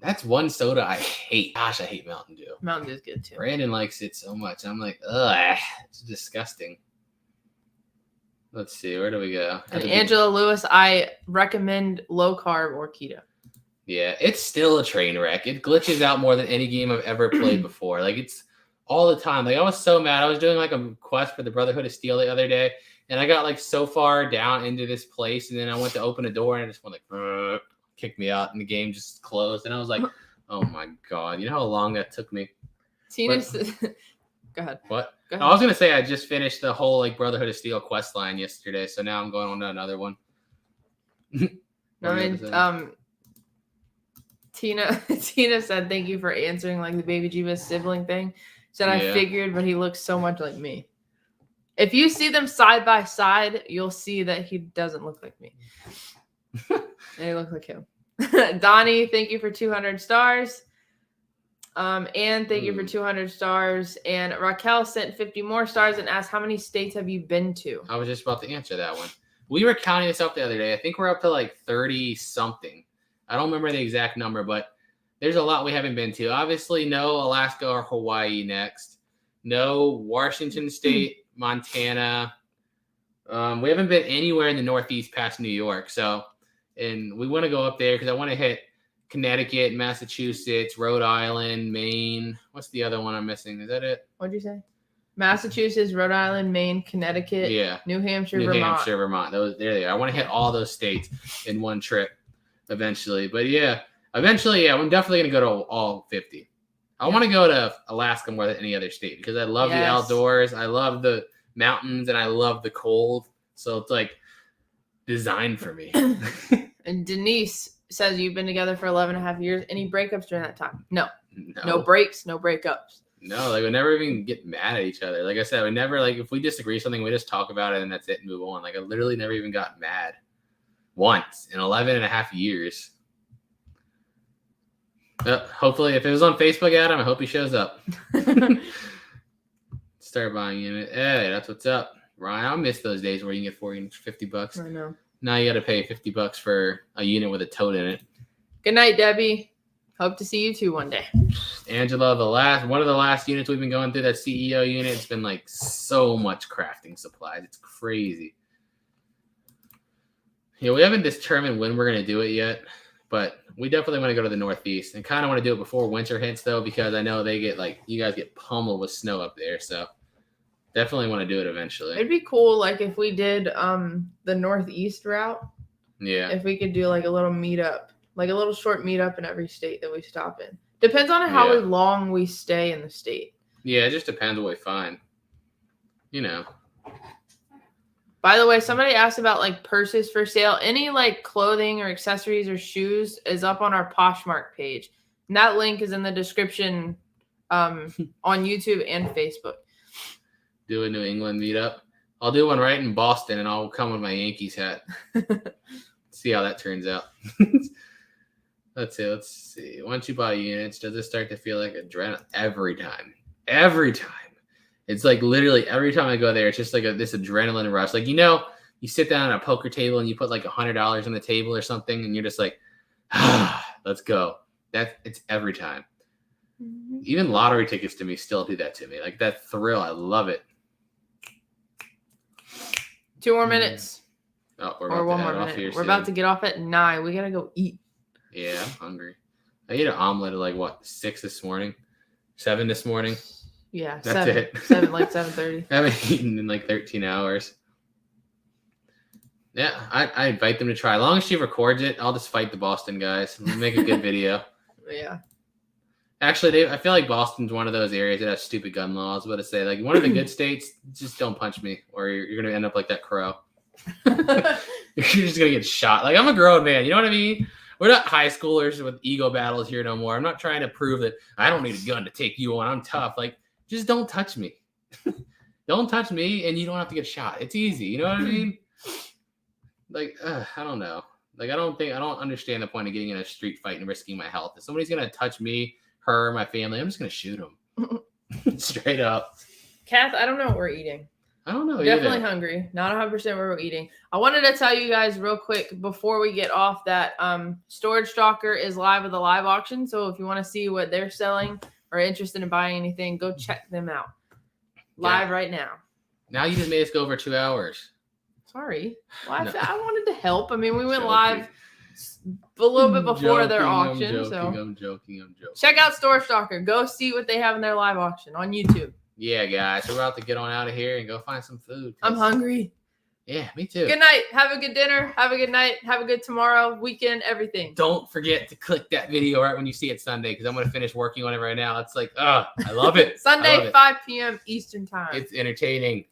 That's one soda I hate. Gosh, I hate Mountain Dew.
Mountain Dew's good too.
Brandon likes it so much. I'm like, ugh, it's disgusting. Let's see. Where do we go?
And Angela Lewis, I recommend low carb or keto.
Yeah, it's still a train wreck. It glitches out more than any game I've ever played before. Like, it's all the time. Like, I was so mad. I was doing like a quest for the Brotherhood of Steel the other day, and I got like so far down into this place, and then I went to open a door, and it just went like, kicked me out, and the game just closed. And I was like, oh my God. You know how long that took me?
Go ahead.
What? I was going to say I just finished the whole like Brotherhood of Steel quest line yesterday, so now I'm going on to another one.
Tina said thank you for answering like the baby Jebus sibling thing. Said I figured, but he looks so much like me. If you see them side by side, you'll see that he doesn't look like me. They look like him. Donnie, thank you for 200 stars. And thank you for 200 stars. And Raquel sent 50 more stars and asked, how many states have you been to?
I was just about to answer that one. We were counting this up the other day. I think we're up to like 30 something. I don't remember the exact number, but there's a lot we haven't been to. Obviously, no Alaska or Hawaii next. No Washington State, Montana. We haven't been anywhere in the Northeast past New York. So, and we want to go up there because I want to hit Connecticut, Massachusetts, Rhode Island, Maine. What's the other one I'm missing? Is that it?
What'd you say? Massachusetts, Rhode Island, Maine, Connecticut, New Hampshire, Vermont.
Those there they are. I want to hit all those states in one trip eventually. But eventually, I'm definitely gonna go to all 50. I want to go to Alaska more than any other state because I love the outdoors. I love the mountains and I love the cold. So it's like designed for me.
And Denise says you've been together for 11 and a half years. Any breakups during that time? No breaks, no breakups.
No, like we never even get mad at each other. Like I said, we never like if we disagree with something, we just talk about it and that's it and move on. Like I literally never even got mad once in 11 and a half years. Hopefully, if it was on Facebook, Adam, I hope he shows up. Start buying unit. Hey, that's what's up, Ryan. I miss those days where you can get 40 and $50.
I know.
Now you got to pay $50 for a unit with a tote in it.
Good night, Debbie. Hope to see you too one day.
Angela, one of the last units we've been going through, that CEO unit, it's been like so much crafting supplies. It's crazy. Yeah, we haven't determined when we're going to do it yet, but we definitely want to go to the Northeast and kind of want to do it before winter hits though, because I know they get like, you guys get pummeled with snow up there. So definitely want to do it eventually.
It'd be cool. Like if we did the Northeast route.
Yeah.
If we could do like a little meetup, like a little short meetup in every state that we stop in. Depends on how long we stay in the state.
Yeah, it just depends what we find. You know.
By the way, somebody asked about like purses for sale. Any like clothing or accessories or shoes is up on our Poshmark page. And that link is in the description on YouTube and Facebook.
Do a New England meetup. I'll do one right in Boston and I'll come with my Yankees hat. See how that turns out. Let's see. Once you buy units, does it start to feel like adrenaline? Every time. It's like literally every time I go there, it's just like this adrenaline rush. Like, you know, you sit down at a poker table and you put like $100 on the table or something and you're just like, let's go. It's every time. Mm-hmm. Even lottery tickets to me still do that to me. Like that thrill. I love it.
2 more minutes.
Oh, one more minute.
We're about to get off at 9. We got to go eat.
Yeah, I'm hungry. I ate an omelet at like 6 this morning, 7 this morning.
Yeah,
that's
7.
it.
7, like 7:30.
I haven't eaten in like 13 hours. Yeah, I invite them to try. As long as she records it, I'll just fight the Boston guys. We'll make a good video.
Yeah.
Actually, I feel like Boston's one of those areas that has stupid gun laws. But to say, like, one of the good states, just don't punch me, or you're gonna end up like that crow. You're just gonna get shot. Like, I'm a grown man. You know what I mean? We're not high schoolers with ego battles here no more. I'm not trying to prove that I don't need a gun to take you on. I'm tough. Like, just don't touch me. Don't touch me, and you don't have to get shot. It's easy. You know what I mean? Like, I don't know. Like, I don't understand the point of getting in a street fight and risking my health. If somebody's gonna touch me, her, my family, I'm just gonna shoot them. Straight up.
Kath, I don't know what we're eating.
I don't know.
Definitely hungry. Not 100% what we're eating. I wanted to tell you guys real quick before we get off that Storage Stalker is live with a live auction. So if you want to see what they're selling or interested in buying anything, go check them out. Live right now.
Now you just made us go over 2 hours.
Sorry. Well, I wanted to help. I mean, we went
Joking.
live a little bit before their auction.
I'm joking.
Check out Storage Stalker. Go see what they have in their live auction on YouTube.
Yeah, guys. We're about to get on out of here and go find some food.
I'm hungry.
Yeah, me too.
Good night. Have a good dinner. Have a good night. Have a good tomorrow, weekend, everything.
Don't forget to click that video right when you see it Sunday, because I'm going to finish working on it right now. It's like, I love it.
Sunday,
I love it.
5 p.m. Eastern time.
It's entertaining.